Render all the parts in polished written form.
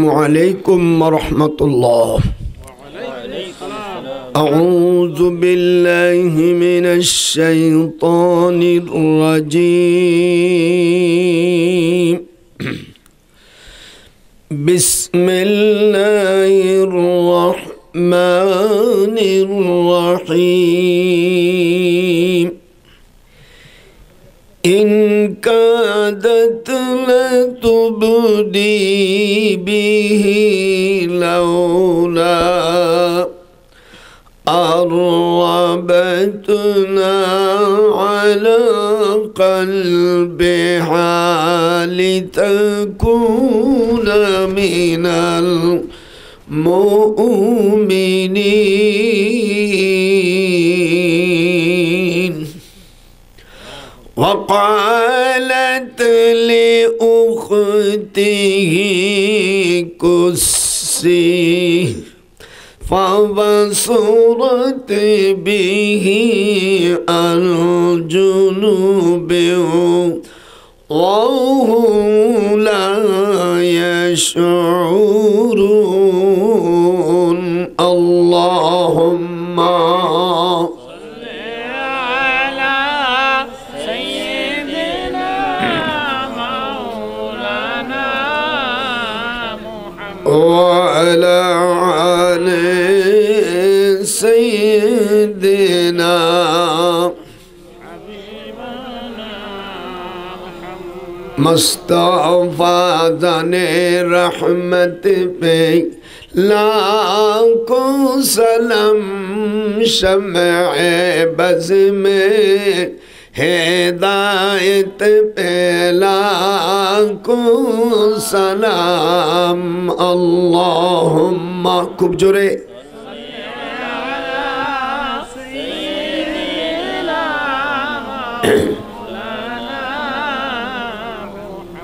عليكم ورحمة الله. أعوذ بالله من الشيطان الرجيم. بسم الله الرحمن الرحيم. إن كادت لتبدي به لولا أربتنا على قلبها لتكون من المؤمنين. وقالت لأخته كسيه فبصرت به عن جنوب وهم لا يشعرون. اللهم صل على سيدنا مولانا محمد وعلى آل سيدنا मुस्तफ़ा जाने रहमत पे लाखों सलाम शम्ए बज़ में हिदायत पे लाखों सलाम। अल्लाहुम्मा खूब जोरे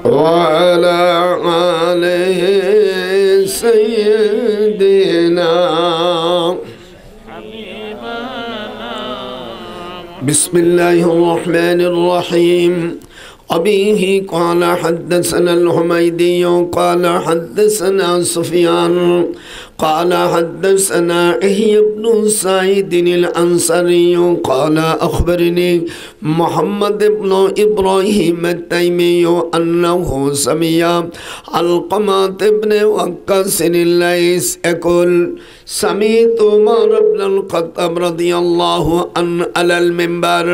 وعلى آل سيدنا بسم الله الرحمن الرحيم. أبيه قال حدثنا الحميدي قال حدثنا سفيان قال حدثنا يحيى بن سعيد الأنصاري قال أخبرني محمد بن إبراهيم التيمي أنه سمع علقمة بن وقاص الليث يقول سمعت عمر بن الخطاب رضي الله عنه على المنبر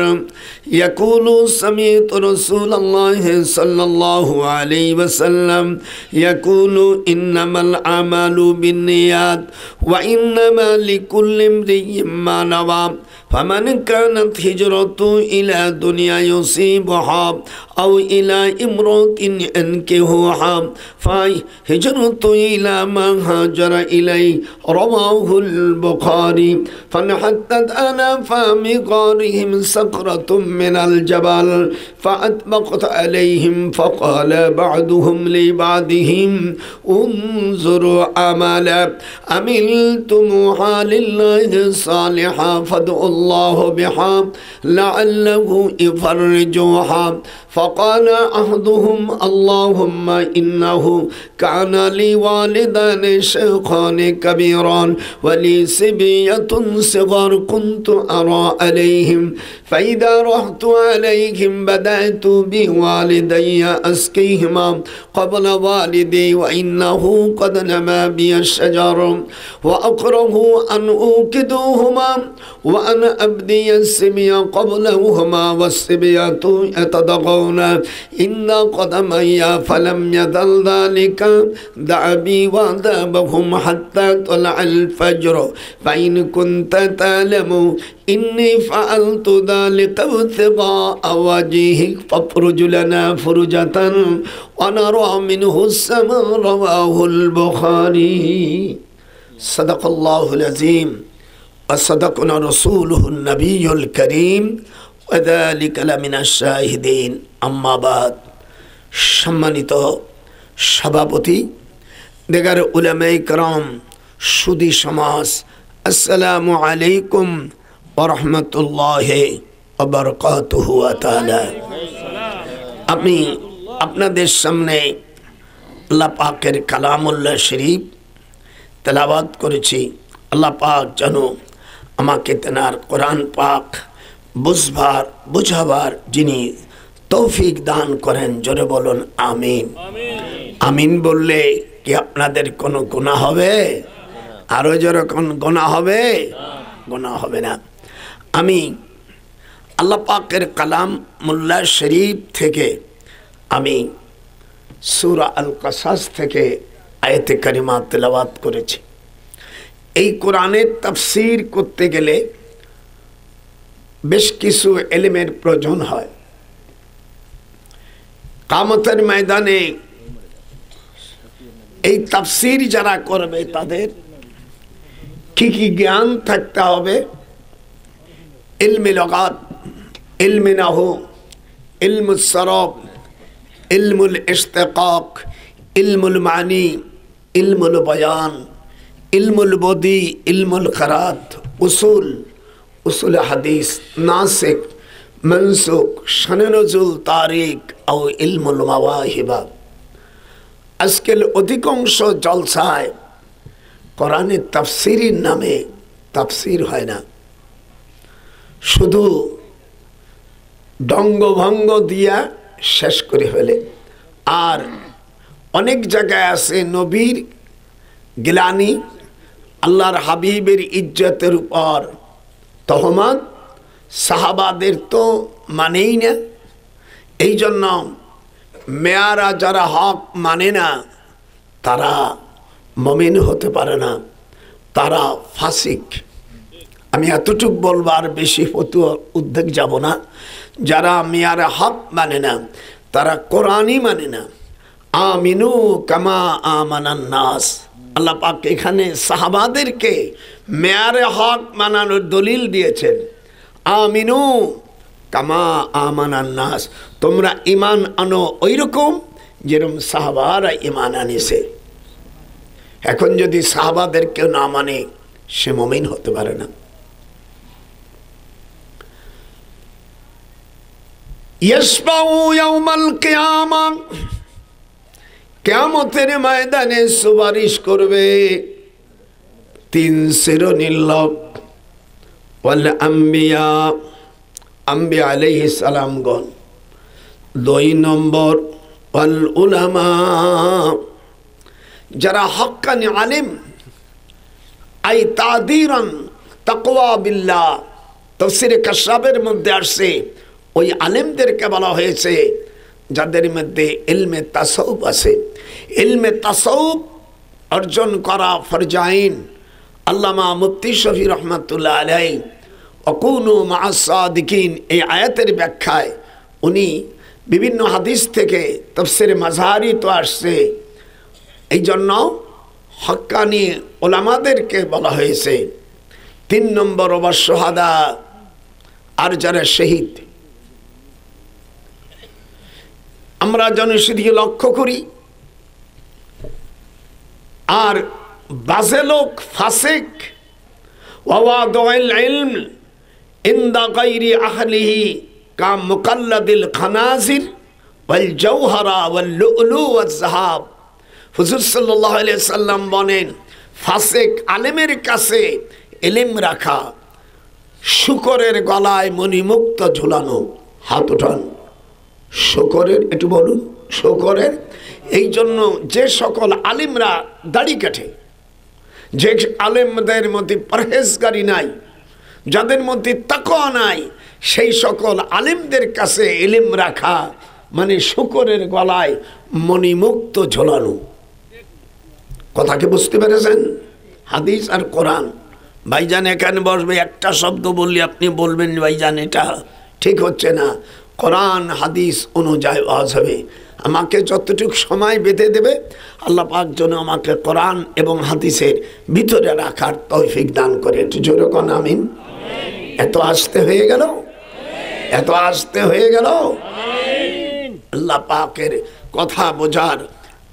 يقول سمعت رسول الله صلى الله عليه وسلم يقول إنما الأعمال بالنيات وإنما لكل امرئ ما نوى فمن كانت هجرته إلى دنيا يصيبها أو إلى امرأة ينكحها فهجرته إلى ما هاجر إليه. رواه البخاري. فانحطت على فم غارهم صخرة من الجبل فأطبقت عليهم فقال بعضهم لبعضهم انظروا أعمالا عملتموها لله صالحا فادعوا الله بها لعله يفرجوها. فقال أحدهم اللهم إنه كان لي والدان شيخان كبيران ولي صبية صغار كنت أرى عليهم فإذا رحت عليهم بدأت بوالدي أسقيهما قبل والدي وإنه قد نما بي الشجر وأكره أن أوكدهما وأن أبدي السبي قبلهما والسبية يتضغون إن قدمي فلم يزل ذلك دعبي وأدابهم حتى طلع الفجر فإن كنت تعلم إني فعلت ذلك ابتغاء وجهك فافرج لنا فرجة ونرى منه السماء. رواه البخاري. صدق الله العظيم وصدقنا رسوله النبي الكريم وذلك لمن الشاهدين. أما بعد সম্মানিত সভাপতি দেগার উলামায়ে کرام সুদী সমাজ আসসালামু আলাইকুম ওয়া রাহমাতুল্লাহি ওয়া বারাকাতুহু তাআলা। আমি আপনাদের সামনে আল্লাহ পাকের কালামুল্লাহ শরীফ তেলাওয়াত করেছি। আল্লাহ পাক যেন আমাকে তেনার কোরআন পাক বুঝাবার যিনি তৌফিক দান করেন, জোরে বলুন আমিন। আমিন বললে কি আপনাদের কোনো গুনাহ হবে? আরো জোরে কোন গুনাহ হবে? গুনাহ হবে না। আমি আল্লাহ পাকের কালামুল্লাহ শরীফ থেকে আমি সূরা আল কাসাস থেকে আয়াতে কারিমা তেলাওয়াত করেছি। এই কোরআনের তাফসীর করতে গেলে বেশ কিছু ইলমের প্রয়োজন হয়। কিয়ামতের ময়দানে এই তাফসীর যারা করবে তাদের কি কি জ্ঞান থাকতে হবে? ইলমে লগাত, ইলমে নাহু, ইলমুস সরফ, ইলমুল ইশতিকাক, ইলমুল মানি, ইলমুল বয়ান, ইলমুল বদি, ইলমুল খিরাত, উসুল হাদিস, নাসিক, মনসুখ, শানে নুজুল, তারিখ ও ইলমুল মাওয়াহিবা। আজকাল অধিকাংশ জলসায় কোরআনের তাফসীরের নামে তাফসীর হয় না, শুধু ডঙ্গভঙ্গ দিয়া শেষ করে ফেলে। আর অনেক জায়গায় আছে নবীর গিলানি, আল্লাহর হাবিবের ইজ্জতের উপর তহমত, সাহাবাদের তো মানেই না। এই জন্য মেয়ারা যারা হক মানে না তারা মুমিন হতে পারে না, তারা ফাসিক। আমি এতটুকু বলবো, আর বেশি উদ্বেগ যাব না। যারা মেয়ারা হক মানে না তারা কোরআনই মানে না। আমিনু কামা আমানান নাস। আল্লাহ পাক এখানে সাহাবাদেরকে মেয়ারে হক মানানোর দলিল দিয়েছেন। আমিনু কামা আমানান নাস, তোমরা ঈমান আনো ওই রকম যেরকম সাহাবারা ঈমান আনিছে। এখন যদি সাহাবাদের কেউ না মানে সে মুমিন হতে পারে না। ইয়াশফাউ ইয়াউমাল কিয়ামা, কিয়ামতের ময়দানে সুপারিশ করবে তিন শ্রেণীর লোক। ওয়াল আম্বিয়া, আম্বিয়া আলাইহিস সালামগণ। 2 নম্বর ওয়াল উলামা, যারা হক্কানি আলিম, আই তাদিরান তাকওয়া বিল্লাহ। তাফসীরে কাশাফের মধ্যে আসছে ওই আলেমদেরকে বলা হয়েছে যাদের মধ্যে ইলমে তাসাউফ আছে। ইলমে তাসাউফ অর্জন করা ফরজাইন। আল্লামা মুফতি শফি রহমাতুল্লাহ আলাইহি অকুনু মা'আস সাদিকিন এই আয়াতের ব্যাখ্যায় উনি বিভিন্ন হাদিস থেকে তাফসীরে মাযহারি তো আসছে, এই জন্য হক্কানি ওলামাদেরকে বলা হয়েছে। 3 নম্বর ওয়াস শুহাদা, আর যারা শহীদ। আমরা জনশীদিকে লক্ষ্য করি, আর বাজে লোক ফাসিক ওয়াওয়াদুল ইলম ইনদা গায়রি আহলিহি কা মুকাল্লাদিল খানাজির ওয়াল জাওহারা ওয়াল লুলু ওয়াজ যাহাব। হুজুর সাল্লাল্লাহু আলাইহি সাল্লাম বলেন, ফাসিক আলেমের কাছে ইলম রাখা শুকরের গলায় মণিমুক্ত ঝুলানো। হাত উঠান। শুকরের, একটু বলুন শুকরের। এই জন্য যে সকল আলিমরা দাড়ি কাটে, যে আলেমদের মধ্যে পরহেজগারি নাই, যাদের মধ্যে তাকওয়া নাই, সেই সকল আলিমদের কাছে ইলম রাখা মানে শুকরের গলায় মণিমুক্ত ঝোলানো। কথা কি বুঝতে পেরেছেন? হাদিস আর কোরআন। ভাইজান এখানে বসবে, একটা শব্দ বললে আপনি বলবেন ভাইজান এটা ঠিক হচ্ছে না। কোরআন হাদিস অনুযায়ী ওয়াজ হবে। আমাকে যতটুকু সময় বেঁধে দেবে আল্লাহ পাক যেন আমাকে কোরআন এবং হাদিসের ভিতরে রাখার তৌফিক দান করে। একটু জোরে কোন আমিন। এত আসতে হয়ে গেল, এত আসতে হয়ে গেল। আল্লাহ পাকের কথা বোঝার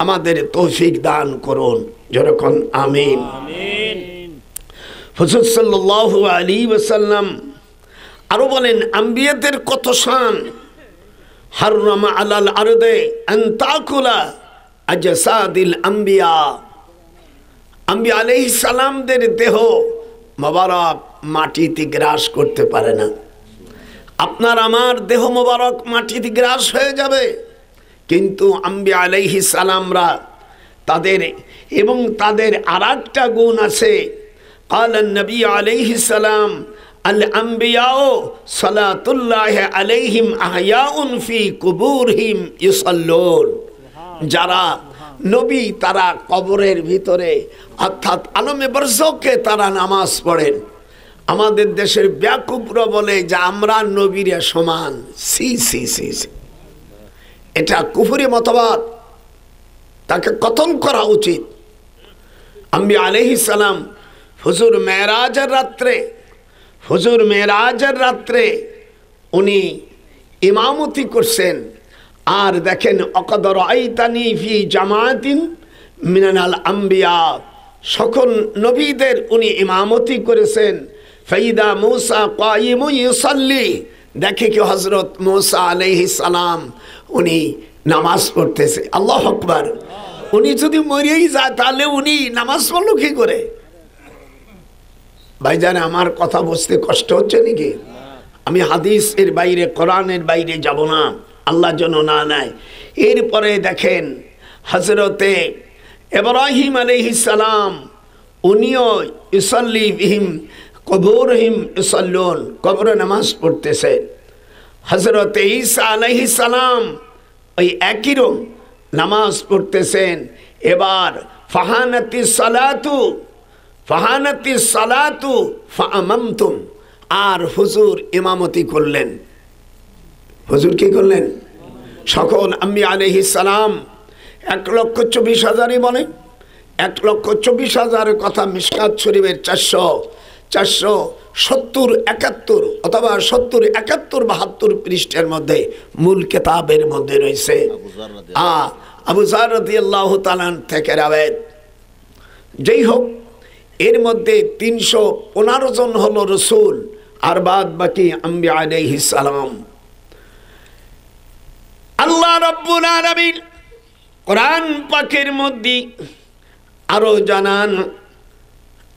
আমাদের তৌফিক দান করুন। জোরে কোন আমিন। হুজুর সাল্লাল্লাহু আলাইহি ওয়াসাল্লাম আরো বলেন, আম্বিয়াদের কত শান। হাররামা আলাল আরদে আন তাকুলা আজসাদিল আম্বিয়া, আম্বিয়া আলাইহিস সালামদের দেহ মোবারক মাটিতে গ্রাস করতে পারে না। আপনার আমার দেহ মোবারক মাটিতে গ্রাস হয়ে যাবে, কিন্তু আম্বিয়া আলাইহিস সালামরা তাদের এবং তাদের আরেকটা গুণ আছে। قال النبي عليه السلام الأنبياء صلاة الله عليهم أحياء في قبورهم يصلون। যারা নবী তারা কবরের ভিতরে অর্থাৎ আলমে বরজখে তারা নামাজ পড়েন। আমাদের দেশের ব্যাকুবরা বলে যে আমরা নবীরা সমান। সি সি সি সি, এটা কুফরি মতবাদ, তাকে কতল করা উচিত। আম্বিয়া আলাইহিস সালাম হুজুর মেরাজের রাত্রে উনি ইমামতি করছেন। আর দেখেন অকদ রাআইতানি ফি জামাতিন মিনাল আম্বিয়া, সকল নবীদের উনি ইমামতি করেছেন। ফাইদা মূসা কায়িমুন ইউসাল্লি, দেখে কি হযরত মূসা আলাইহিস সালাম উনি নামাজ পড়তেছে। আল্লাহু আকবার। উনি যদি মরেই যায় তাহলে উনি নামাজ পড়লো কি করে? ভাইজান, আমার কথা বুঝতে কষ্ট হচ্ছে নাকি? আমি হাদিস এর বাইরে, কোরআনের বাইরে যাব না, আল্লাহ যেন না নেয়। এরপরে দেখেন হযরতে ইব্রাহিম আলাইহিস সালাম উনিও ইউসাল্লি বিহিম কবরহিম ইউসাল্লুন, কবরে নামাজ পড়তেছেন। হযরতে ঈসা আলাইহিস সালাম ওই একই রকম নামাজ পড়তেছেন। এবার ফাহানাতিস সালাতু ফাআমামতুম, আর হুজুর ইমামতি করলেন। হুজুর কি করলেন? সকল আম্বিয়া আলাইহিস সালাম 1,24,000ই বলে, 1,24,000 কথা মিশকাত শরীফের 470-71 অথবা 70-71-72 পৃষ্ঠার মধ্যে মূল কিতাবের মধ্যে রয়েছে। আবু যার রাদিয়াল্লাহু তাআলা থেকে রাওয়ায়াত। যেই হোক, এর মধ্যে 315 জন হলো রসুল, আর বাদ বাকি আম্বিয়া আলাইহিস সালাম। আল্লাহ রাব্বুল আলামিন কোরআন পাকের মধ্যে আরো জানান।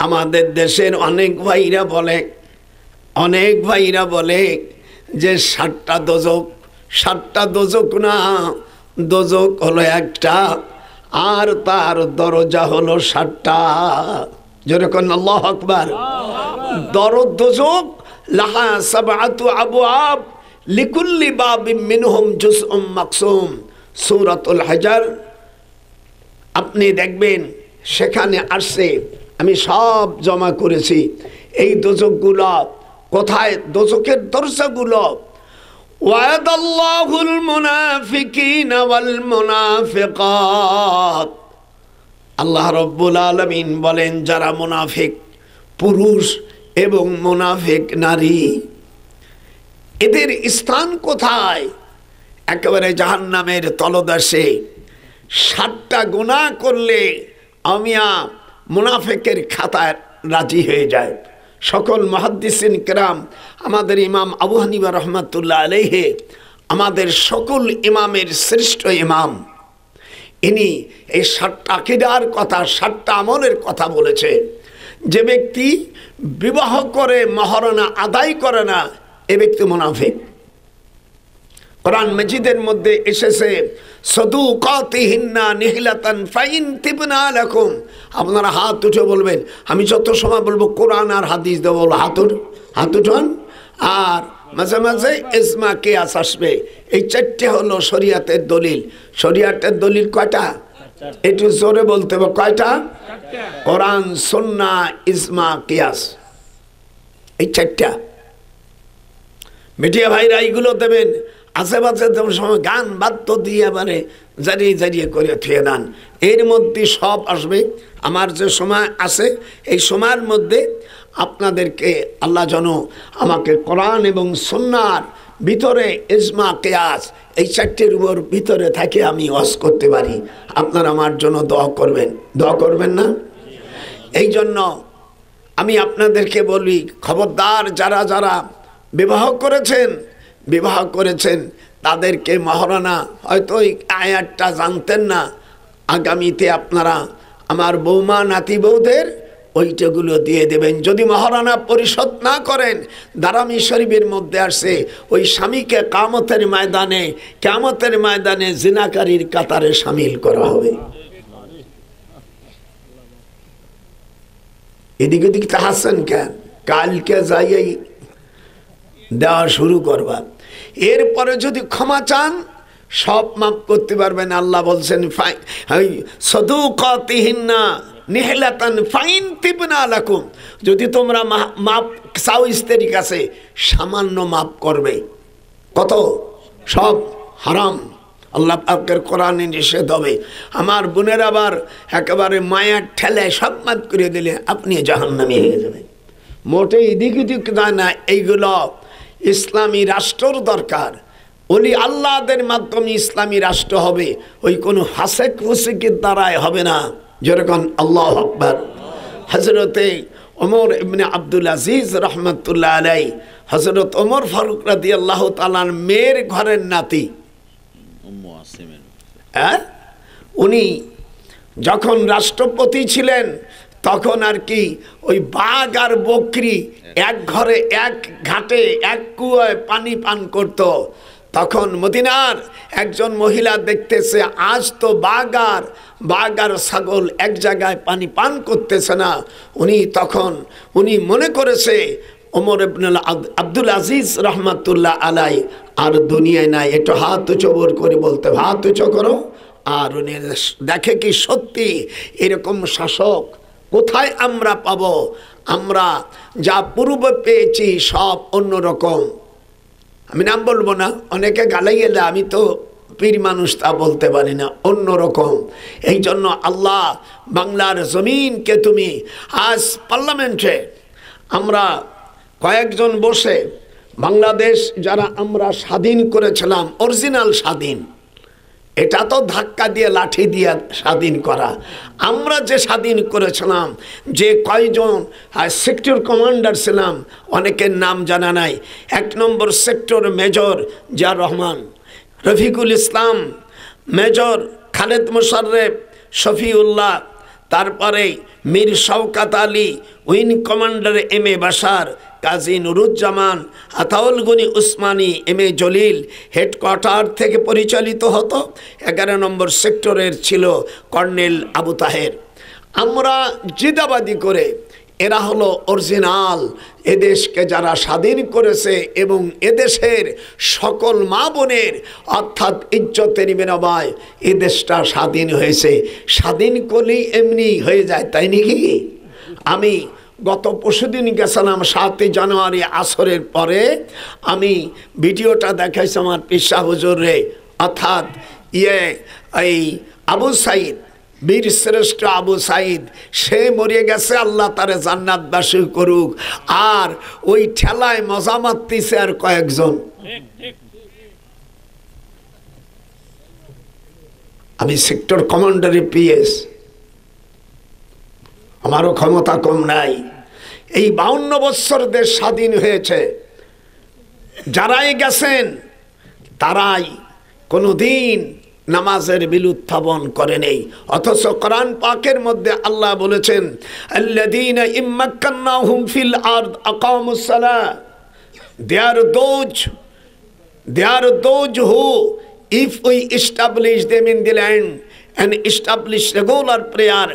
আমাদের দেশের অনেক ভাইরা বলে যে 7টা দোজক, 7টা দোজক না, দোজক হলো একটা, আর তার দরজা হলো 7টা। যেরকম আল্লাহু আকবার। দোজক লাহা সাবআতু আবওয়াব লিকুল্লি বাবিন মিনহুম জুজউম মাকসুম, সূরাতুল হাজর। আপনি দেখবেন সেখানে আসছে, আমি সব জমা করেছি এই দোজকগুলো কোথায়, দোজকের দরজাগুলো। ওয়াদাল্লাহুল মুনাফিকিনা ওয়াল মুনাফিকাত, আল্লাহ রাব্বুল আলামিন বলেন যারা মুনাফিক পুরুষ এবং মুনাফিক নারী, এদের স্থান কোথায়? একেবারে জাহান্নামের তলদেশে। 7টা গুনাহ করলে আমিয়া মুনাফিকের খাতায় রাজি হয়ে যায়। সকল মুহাদ্দিসিন কিরাম, আমাদের ইমাম আবু হানিফা রাহমাতুল্লাহ আলাইহি, আমাদের সকল ইমামের শ্রেষ্ঠ ইমাম, ইনি এই 7টা আকীদার কথা, 7টা আমলের কথা বলেছে। যে ব্যক্তি বিবাহ করে মহারণা আদায় করে না, এ ব্যক্তি মুনাফিক। কোরআন মাজিদের মধ্যে এসেছে সাদুকাতিহিন্না নিহলাতান ফাইন তিবনা লাকুম। আপনারা হাত উঠে বলবেন, আমি যত সময় বলবো কোরআন আর হাদিস দেবো, হাত উঠান। আর মাঝে মাঝে ইজমা কিয়াস আসবে। এই 4টে হলো শরীয়তের দলিল। শরীয়তের দলিল কয়টা? একটু জোরে বলতে হবে, কয়টা? কোরআন, সুন্নাহ, ইজমা, কিয়াস, এই 4টা। মিডিয়া ভাইরা এইগুলো দেবেন, আশেপাশে সময় গান বাদ্য দিয়ে মানে জারিয়ে করে থুয়ে দেন। এর মধ্যে সব আসবে। আমার যে সময় আছে, এই সময়ের মধ্যে আপনাদেরকে আল্লাহ যেন আমাকে কোরআন এবং সুন্নাহর ভিতরে ইজমা কিয়াস এই 4টির উপর ভিতরে থাকে আমি ওয়াজ করতে পারি। আপনারা আমার জন্য দোয়া করবেন না? এই জন্য আমি আপনাদেরকে বলি, খবরদার, যারা যারা বিবাহ করেছেন তাদেরকে মহারণা, হয়তো এই আয়াতটা জানতেন না, আগামীতে আপনারা আমার বৌমা নাতি বউদের ওইটাগুলো দিয়ে দেবেন। যদি মহারানা পরিশোধ না করেন, দারামি শরীফের মধ্যে আসে ওই স্বামীকে কিয়ামতের ময়দানে জিনাকারীর কাতারে শামিল করা হবে। এদিক ওদিক তাহাসেন কেন? কালকে যাইয়াই দেওয়া শুরু করবা। এরপরে যদি ক্ষমা চান সব মাফ করতে পারবেন। আল্লাহ বলছেন সদুকাতিহিন্না নিহলাতান ফাইন তিবনা লাকুম, যদি তোমরা মাপ চাও স্ত্রীর কাছে সামান্য মাপ করবে। কত? সব হারাম, আল্লাহ পাকের কোরআনে নিষেধ হবে। আমার বোনের আবার একেবারে মায়ার ঠেলায় সব মাফ করে দিলে আপনি জাহান্নামী হয়ে যাবেন। মোটে এদিক ওদিক যায় না। এইগুলো ইসলামী রাষ্ট্রর দরকার। ওলি আল্লাহদের মাধ্যমে ইসলামী রাষ্ট্র হবে, ওই কোনো ফাসেক ফুসিকের দ্বারাই হবে না। যেরকম আল্লাহু আকবার। হযরতে ওমর ইবনে আব্দুল আজিজ রহমতুল্লাহ আলাই, হযরত ওমর ফারুক রাদিয়াল্লাহু তাআলার মেয়ের ঘরের নাতি, উনি যখন রাষ্ট্রপতি ছিলেন তখন আর কি ওই বাঘ আর বকরি এক ঘরে এক ঘাটে এক কুয়ায় পানি পান করত। তখন মদিনার একজন মহিলা দেখতেছে আজ তো বাঘ আর ছাগল এক জায়গায় পানি পান করতেছে না। উনি মনে করেছে ওমর ইবনে আব্দুল আজিজ রহমাতুল্লাহ আলাই আর দুনিয়ায় নাই। একটু হাত উঁচু করে বলতে, হাত উঁচু করো। আর উনি দেখে কি সত্যি এরকম শাসক কোথায় আমরা পাবো? আমরা যা পূর্বে পেয়েছি সব অন্যরকম। আমি নাম বলবো না, অনেকে গালাই গেলে আমি তো পীর মানুষ, তা বলতে পারি না, অন্যরকম। এই জন্য আল্লাহ বাংলার জমিনকে তুমি আজ পার্লামেন্টে আমরা কয়েকজন বসে বাংলাদেশ যারা আমরা স্বাধীন করেছিলাম, অরিজিনাল স্বাধীন, এটা তো ধাক্কা দিয়ে লাঠি দিয়ে স্বাধীন করা। আমরা যে স্বাধীন করেছিলাম, যে কয়জন সেক্টর কমান্ডার ছিলাম অনেকের নাম জানা নাই। 1 নম্বর sector major Ziaur Rahman, Rafiqul Islam, major Khaled Mosharraf, Shafiullah, তারপরে Mir Shawkat Ali, wing commander M A Bashar, Kazi Nuruzzaman, Ataul Gani Osmani, M A Jalil headquarter থেকে পরিচালিত হতো। 11 নম্বর সেক্টরের ছিল কর্নেল আবু তাহের। আমরা জিদাবাদি করে, এরা হলো অরিজিনাল এদেশকে যারা স্বাধীন করেছে এবং এদেশের সকল মা বোনের অর্থাৎ ইজ্জতের বিনিময়ে এদেশটা স্বাধীন হয়েছে। স্বাধীন করলেই এমনি হয়ে যায়, তাই নাকি? আমি গত পরশুদিন গেছিলাম 7 জানুয়ারি আসরের পরে, আমি ভিডিওটা দেখাইছি আমার পিসা হুজুরে, অর্থাৎ এই আবু সাইদ, বীর শ্রেষ্ঠ আবু সাইদ, সে মরে গেছে, আল্লাহ তারে জান্নাতবাসী করুক। আর ওই ঠেলায় মজা মারতেছে আর কয়েকজন। আমি সেক্টর কমান্ডারে পিএস, আমারও ক্ষমতা কম নাই। এই 52 বছর দেশ স্বাধীন হয়েছে, যারাই গেছেন তারাই কোনোদিন নামাজের বিলুত্থাপন করে নেই। অথচ কোরআন পাকের মধ্যে আল্লাহ বলেছেন, আল্লাযীনা ইম্মাক্কান্নাহুম ফিল আরদ আকামুস সালাহ, they are those who, if we establish them in the land and establish regular prayer,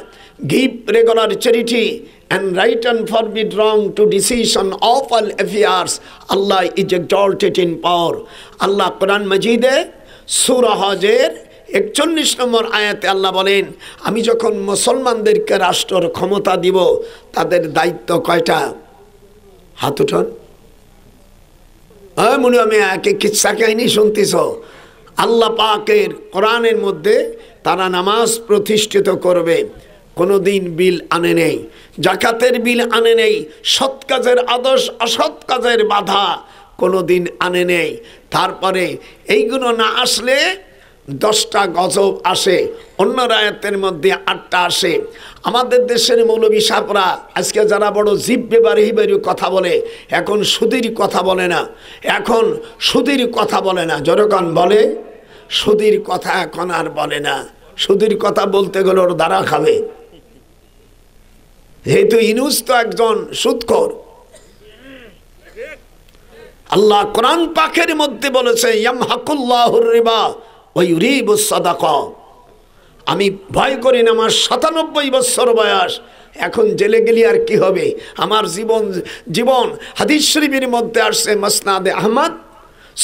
give regular charity and right and forbid wrong to decision of all affairs, Allah is exalted in power. আল্লাহ কোরআন মাজিদে সূরা হজের 41 নম্বর আয়াতে আল্লাহ বলেন, আমি যখন মুসলমানদেরকে রাষ্ট্রের ক্ষমতা দিব, তাদের দায়িত্ব কয়টা? হাত উঠান। মনে আমি একে কিচ্ছা কাহিনী শুনতেছ। আল্লাহ পাকের কোরআনের মধ্যে তারা নামাজ প্রতিষ্ঠিত করবে, কোনোদিন বিল আনে নেই, জাকাতের বিল আনে নেই, সৎ কাজের আদর্শ অসৎ কাজের বাধা কোনোদিন আনে নেই। তারপরে এইগুলো না আসলে 10টা গজব আসে, অন্য আয়াতের মধ্যে 8টা আসে। আমাদের দেশের মৌলবী সাহেবরা আজকে যারা বড় জিভ বেবারি কথা বলে, এখন সুদীর কথা বলে না, এখন সুদীর কথা বলে না, যখন বলে সুদীর কথা এখন আর বলে না, সুদের কথা বলতে গেলে ওর দ্বারা খাবে, যেহেতু ইউনূস তো একজন সুদখোর। আল্লাহ কোরআন পাকের মধ্যে বলেছে ইয়ামহাকুল্লাহুর রিবা ওয়া ইউরিবুস সাদাকা। আমি ভয় করি না, আমার ৯৭ বছর বয়স, এখন জেলে গেলি আর কি হবে, আমার জীবন হাদিস শরীফের মধ্যে আসছে মুসনাদে আহমদ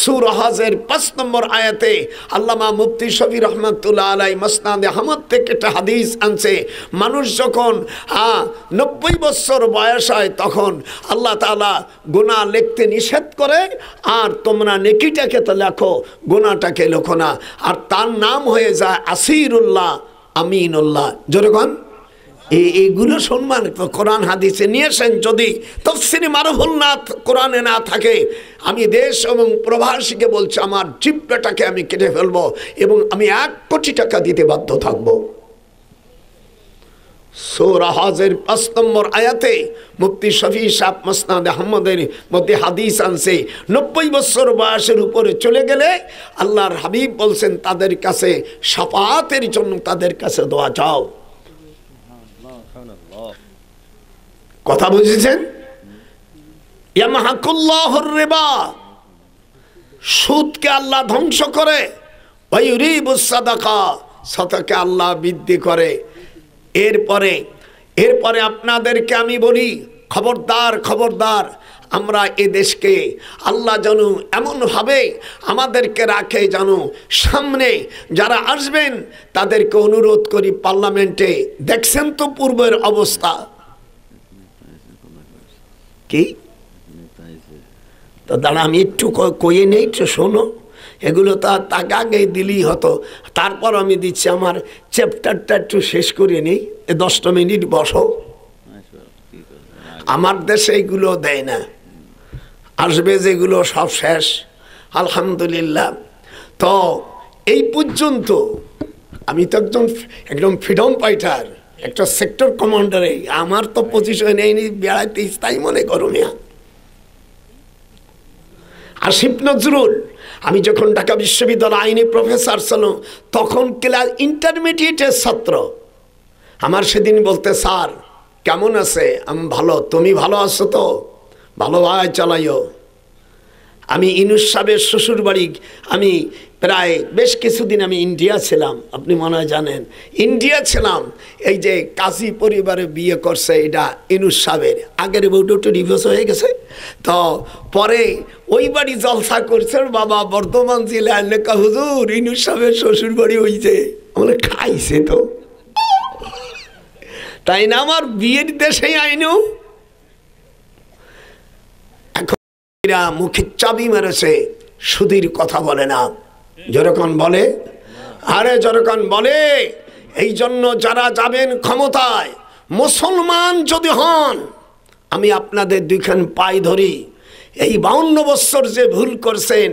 সূরা হজের ৫ নম্বর আয়াতে আল্লামা মুফতি শফি রহমাতুল্লাহ আলাই মুসনাদে আহমদ থেকে একটা হাদিস আনছে, মানুষ যখন ৯০ বছর বয়স হয় তখন আল্লাহ তাআলা গুনাহ লিখতে নিষেধ করে, আর তোমরা নেকিটাকে তো লেখো, গুনাহটাকে লেখো না, আর তার নাম হয়ে যায় আসিরুল্লাহ আমিনুল্লাহ। যেরকম এইগুলো সম্মান কোরআন হাদিসে নিয়েছেন। যদি তাফসীরে মারুফুল না কোরআনে না থাকে, আমি দেশ এবং প্রবাসীকে বলছি আমার জিহ্বাটাকে আমি কেটে ফেলবো এবং আমি ১ কোটি টাকা দিতে বাধ্য থাকবো। সূরা হজের ৫ নম্বর আয়াতে মুফতি শফি সাহেব মুসনাদ আহমদের মধ্যে হাদিস আনছে, ৯০ বছর বয়সের উপরে চলে গেলে আল্লাহর হাবিব বলছেন তাদের কাছে শাফাআতের জন্য তাদের কাছে দোয়া চাও। কথা বুঝেছেন? ইয়ামহাকুল্লাহুর রিবা, সুদকে আল্লাহ ধ্বংস করে, ওয়া ইউরিবুস সাদাকা, সাদাকা আল্লাহ বৃদ্ধি করে। এরপরে আপনাদেরকে আমি বলি খবরদার খবরদার, আমরা এ দেশকে আল্লাহ যেন এমনভাবে আমাদেরকে রাখে যেন সামনে যারা আসবেন তাদেরকে অনুরোধ করি পার্লামেন্টে, দেখছেন তো পূর্বের অবস্থা কি, তো দাঁড়া আমি একটু কয়ে নেই, একটু শোনো, এগুলো তো তাকে আগে দিলেই হতো, তারপর আমি দিচ্ছি আমার চ্যাপ্টারটা একটু শেষ করে নেই, 10 মিনিট বসো। আমার দেশে এগুলো দেয় না, আসবে যেগুলো সব শেষ আলহামদুলিল্লাহ। তো এই পর্যন্ত আমি তো একদম ফ্রিডম ফাইটার, একটা সেক্টর কমান্ডারে, আমার তো পজিশন নেই বেড়াইতে তাই মনে করো মিয়া। আসিফ নজরুল, আমি যখন ঢাকা বিশ্ববিদ্যালয় আইনি প্রফেসর ছিলাম তখন ক্লাস ইন্টারমিডিয়েটের ছাত্র, আমার সেদিন বলতে স্যার কেমন আছে, আমি ভালো, তুমি ভালো আছো তো, ভালোভাবে চালাইও। আমি ইউনূস সাহেবের শ্বশুর বাড়ি, আমি প্রায় বেশ কিছুদিন আমি ইন্ডিয়া ছিলাম, আপনি মনে হয় জানেন, ইন্ডিয়া ছিলাম। এই যে কাজী পরিবারে বিয়ে করছে, এটা ইউনূস সাহেবের আগের বউটা একটু ডিভোর্স হয়ে গেছে, তো পরে ওই বাড়ি জলসা করছে, বাবা বর্ধমান জেলায় লেখা হুজুর ইউনূস সাহেবের শ্বশুর বাড়ি হয়েছে, আমরা খাইছে তো, তাই না, আমার বিয়ের দেশে আইনু এখন মুখে চাবি মেরেছে, সুদীর কথা বলে না, যেরকম বলে আরে যেরকম বলে। এই জন্য যারা যাবেন ক্ষমতায়, মুসলমান যদি হন, আমি আপনাদের দুইখান পায়ে ধরি, এই 52 বছর যে ভুল করছেন,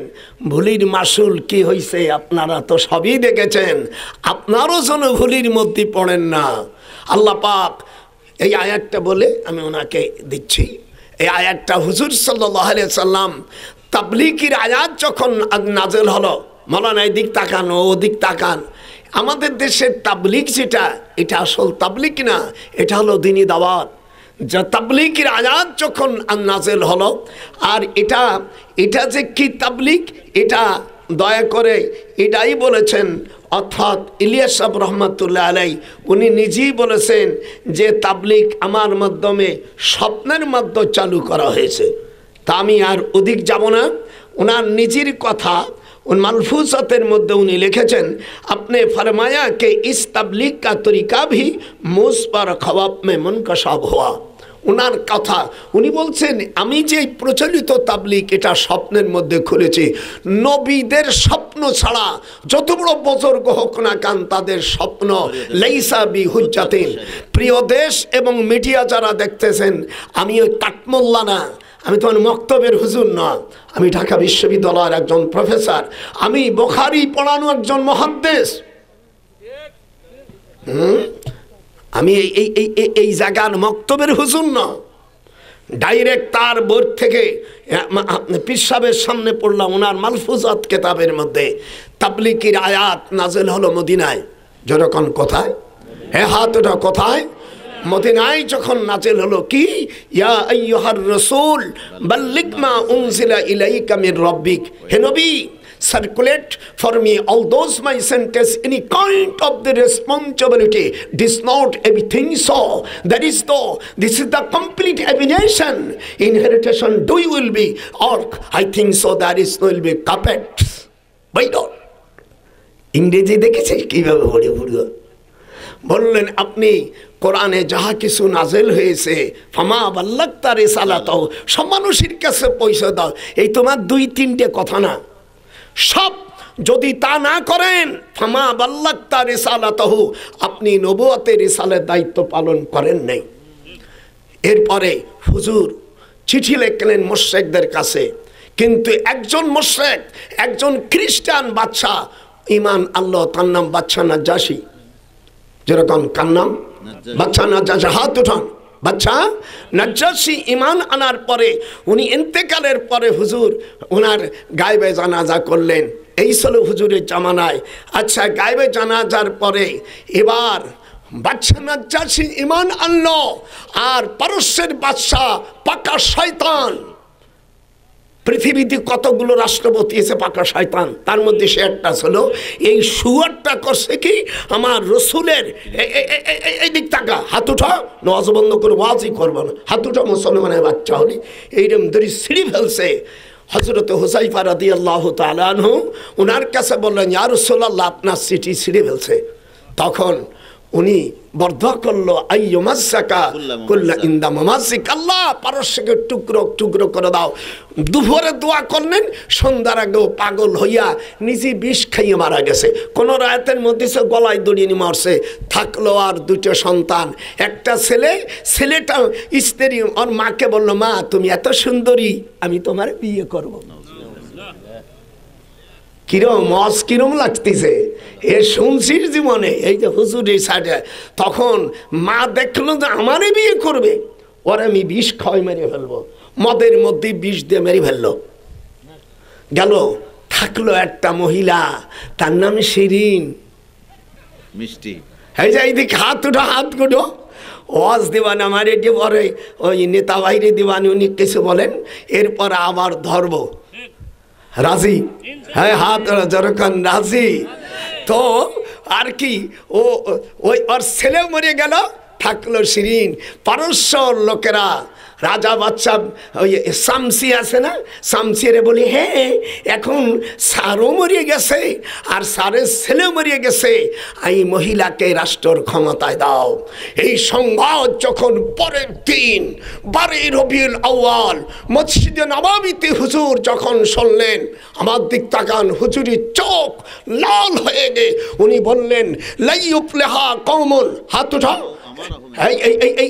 ভুলির মাসুল কি হয়েছে আপনারা তো সবই দেখেছেন, আপনারও যেন ভুলির মধ্যে পড়েন না। আল্লাহ পাক এই আয়াতটা বলে আমি ওনাকে দিচ্ছি, এই আয়াতটা হুজুর সাল্লাল্লাহু আলাইহি সাল্লাম তাবলীগের আয়াত যখন নাযিল হলো, মাওলানা এদিক তাকান ওদিক তাকান, আমাদের দেশের তাবলীগ যেটা, এটা আসল তাবলীগ না, এটা হলো দ্বীনি দাওয়াত। যা তাবলীগের আয়াত যখন নাযিল হলো, আর এটা যে কি তাবলীগ, এটা দয়া করে এটাই বলেছেন, অর্থাৎ ইলিয়াস সাহেব রহমাতুল্লাহ আলাই উনি নিজেই বলেছেন যে তাবলীগ আমার মাধ্যমে স্বপ্নের মাধ্যমে চালু করা হয়েছে। তা আমি আর অধিক যাব না, ওনার নিজের কথা মালফুজাতের মধ্যে উনি লিখেছেন, আপনি ফরমায়া কে ইস তাবলীগ কা তরিকা ভি মুঝ পর খ্বাব মে মুনকশাব হুয়া। ওনার কথা উনি বলছেন, আমি যে প্রচলিত তাবলীগ এটা স্বপ্নের মধ্যে খুলেছি, নবীদের স্বপ্ন ছাড়া যত বড় বুজুর্গ হোক না কেন তাদের স্বপ্ন লাইসা বি হুজ্জাতিন। প্রিয় দেশ এবং মিডিয়া যারা দেখতেছেন, আমি ওই কাটমোল্লা না, আমি তোমার মক্তবের হুজুর না, আমি ঢাকা বিশ্ববিদ্যালয়ের একজন প্রফেসর, আমি বুখারী পড়ানো একজন মুহাদ্দিস, আমি এই জায়গার মক্তবের হুজুর না, ডাইরেক্ট তার বোর্ড থেকে পীর সাহেবের সামনে পড়লাম, ওনার মালফুজাত কিতাবের মধ্যে তাবলীগের আয়াত নাযিল হলো মদিনায়, যেরকম কোথায়? হ্যাঁ, হাত ওঠা কোথায়? মদিনায় যখন নাজিল হলো কি, ইয়া আইয়ুহার রাসূল বাল্লিগ মা উনজিলা ইলাইকা মির রাব্বিক, হে নবী, circulate for me all those my sentence, any kind of the responsibility, this not everything so, that is though this is the complete aviation, inheritance do you will be, or I think so that is will be carpet by God. ইংরেজি দেখেছে কিভাবে পড়ে পড়ে বললেন, আপনি কোরআনে যাহা কিছু নাজেল হয়েছে, ফামা বাল্লাগতা রিসালাতাহু, সব মানুষের কাছে পৌঁছে দাও। এই তোমার 2-3টে কথা না, সব যদি তা না করেন, ফামা বাল্লাগতা রিসালাতাহু, আপনি নবুয়তের রিসালাতের দায়িত্ব পালন করেন নাই। এরপরে হুজুর চিঠি লিখলেন মুশরিকদের কাছে, কিন্তু একজন মুশরিক, একজন খ্রিস্টান বাদশা ইমান আল্লাহ, তার নাম বাদশা নাজ্জাশী, যেরকম কার নাম? বাদশা নাজ্জাশী। হাত উঠান। বাদশা নাজ্জাশী ইমান আনার পরে উনি ইন্তেকালের পরে হুজুর ওনার গায়বে জানাজা করলেন। এই ছিল হুজুরের জামানায়। আচ্ছা, গায়বে জানাজার পরে এবার বাদশা নাজ্জাশী ইমান আনলো, আর পারস্যের বাদশা পাকা শয়তান। পৃথিবীতে কতগুলো রাষ্ট্রপতি এসে পাকা শয়তান, তার মধ্যে সে একটা ছিল। এই শুয়ারটা করছে কি, আমার রসুলের এই দিক টাকা, হাত উঠা, নওয়াজ বন্ধ করে ওয়াজই করবো না, হাত উঠা মুসলমানের বাচ্চা হলে এইরকম ধরে ছিঁড়ে ফেলছে। হযরত হুযায়ফা রাদিয়াল্লাহু তাআলা আনহু ওনার কাছে বললেন, ইয়া রাসূলুল্লাহ, আপনার চিঠি ছিঁড়ে ফেলছে। তখন উনি বর্ধা করলো, আইয়ুমাসাকা কুল্লা ইন্দা মামাসিক, আল্লাহ পারস্যকে টুকরো টুকরো করে দাও। দুপুরে দোয়া করলেন, সন্ধ্যার আগেও পাগল হইয়া নিজে বিষ খাইয়ে মারা গেছে। কোন রায়াতের মধ্যে সে গলায় দড়িয়ে নিয়ে মারছে। থাকলো আর 2টো সন্তান, একটা ছেলে। ছেলেটা স্ত্রী ওর মাকে বললো, মা তুমি এত সুন্দরী, আমি তোমার বিয়ে করবো। কিরম মজ, কিরম লাগতেছে এ শুনছিস জীবনে, এই যে হুজুরের সাইডে। তখন মা দেখলো যে আমারে বিয়ে করবে, ওরে আমি বিষ খাওয়াই মেরে ফেলবো, মদের মধ্যে বিষ দিয়ে মেরে ফেললো। গেল, থাকলো একটা মহিলা, তার নাম শিরিন মিষ্টি। এই যে এইদিকে হাত উঠো, হাত উঠো। ওয়াজ দিবান আমার এটি পরে ওই নেতা বাইরে দিবান, উনি কিছু বলেন, এরপর আবার ধরবো। রাজি? হ্যাঁ, হাত যখন রাজি। তো আর কি, ও ওই ওর ছেলে মরে গেল, থাকলো শিরিন। পারস্যর লোকেরা, রাজা বাচ্চা ওই শামসি আছে না, শামসিরে বলি, হ্যাঁ এখন সারও মরিয়ে গেছে আর সারের ছেলে মরিয়ে গেছে, এই মহিলাকে রাষ্ট্রের ক্ষমতায় দাও। এই সংবাদ যখন পরের দিন 12 রবিউল আউয়াল মসজিদে নববীতে হুজুর যখন শুনলেন, আমার দিক তাকান, হুজুরের চোখ লাল হয়ে গে উনি বললেন, লাইয়ুফলিহা কওমুন, হাত উঠাও।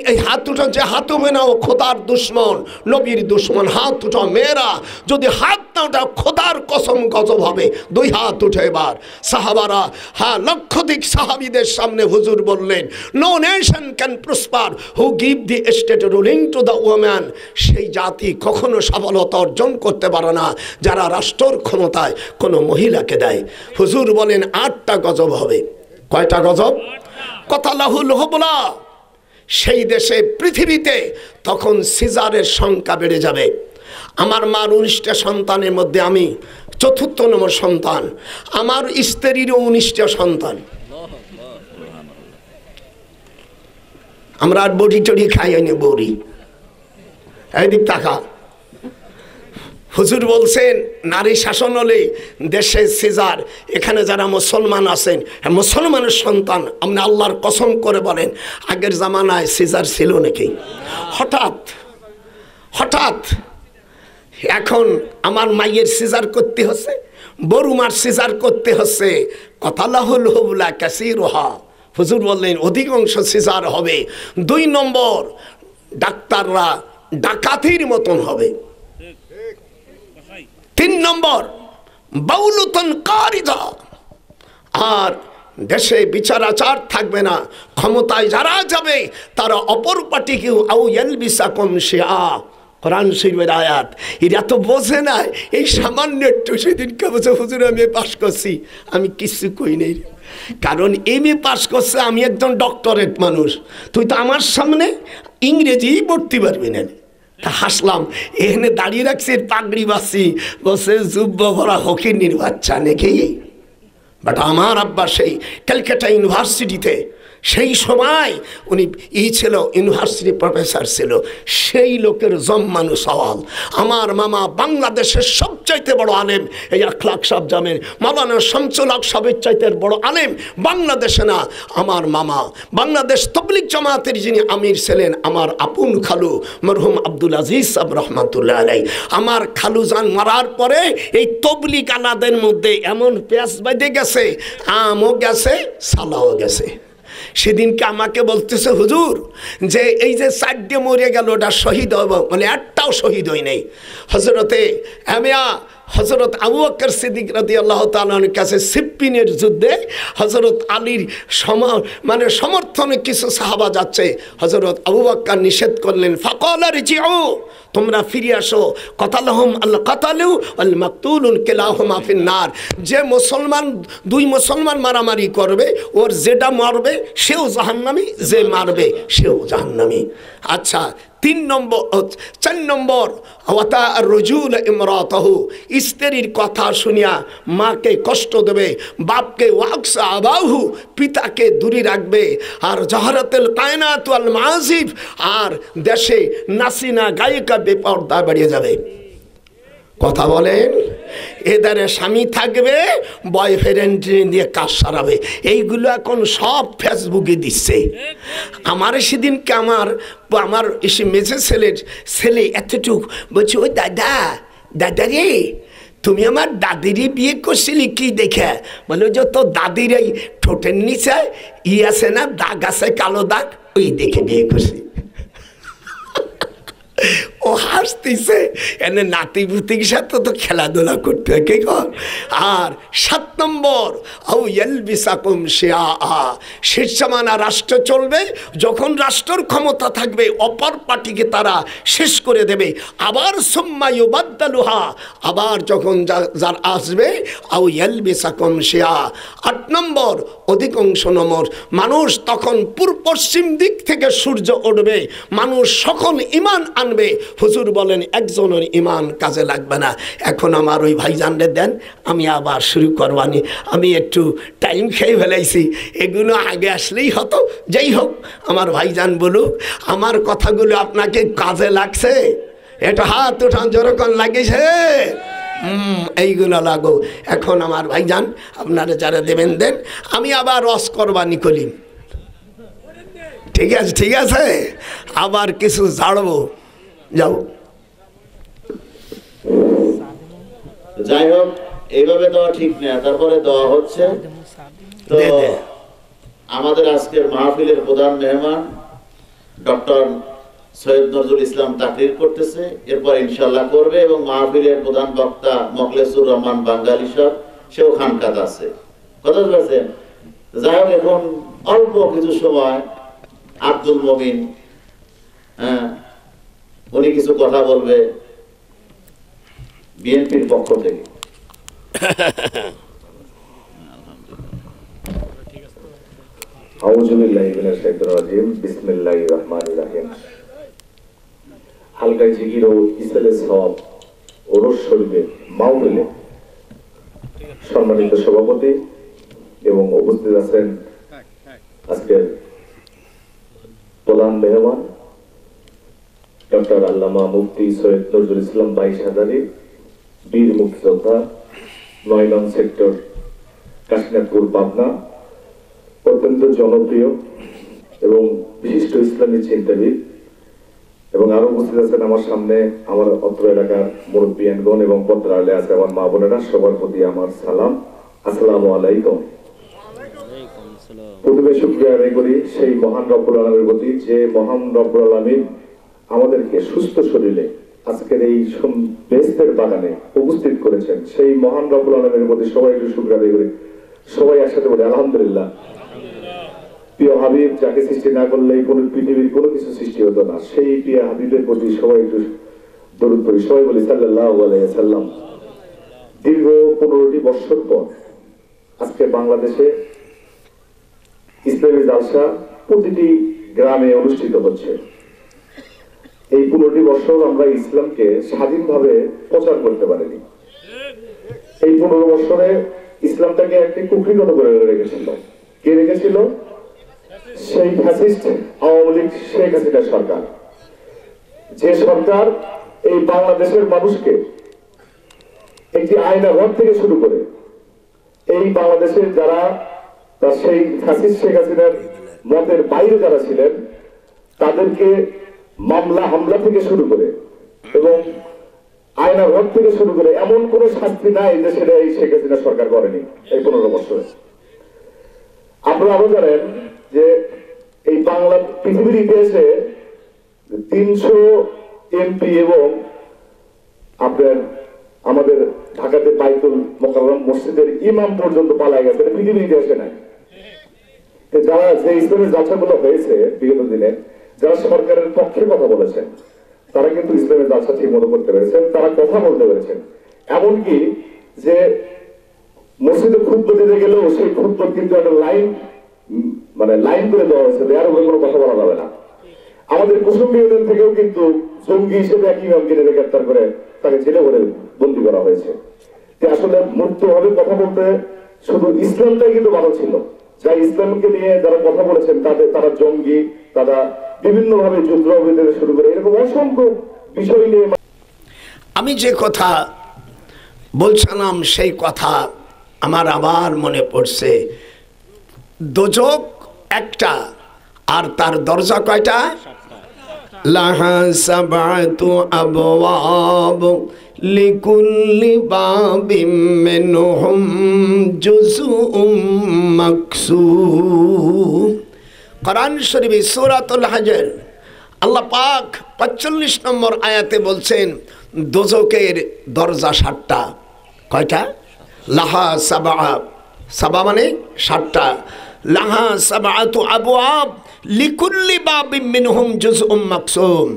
এই হাত উঠা, যে হাত উঠবে না ও খোদার দুশ্মন, নবীর দুশ্মন। হাত উঠা মেয়েরা, যদি হাত না উঠা খোদার কসম গজব হবে। 2 হাত উঠে এবার সাহাবারা, হ্যাঁ লক্ষাধিক সাহাবীদের সামনে হুজুর বললেন, no nation can prosper who give the state ruling to the woman. সেই জাতি কখনো সফলতা অর্জন করতে পারে না যারা রাষ্ট্রের ক্ষমতায় কোনো মহিলাকে দেয়। হুজুর বলেন 8টা গজব হবে। কয়টা গজব? কথা লাহুল হবলা। সেই দেশে পৃথিবীতে তখন সিজারের সংখ্যা বেড়ে যাবে। আমার মার 19টা সন্তানের মধ্যে আমি 4র্থ নম্বর সন্তান, আমার স্ত্রীরও 19টা সন্তান। আমরা আর বড়ি টড়ি খাই নি, বড়ি। এইদিক টাকা হুজুর বলছেন, নারী শাসন হলে দেশে সিজার। এখানে যারা মুসলমান আছেন, মুসলমানের সন্তান, আপনি আল্লাহর কসম করে বলেন, আগের জামানায় সিজার ছিল নাকি? হঠাৎ এখন আমার মায়ের সিজার করতে হচ্ছে, বড়ুমার সিজার করতে হচ্ছে। কথা লাহুল হুবলা কাসীরুহা। হুজুর বললেন অধিকাংশ সিজার হবে। 2 নম্বর, ডাক্তাররা ডাকাতির মতন হবে। 3 নম্বর, বাউলুতন কারিদা। আর দেশে বিচার আচার থাকবে না। ক্ষমতায় যারা যাবে তারা অপর পার্টিকেও আউ ইয়ালবিসাকুম শিয়া, কোরআন শরীফের আয়াত, এরা তো বোঝে না। এই সামান্য একটু সেদিনকে বলছে হুজুর আমি পাস করছি, আমি কিছু কই নেই, কারণ এমএ পাস করছে, আমি একজন ডক্টরেট মানুষ, তুই তো আমার সামনে ইংরেজি পড়তে পারবি না। তা হাসলাম, এখানে দাঁড়িয়ে রাখছে পাগড়ি বাসি, বসে যুব্য ভরা হকির বাচ্চা নাকি। বাট আমার আব্বা সেই ক্যালকাটা ইউনিভার্সিটিতে সেই সময় উনি ছিল ইউনিভার্সিটি প্রফেসর ছিল, সেই লোকের জম্মানু সওয়াল। আমার মামা বাংলাদেশের সবচাইতে বড় আলেম, এই আখলাক সাহেব জামের মাওলানা শামসুল হক সাহেবের চাইতে বড় আলেম বাংলাদেশে না। আমার মামা বাংলাদেশ তবলিগ জামাতের যিনি আমির ছিলেন, আমার আপন খালু মরহুম আব্দুল আজিজ সাহেব রহমাতুল্লাহ আলাই। আমার খালু জান মারার পরে এই তবলিগ আলাদের মধ্যে এমন পেঁয়াজ বেঁধে গেছে, আমও গেছে, সালাও গেছে। সেদিনকে আমাকে বলতেছে হুজুর যে এই যে 4টে মরে গেল, ওটা শহীদ হব, মানে একটাও শহীদ হয় নাই। হজরত আবু বকর সিদ্দিক রাদিয়াল্লাহু তাআলার কাছে সিফফিনের যুদ্ধে হজরত আলীর সমর্থনে কিছু সাহাবা যাচ্ছে, হজরত আবু বকর নিষেধ করলেন, ফাকালা রিজিউ, তোমরা ফিরে আসো, কাতালাহুম আল কাতালু আল মাকতুলুন কিলাহুমা ফিন্নার। যে মুসলমান, দুই মুসলমান মারামারি করবে, ওর যেটা মারবে সেও জাহান্নামী, যে মারবে সেও জাহান্নামী। আচ্ছা, 4 নম্বর ওয়াতা রজুল ইমরাতাহু, স্ত্রীর কথা শুনিয়া মাকে কষ্ট দেবে, বাপকে ওয়াকসা আবাহু, পিতাকে দূরে রাখবে। আর জহরাতুল কায়নাত ওয়াল মাযিফ, আর দেশে নাসিনা গায়িকা বেপরদা বেরিয়ে যাবে। কথা বলেন, এদারে স্বামী থাকবে, বয়ফ্রেন্ড দিয়ে কাজ সারাবে। এইগুলো এখন সব ফেসবুকে দিচ্ছে। আমার সেদিনকে আমার এসে মেঝে ছেলে এতটুক বলছে, ওই দাদা রে তুমি আমার দাদিরই বিয়ে করছিলি কি দেখে? বলে যে তোর দাদির এই ঠোঁটের নিচে আছে না দাগ আছে, কালো দাগ, ওই দেখে বিয়ে করছি। ও হাসতেছে, এনে নাতি পুতির সাথে তো খেলাধুলা করতে হয়, কে কর। আর 7 নম্বর শেষ জামানা রাষ্ট্র চলবে, যখন রাষ্ট্রের ক্ষমতা থাকবে অপর পার্টিকে তারা শেষ করে দেবে, আবার সুম্মায়ুবাদ্দালুহা, আবার যখন যার আসবে আও ইয়ালবিসাকুম শিয়া। 8 নম্বর অধিকাংশ নম্বর মানুষ তখন পূর্ব পশ্চিম দিক থেকে সূর্য উঠবে, মানুষ সকল ঈমান আনবে। হুজুর বলেন একজনের ঈমান কাজে লাগবে না। এখন আমার ওই ভাইজানরে দেন, আমি আবার শুরু করবানি, আমি একটু টাইম খেয়ে ফেলাইছি, এগুলো আগে আসলেই হতো। যাই হোক, আমার ভাইজান বলুক, আমার কথাগুলো আপনাকে কাজে লাগছে? এটা হাত উঠান, যেরকম লাগিয়েছে এইগুলো লাগো। এখন আমার ভাইজান আপনারা যারা দেবেন দেন, আমি আবার রস করবানি করি। ঠিক আছে, ঠিক আছে, আবার কিছু ঝাড়বো। যাও, যাই হোক, এইভাবে দেওয়া ঠিক না, তারপরে দেওয়া হচ্ছে। তো আমাদের আজকের মাহফিলের প্রধান মেহমান ডক্টর সৈয়দ নজরুল ইসলাম তাকরির করতেছে, এরপর ইনশাল্লাহ করবে, এবং মাহফিলের প্রধান বক্তা মোখলেসুর রহমান বাঙ্গালী সাহেব, সেও খানকাত আছে। কথা বলছেন। যাই হোক, এখন অল্প কিছু সময় আব্দুল মমিন, উনি কিছু কথা বলবে বিএনপির পক্ষ থেকে। আউযু বিল্লাহি মিনাশ শাইতানির রাজিম, বিসমিল্লাহির রহমানির রহিম। হালকা জিকির ও ইসলে সওয়াব ওরস শরীফে মাহফিলে সম্মানিত সভাপতি এবং উপস্থিত আছেন আজকের প্রধান মেহমান ডক্টর আল্লামা মুফতি সৈয়দ নজরুল ইসলাম 22 হাজারি, বীর মুক্তিযোদ্ধা, 9 নং সেক্টর, কাশীনাথপুর, পাবনা, অত্যন্ত জনপ্রিয় এবং বিশিষ্ট ইসলামী চিন্তাবিদ, এবং আরো উপস্থিত আছেন আমার সামনে আমার অত্র এলাকার মুরব্বিয়ানগণ এবং পত্রালে আছে আমার মা বোনেরা, সবার প্রতি আমার সালাম, আসসালামু আলাইকুম। প্রথমে শুকরিয়া আদায় করি সেই মহান রব্বুল আলামিনের প্রতি, যে মহান রব্বুল আলামিন আমাদেরকে সুস্থ শরীরে আজকের এই বেহেশতের বাগানে উপস্থিত করেছেন। সেই মহান রব্বুল আলামিনের প্রতি সবাই একটু শুকরিয়া আদায় করি, সবাই একসাথে বলি আলহামদুলিল্লাহ। প্রিয় হাবিব, যাকে সৃষ্টি না করলে কোনো পৃথিবীর কোনো কিছু সৃষ্টি হতো না, সেই প্রিয় হাবিবের প্রতি সবাই একটু দরুদ পড়ি, সবাই বলি সাল্লাল্লাহু আলাইহি ওয়াসাল্লাম। দীর্ঘ 15টি বছর পর আজকে বাংলাদেশে ইসলামী জালসা প্রতিটি গ্রামে অনুষ্ঠিত হচ্ছে। এই 15টি বছর আমরা ইসলামকে স্বাধীনভাবে প্রচার করতে পারিনি। এই 15 বছরে ইসলামটাকে একটি কুক্ষিগত করে রেখেছিল। কে রেখেছিল? সেই ফ্যাসিস্ট আওয়ামী লীগ শেখ হাসিনা সরকার, যে সরকার এই বাংলাদেশের মানুষকে একটি আয়নাঘর থেকে শুরু করে এই বাংলাদেশের যারা তার সেই ফ্যাসিস্ট শেখ হাসিনার মতের বাইরে যারা ছিলেন তাদেরকে মামলা হামলা থেকে শুরু করে এবং আয়নাঘর থেকে শুরু করে এমন কোন শাস্তি নাই যে সেটা এই শেখ হাসিনা সরকার করেনি এই 15 বছরে। আপনারা আরো জানেন যে এই বাংলা পৃথিবীর ইতিহাসে 300 এমপি এবং আপনার আমাদের ঢাকাতে বাইতুল মোকাররম মসজিদের ইমাম পর্যন্ত পালায় গেছে, পৃথিবীর ইতিহাসে নাই। যারা যে ইসলামের জালসাগুলো হয়েছে বিগত দিনে, যারা সরকারের পক্ষে কথা বলেছেন তারা কিন্তু ইসলামের জালসা ঠিক মতো করতে পেরেছেন, তারা কথা বলতে পেরেছেন। এমনকি যে মসজিদে খুতবা দিতে গেলেও সেই খুতবা কিন্তু একটা লাইন করে দেওয়া হয়েছে, এর উপরে কোনো কথা বলা যাবে না। আমাদের কুসুম্বি ইউনিয়ন থেকেও কিন্তু জঙ্গি হিসেবে এক ইমামকে গ্রেফতার করে তাকে জেলে ভরে বন্দী করা হয়েছে। আসলে মুক্তভাবে কথা বলতে শুধু ইসলামটাই কিন্তু ভালো ছিল। যারা ইসলামকে নিয়ে যারা কথা বলেছেন তারা জঙ্গি, তারা বিভিন্ন ভাবে যুদ্ধ থেকে শুরু করে এরকম অসংখ্য বিষয় নিয়ে। আমি যে কথা বলছিলাম সেই কথা আমার আবার মনে পড়ছে। দোজক একটা, আর তার দরজা কয়টা? লাহা সাবআতু আবওয়াব লিকুল্লি বাবিম মিনহুম জুজউম মাকসুম। কোরআন শরীফে সূরাতুল হাজর আল্লাহ পাক 45 নম্বর আয়াতে বলছেন দোজকের দরজা 7টা। কয়টা? লাহা সাবা মানে 7টা। লাহা সাবআতু আবওয়াব লিকুল্লি বাবিম মিনহুম জুজউম মাকসুম।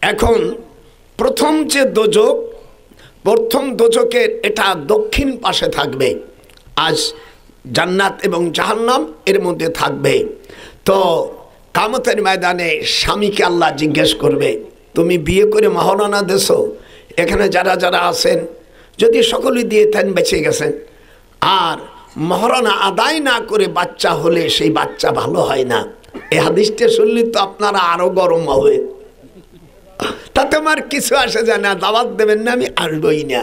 এখন প্রথম দোজকের এটা দক্ষিণ পাশে থাকবে। আজ জান্নাত এবং জাহান্নাম এর মধ্যে থাকবে। তো কিয়ামতের ময়দানে স্বামীকে আল্লাহ জিজ্ঞেস করবে, তুমি বিয়ে করে মহারণা দেছো? এখানে যারা যারা আছেন যদি সকলেই দিয়ে থান বেঁচে গেছেন, আর মহারণা আদায় না করে বাচ্চা হলে সেই বাচ্চা ভালো হয় না। এই হাদিসটা শুনলে তো আপনারা আরো গরম হবে। তাতে আমার কিছু আসে যায় না, দাওয়াত দেবেন না, আমি আসবই না।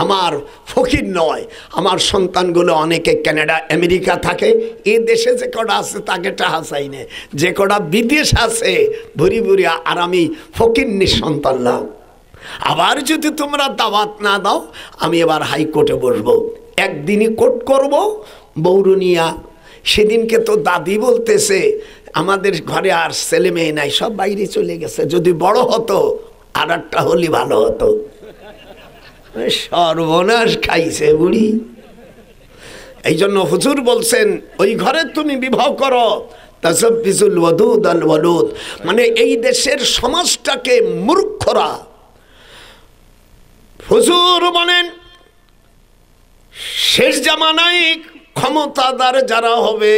আমার ফকির নয়, আমার সন্তানগুলো অনেকে কানাডা আমেরিকা থাকে, এ দেশে যে কটা আছে তাকে টাকা চাই না, যে কটা বিদেশ আছে ভুরি ভুরি, আর আমি ফকির নিঃসন্তান নাও। আবার যদি তোমরা দাওয়াত না দাও আমি এবার হাইকোর্টে বসবো, একদিনই কোর্ট করব বৌরুনিয়া। সেদিনকে তো দাদি বলতেছে আমাদের ঘরে আর ছেলে মেয়ে নাই, সব বাইরে চলে গেছে, যদি বড় হতো আর একটা হলে ভালো হতো। সর্বনাশ খাইছে বুড়ি। এই জন্য হুজুর বলছেন ওই ঘরে তুমি বিবাহ করো, তাসাব্বিজুল ওয়াদুদ আল ওয়ালুদ, মানে এই দেশের সমাজটাকে মূর্খরা। হুজুর বলেন শেষ জামানায় ক্ষমতাদার যারা হবে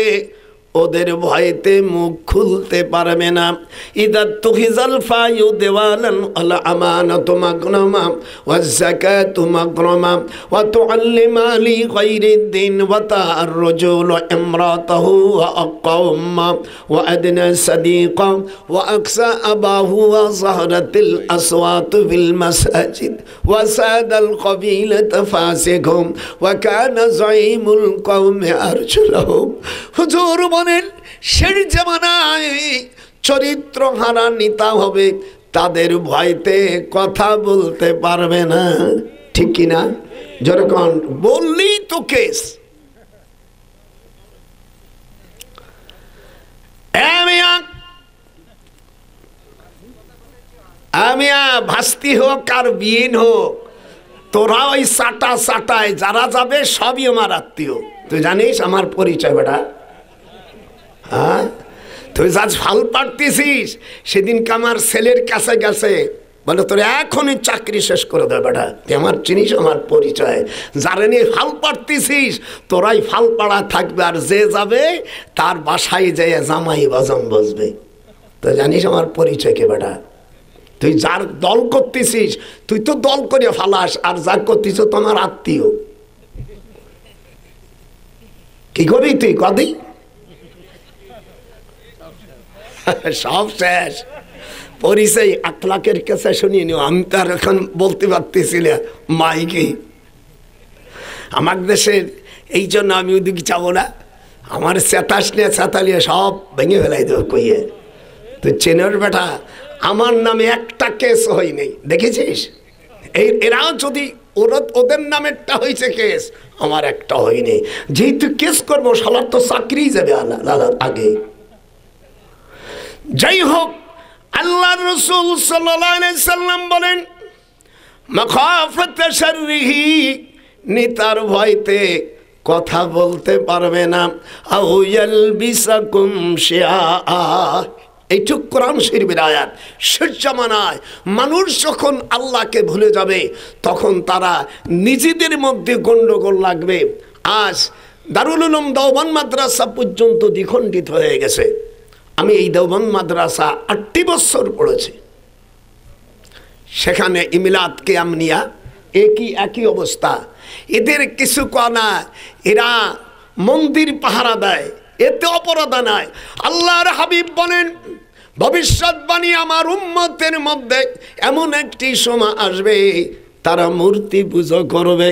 ওদের ভয়তে মুখ খুলতে পারবে না। ইদা তুহিজাল ফায়ু দেওয়ালান আল আমানাতু মাগনামা ওয়াজ যাকাতু মাগরামা ওয়া তুআল্লিমা লি গায়রিদ দিন ওয়া তাররুজুল ইমরাতাহু ওয়া আকাওমা ওয়া আদনা সাদিকা ওয়া আকসা আবাহু ওয়া যাহরাতিল আসওয়াত ফিল মাসাজিদ ওয়া সাদাল কবিলাত ফাসিকুম ওয়া কানা যাইমুল কওমি আরজুলাহুম। হুজুর বলেন শেষ জামানায় চরিত্র হারা নেতা হবে, তাদের ভয়তে কথা বলতে পারবে না। ঠিক কিনা? যেরকম বললি তো কেস। আমি ভাস্তি হোক আর বিয়েন হোক, তোরা ওই সাটায় যারা যাবে সবই আমার আত্মীয়। তুই জানিস আমার পরিচয় বেটা? হ্যাঁ, তুই যা ফাল পাড়তেছিস। সেদিনকে আমার ছেলের কাছে গেছে বলে তোর এখনই চাকরি শেষ করে দেবে বেটা, তুই আমার চিনিস, আমার পরিচয়, যারা নিয়ে ফাল পাড়তেছিস তোরাই ফাল পাড়া থাকবে, আর যে যাবে তার বাসায় যেয়ে জামাই বাজাম বসবে। তো জানিস আমার পরিচয় কে বেটা? তুই যার দল করতেছিস তুই তো দল করে ফালাস, আর যা করতেছ তোমার আত্মীয়, কি করবি তুই কদি? সব শেষ। পরিচয় আখলাকের কাছে শুনিয়ে নিও, আমি তো আর এখন বলতে পারতেছি না মাইকে। আমার দেশের এই জন্য আমি ওদিকে যাবো না, আমার চেতাস নিয়ে চেতালিয়ে সব ভেঙে ফেলাই দেবো কইয়ে। তুই চেনের বেটা, আমার নামে একটা কেস হয়নি, দেখেছিস? এরাও যদি ওদের নামেরটা হয়েছে কেস, আমার একটা হয়নি। যেহেতু কেস করবো শালার তো চাকরি যাবে আগে। যাই হোক, আল্লাহ রাসূল সাল্লাল্লাহু আলাইহি সাল্লাম বলেন মাখাফাতা শাররিহি, নিতার ভয়তে কথা বলতে পারবে না। আও ইয়ালবিসাকুম শিআআ, এইটুক কোরআন শরীফের আয়াত। শেষ জামানায় মানুষ যখন আল্লাহকে ভুলে যাবে তখন তারা নিজেদের মধ্যে গন্ডগোল লাগবে। আজ দারুল উলুম দেওবন্দ মাদ্রাসা পর্যন্ত দ্বিখণ্ডিত হয়ে গেছে। আমি এই দেওবন্দ মাদ্রাসা 8 বছর পড়েছি, সেখানে ইমিলাদ কিয়ামনিয়া একই অবস্থা। এদের কিছু কনা, এরা মন্দির পাহারা দেয়, এতে অপরাধ নাই। আল্লাহর হাবিব বলেন ভবিষ্যৎবাণী, আমার উম্মতের মধ্যে এমন একটি সময় আসবে তারা মূর্তি পুজো করবে।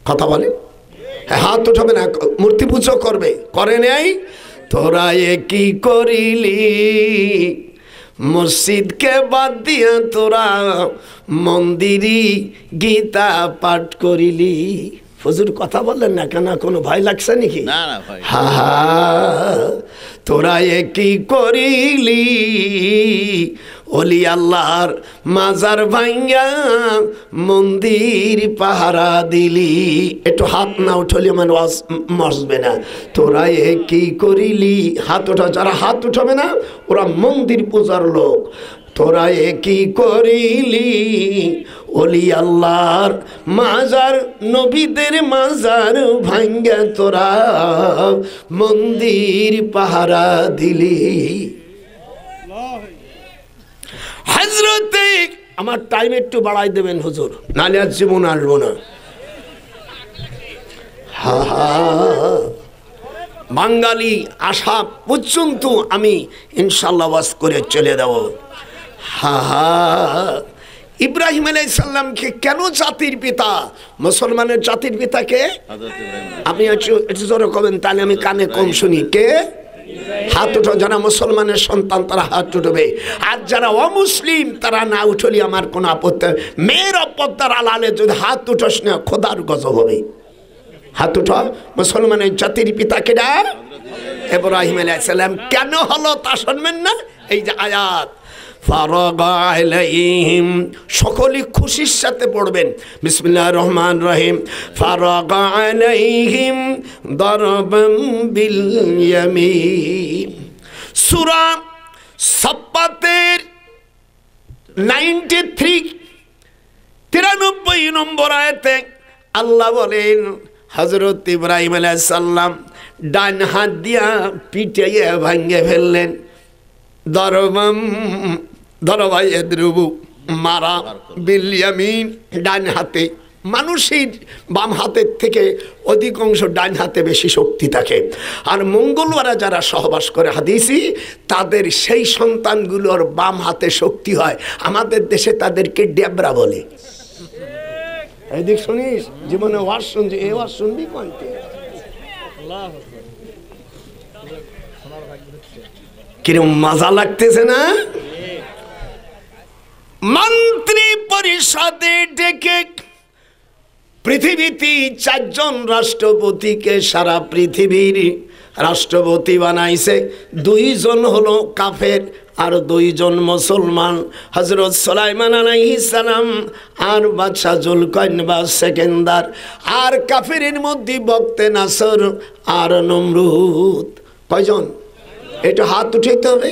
কথা বলে, হাত উঠাবে না, মূর্তি পুজো করবে, করে নাই? তোরা কি করিলি, মসজিদকে বাদ দিয়া তোরা মন্দিরি গীতা পাঠ করিলি। হুজুর কথা বললেন না কেন? কোনো ভয় লাগছে নাকি? না না ভাই। হা তোরা কি করিলি, ওলি আল্লাহর মাজার ভাঙ্গা মন্দির পাহারা দিলি। একটু হাত না উঠলে মানে মসবে না। তোরা কি করিলি, হাত ওঠা, যারা হাত উঠাবে না ওরা মন্দির পূজার লোক। তোরা কি করিলি, ওলি আল্লাহর মাজার, নবীদের মাজার ভাঙ্গা তোরা মন্দির পাহারা দিলি। হযরতে, আমার টাইম একটু বাড়াই দেবেন হুজুর, নাহলে আর জীবন আসবো না। বাঙালি আসা পর্যন্ত আমি ইনশাল্লাহ ওয়াজ করে চলে দেব। ইব্রাহিম আলাইহিস সালামকে কেন জাতির পিতা, মুসলমানের জাতির পিতাকে? আপনি একটু জোরে কবেন, তাহলে আমি কানে কম শুনি। কে? হাত উঠো, যারা মুসলমানের সন্তান তারা হাত উঠবে, আর যারা অমুসলিম তারা না উঠলি আমার কোনো আপত্তি। মেয়ের অপত্তার আলালে যদি হাত উঠোস না খোদার গজব হবে। হাত উঠো। মুসলমানের জাতির পিতা কেডা? ইব্রাহিম আলাইহিস সালাম। কেন হলো তা শুনবেন না? এই যে আয়াত, ফারাগা আলাইহিম, সকলে খুশির সাথে পড়বেন বিসমিল্লাহির রহমানির রহিম। ফারাগা আলাইহিম দারবাম বিল ইয়ামিন। সূরা সাফফাতের 93 নম্বর আয়াতে আল্লাহ বলেন হযরত ইব্রাহিম আলাইহিস সালাম ডান হাত দিয়া পিটাইয়া ভাঙ্গে ফেললেন। দরবাইদ্রুবু, মারা, বিল ইয়ামিন, ডান হাতে। মানুষের বাম হাতের থেকে অধিকাংশ ডান হাতে বেশি শক্তি থাকে। আর মঙ্গলওয়ারা যারা সহবাস করে হাদিসি, তাদের সেই সন্তানগুলোর বাম হাতে শক্তি হয়। আমাদের দেশে তাদেরকে ডেবরা বলে। এদিক শুনিস, জীবনে ওয়াজ শুনছি, এ ওয়াজ শুনবি কোনতে? কিরম মজা লাগতেছে না? মন্ত্রী পরিষদে ডেকে পৃথিবীতে 4 জন রাষ্ট্রপতিকে সারা পৃথিবীর রাষ্ট্রপতি বানাইছে। 2 জন হলো কাফের আর 2 জন মুসলমান, হযরত সুলাইমান আলাইহিস সালাম আর বাদশাহ জুলকারনাইন সেকেন্দার। আর কাফেরের মধ্যে বক্তে নাসর আর নমরুদ। কয়জন? এটা হাত উঠাইতে হবে।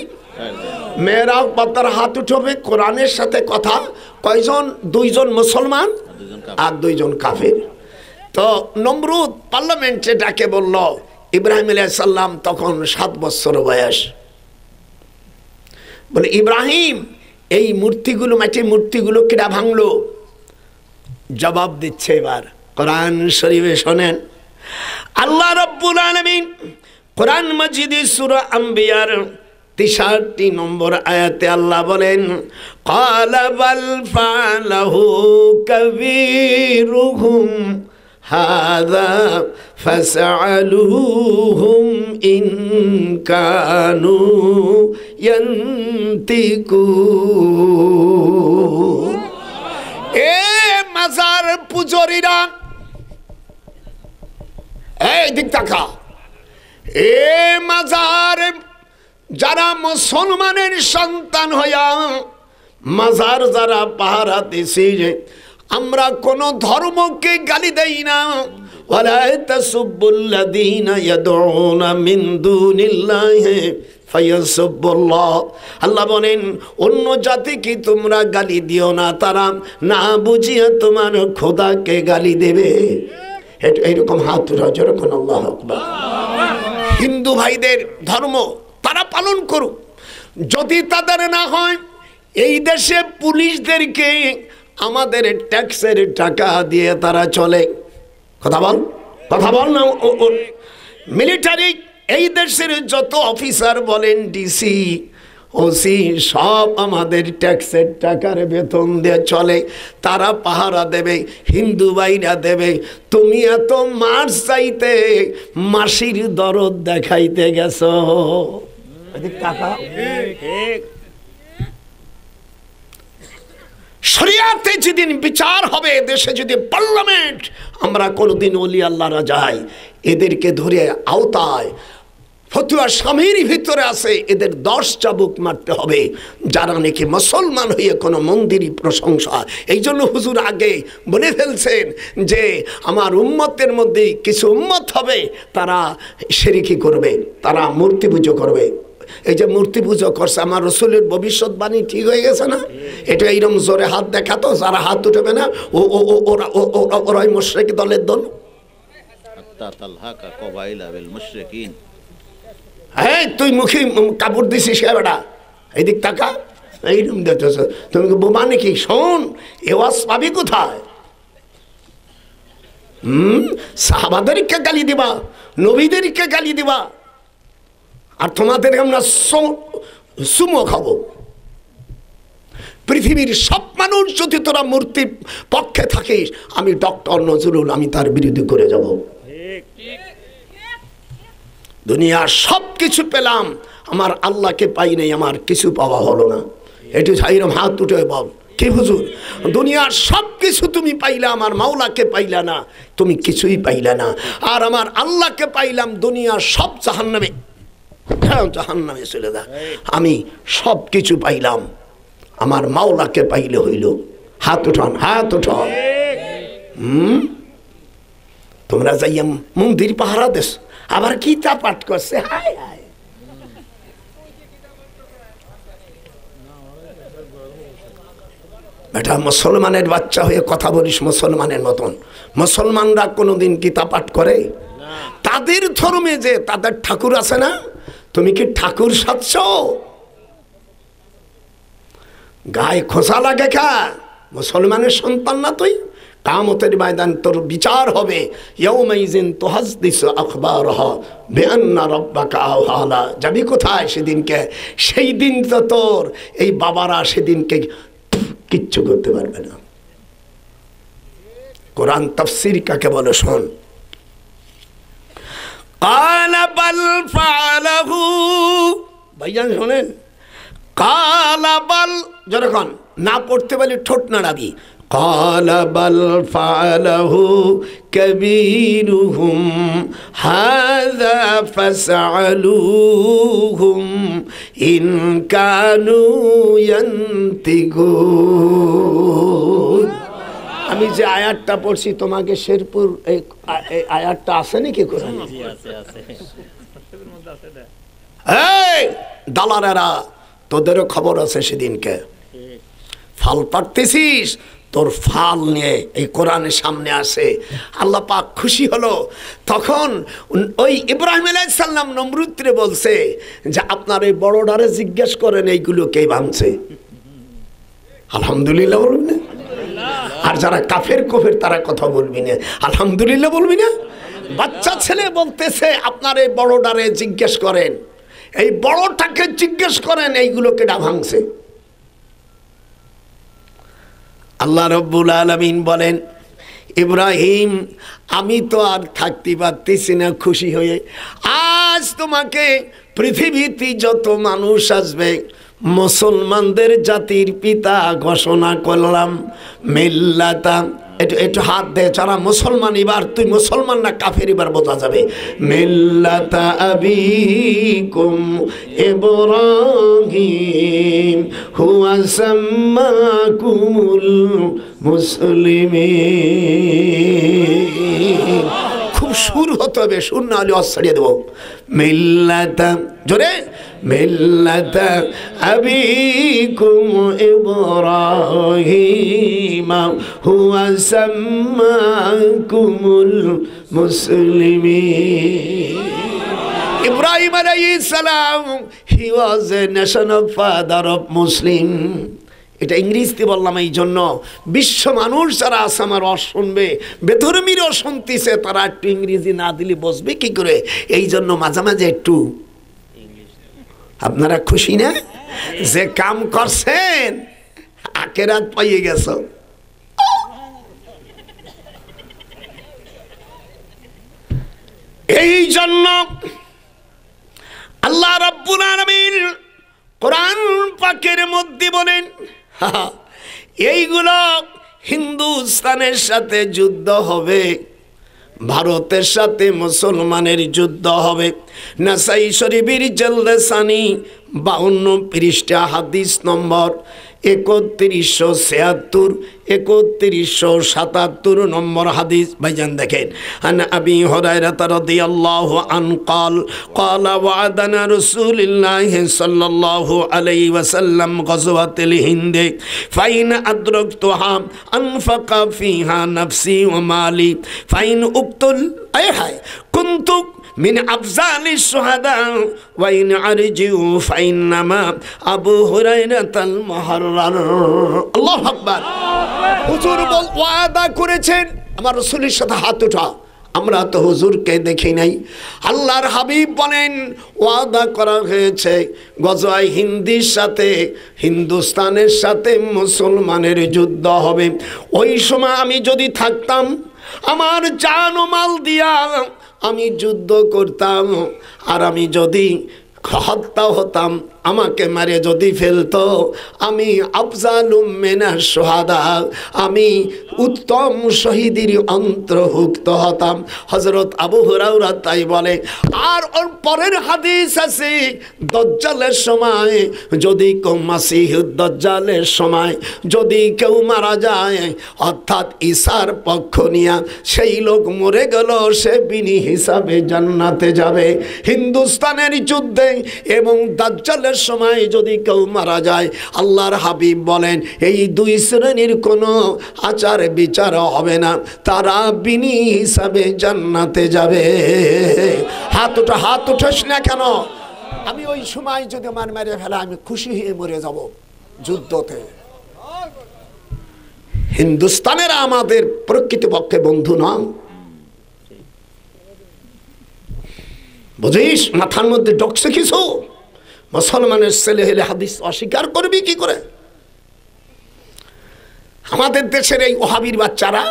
মেয়েরাও পর্দার হাত উঠবে। কোরআনের সাথে কথা কয়জন? 2 জন মুসলমান আর 2 জন কাফের। তো নমরুদ পার্লামেন্টে ডাকে বলল, ইব্রাহিম আলাইহিস সালাম তখন 7 বছর বয়স, বলে ইব্রাহিম এই মূর্তিগুলো, মাটির মূর্তিগুলো কেডা ভাঙলো? জবাব দিচ্ছে এবার কোরআন শরীফে শোনেন। আল্লাহ রাব্বুল আলামিন কোরআন মাজিদে সূরা আম্বিয়ার 63 নম্বর আয়াতে আল্লাহ বলেন, ক্বালা বাল ফাআলাহু কাবীরুহুম হাযা ফাসআলুহুম ইন কানু ইয়ান্তিকুন। এ মাজার পূজারীরা, এই দিক তাকা, এ মাজার যারা মুসলমানের সন্তান হইয়া মাজার যারা পাহারা দিছি, আমরা কোন ধর্মকে গালি দেই না। ওয়ালা তাসুবুল্লাযীনা ইয়াদউনা মিন দুনিল্লাহি ফায়াসুবুল্লাহ। আল্লাহ বলেন অন্য জাতিকে তোমরা গালি দিও না, তারা না বুঝিয়া তোমার খোদাকে গালি দেবে। এইরকম হাত উঠাও যখন আল্লাহু আকবার। হিন্দু ভাইদের ধর্ম তারা পালন করুক, যদি তাদের না হয় এই দেশে পুলিশদেরকে আমাদের ট্যাক্সের টাকা দিয়ে তারা চলে। কথা বল না। মিলিটারি এই দেশের যত অফিসার বলেন, ডিসি, ওসি, সব আমাদের ট্যাক্সের টাকার বেতন দিয়ে চলে। তারা পাহারা দেবে, হিন্দু ভাইরা দেবে। তুমি এত মার চাইতে মাসির দরদ দেখাইতে গেছো। শরিয়াতে যেদিন বিচার হবে, দেশে যদি পার্লামেন্ট, আমরা কোনোদিন ওলি আল্লাহরা যাই, এদেরকে ধরে আওতায় ফতুয়া স্বামীর ভিতরে আছে, এদের 10 চাবুক মারতে হবে যারা নাকি মুসলমান হয়ে কোনো মন্দিরই প্রশংসা। এই জন্য হুজুর আগে বলে ফেলছেন যে আমার উম্মতের মধ্যে কিছু উম্মত হবে তারা শিরকি করবে, তারা মূর্তি পুজো করবে। এই যে মূর্তি পুজো করছে, আমার রসুলের ভবিষ্যৎবাণী ঠিক হয়ে গেছে না? এটা এইরকম জোরে হাত দেখাতো, যারা হাত উঠবে না ওরাই মুশরিক দলের দল। হ্যাঁ, তুই মুখে কাপড় দিছিস বেটা, এই দিক তাকা, এইরকম দেখতেছ তুমি বোমা নাকি? শোন, এ ওয়াজ পাবি কোথায়? সাহাবাদেরকে গালি দিবা, নবীদেরকে গালি দিবা, আর তোমাদের আমরা সুমো খাবো। পৃথিবীর সব মানুষ যদি তোরা মূর্তির পক্ষে থাকিস, আমি ডক্টর নজরুল, আমি তার বিরোধী করে যাব। দুনিয়ার সব কিছু পেলাম, আমার আল্লাহকে পাই নাই, আমার কিছু পাওয়া হলো না। একটু ছাইরম হাত উঠে বল, কি হুজুর, দুনিয়ার সব কিছু তুমি পাইলা, আমার মাওলাকে পাইলা না, তুমি কিছুই পাইলা না। আর আমার আল্লাহকে পাইলাম, দুনিয়ার সব জাহান্নামে চলে যা, আমি সব কিছু পাইলাম, আমার মাওলাকে পাইলে হইল। হাত উঠান, হাত উঠান। তোমরা যাইয়া মন্দির পাহারা দেশ, আবার কি তা পাঠ করছে। হায় হায়, বেটা মুসলমানের বাচ্চা হয়ে কথা বলিস মুসলমানের মতন। মুসলমানরা কোনোদিন গীতা পাঠ করে? তাদের ধর্মে যে তাদের ঠাকুর আছে না, তুমি কি ঠাকুর সাজছ? গায়ে খোসা লাগে খা, মুসলমানের সন্তান না তুই? কিয়ামতের ময়দান তোর বিচার হবে। ইয়াউমাইজিন তুহাদ্দিসু আখবারহা বিআন্না রাব্বাকা আওহালা। যাবি কোথায় সেদিনকে? সেই দিন তো তোর এই বাবারা সেদিনকে কিচ্ছু করতে পারবে না। কোরআন তাফসীর কাকে বলে শোন। কালা বাল ফাআলাহু, ভাইজান শোনেন, কালা বাল, যখন না পড়তে পারলে ঠোঁট নাড়াবি। কালা বাল ফাআলাহু কাবীরুহুম হাযা ফাসআলুহুম ইন কানু ইয়ান্তিকুন। আমি যে আয়াতটা পড়ছি তোমাকে শেরপুর এই আয়াতটা আছে নাকি কোরআনে? এই দালালেরা তোদেরও খবর আছে সেদিনকে ফল পাড়তেছিস তোর ফল নিয়ে এই কোরআনের সামনে আসে আল্লাহ পাক খুশি হলো তখন ওই ইব্রাহিম আলাইহিস সালাম নমরুদকে বলছে যে আপনার এই বড়ডারে জিজ্ঞেস করেন এইগুলো কে ভাঙছে আলহামদুলিল্লাহ বলবি না আর যারা কাফের কফের তারা কথা বলবি না আলহামদুলিল্লাহ বলবি না বাচ্চা ছেলে বলতেছে আপনার এই বড়ডারে জিজ্ঞেস করেন এই বড়টাকে জিজ্ঞেস করেন এইগুলো কেডা ভাঙছে আল্লাহ রব্বুল আলামিন বলেন ইব্রাহিম আমি তো আর থাকতে পারতেছি না খুশি হয়ে আজ তোমাকে পৃথিবীতে যত মানুষ আসবে মুসলমানদের জাতির পিতা ঘোষণা করলাম মিল্লাতা একটু হাত দে যারা মুসলমান এবার তুই মুসলমান না কাফের এবার বোঝা যাবে মিল্লাতা আবিকুম ইব্রাহিম হুয়া সাম্মাকুমুল মুসলিমিন খুব সুর হতে হবে সুর না হলে অসারিয়ে দেবো মিল্লাতা জোরে মিল্লাতা আবিকুম ইব্রাহিম হুয়া সাম্মাকুমুল মুসলিমিন Ibrahim alayhis salam he was a national father of Muslim এটা ইংরেজিতে বললাম এই জন্য বিশ্ব মানুষ যারা আছে আমার শুনবে বেধর্মীরও শুনতেছে তারা একটু ইংরেজি না দিলে বসবে কি করে এই জন্য মাঝে মাঝে একটু আপনারা খুশি না যে কাম করছেন আখেরাত পাইয়ে গেছো এই জন্য আল্লাহ রাব্বুল আলামিন কোরআন পাকের মধ্যে বলেন এইগুলো হিন্দুস্তানের সাথে যুদ্ধ হবে ভারতের সাথে মুসলমানের যুদ্ধ হবে নাসাই শরীফের জলদে সানি 52 পৃষ্ঠা হাদিস নম্বর 3176 3177 নম্বর হাদিস ভাইজান দেখেন আন আবি হুরায়রা রাদিয়াল্লাহু আনহু قال قال وعدنا رسول الله صلى الله عليه وسلم غزوة الهند فإن أدركتها أنفق فيها نفسي ومالي فإن أقتل أي كنت من أفضل الشهداء وإن أرجعوا فإنما أبو هريرة المحرر الله أكبر হুজুর ওয়াদা করেছেন আমার রাসূলের সাথে হাত উঠা আমরা তো হুজুরকে দেখি নাই আল্লাহর হাবিব বলেন ওয়াদা করা হয়েছে গজওয়ায়ে হিন্দির সাথে হিন্দুস্তানের সাথে মুসলমানের যুদ্ধ হবে ওই সময় আমি যদি থাকতাম আমার জান ও মাল দিয়া আমি যুদ্ধ করতাম আর আমি যদি হত্যা হতাম আমাকে মারে যদি ফেলতো আমি আফজালুম মিনাশ শুহাদা আমি উত্তম শহীদের অন্তর্ভুক্ত হতাম হযরত আবু হুরায়রা তাই বলে আর ওর পরের হাদিস আছে দাজ্জালের সময় যদি কেউ মাসিহুদ দাজ্জালের সময় যদি কেউ মারা যায় অর্থাৎ ঈসার পক্ষ নিয়ে সেই লোক মরে গেল সে বিনি হিসাবে জান্নাতে যাবে হিন্দুস্তানের যুদ্ধে এবং দাজ্জালের সময় যদি কেউ মারা যায় আল্লাহর হাবিব বলেন এই দুই শ্রেণীর কোনো আচার বিচার হবে না তারা বিনি হিসাবে জান্নাতে যাবে হাত উঠাস না কেন আমি ওই সময় যদি আমার মেরে ফেলা আমি খুশি হয়ে মরে যাব যুদ্ধতে হিন্দুস্তানের আমাদের প্রকৃতপক্ষে বন্ধু নয় বুঝিস মাথার মধ্যে ডকছে কিছু মুসলমানের ছেলে হলে হাদিস অস্বীকার করবি কি করে আমাদের দেশের এই ওহাবির বাচ্চারা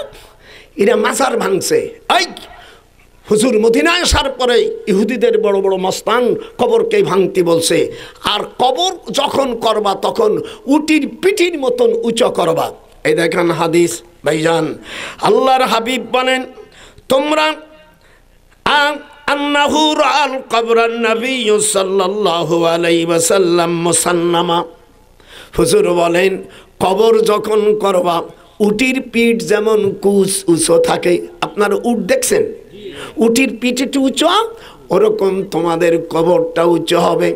এরা মাজার ভাঙছে এই হুজুর মদিনায় আসার পরে ইহুদিদের বড় বড় মস্তান কবরকে ভাঙতে বলছে আর কবর যখন করবা তখন উটির পিঠির মতন উঁচু করবা এই দেখেন হাদিস ভাইজান আল্লাহর হাবিব বলেন তোমরা আন্নাহু রাআল কবরান নবী সাল্লাল্লাহু আলাইহি ওয়াসাল্লাম মুসান্নামা হুজুর বলেন কবর যখন করবা উটির পিঠ যেমন কুচ উঁচু থাকে আপনারা উট দেখছেন উটির পিঠ একটু উঁচু ওরকম তোমাদের কবরটা উঁচু হবে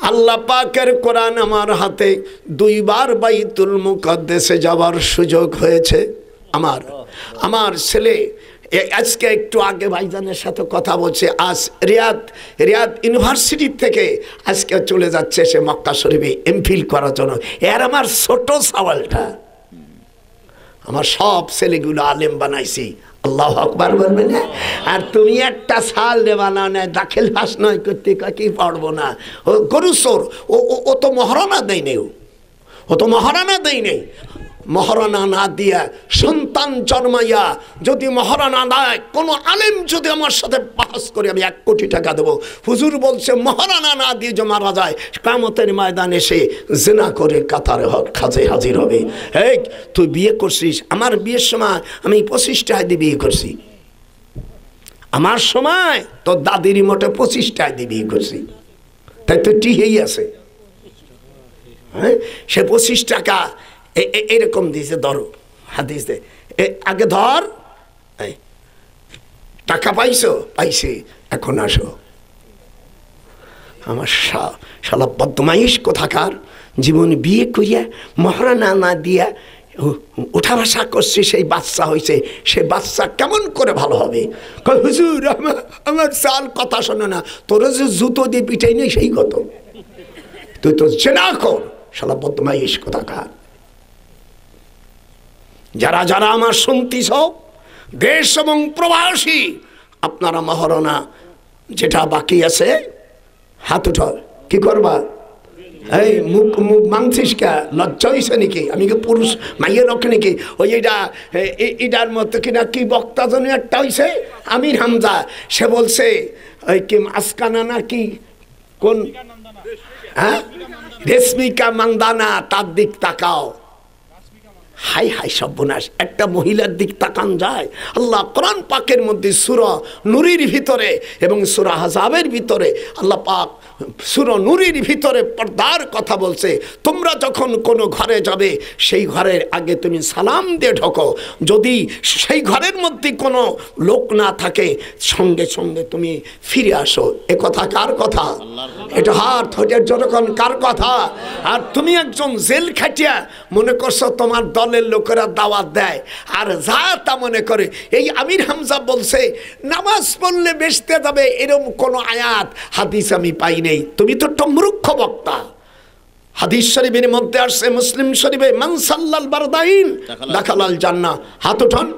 আল্লাহ পাকের কোরআন আমার হাতে 2 বার বাইতুল মুকাদ্দাসে যাওয়ার সুযোগ হয়েছে। আমার ছেলে আজকে একটু আগে ভাইজানের সাথে কথা বলছে, আজ রিয়াদ ইউনিভার্সিটি থেকে আজকে চলে যাচ্ছে সে মক্কা শরীফে এমফিল করার জন্য। এর আমার ছোট সওয়ালটা, আমার সব ছেলেগুলো আলেম বানাইছি, আল্লাহু আকবার বলবে না। আর তুমি একটা সাল দেবা না, দাখিল পাস নয় করতে কি পড়বো না, ও গরু চোর, ও তো মহারণা দেয় নেই, ও তো মহারণা দেয় নেই। মহারণা না দিয়া সন্তান জন্মাইয়া যদি মহারণা দেয়, কোনো আলেম যদি আমার সাথে পাস করে আমি 1 কোটি টাকা দেবো। হুজুর বলছে মহারণা না দিয়ে যে মারা যায়, কিয়ামতের ময়দানে সে জিনা করে কাতারে খাজে হাজির হবে। এই তুই বিয়ে করছিস, আমার বিয়ের সময় আমি 25 টাকা দিয়ে বিয়ে করছি, আমার সময় তোর দাদির মোটে 25 টাকা দিয়ে বিয়ে করছি, তাই তো টিহেই আছে। হ্যাঁ, সে 25 টাকা এরকম দিয়েছে, ধরো হাদিস দে আগে ধর, টাকা পাইছে এখন আসো। আমার শালা বদমাইশ কোথাকার, জীবন বিয়ে করিয়া মহারণা না দিয়া উঠা বসা করছে, সেই বাচ্চা হয়েছে, সে বাচ্চা কেমন করে ভালো হবে? হুজুর আমার সাল কথা শোনে না, তোর যে জুতো দিয়ে পিটাই নেই সেই কত, তুই তো জেনা কর, শালা বদমাইশ কোথাকার। যারা আমার শুনতিস, দেশ এবং প্রবাসী, আপনারা মহারণা যেটা বাকি আছে হাত উঠাও। কি করবা? এই মুখ মাংসিস কে? লজ্জা হয়েছে নাকি? আমি কি পুরুষ মাইয়ের রক্ষে নাকি? ওই এটার মতো কিনা কি বক্তা জন একটা হয়েছে আমির হামজা, সে বলছে ওই কি আসকানা না কি কোন, হ্যাঁ রেশমিকা মান্দানা, তার দিক তাকাও। হাই হাই সর্বনাশ, একটা মহিলার দিক তাকান যায়? আল্লাহ কোরআন পাকের মধ্যে সূরা নূরের ভিতরে এবং সূরা আহজাবের ভিতরে আল্লাহ পাক সূরা নূরের ভিতরে পর্দার কথা বলছে। তোমরা যখন কোনো ঘরে যাবে, সেই ঘরের আগে তুমি সালাম দিয়ে ঢোকো, যদি সেই ঘরের মধ্যে কোনো লোক না থাকে সঙ্গে সঙ্গে তুমি ফিরে আসো। এ কথা কার কথা? এটা হাত হইটার যখন কার কথা? আর তুমি একজন জেল খাটিয়া মনে করছো তোমার দলের লোকেরা দাওয়াত দেয় আর যা তা মনে করে। এই আমির হামজা বলছে নামাজ পড়লে বেসতে যাবে, এরকম কোনো আয়াত হাদিস আমি পাই নেই। তুমি তো একটা মূর্খ বক্তা। হাদিস শরীফের মধ্যে আসছে, মুসলিম শরীফে, মান সাল্লাল বারদাইন দাখালাল জান্নাহ। হাত উঠান।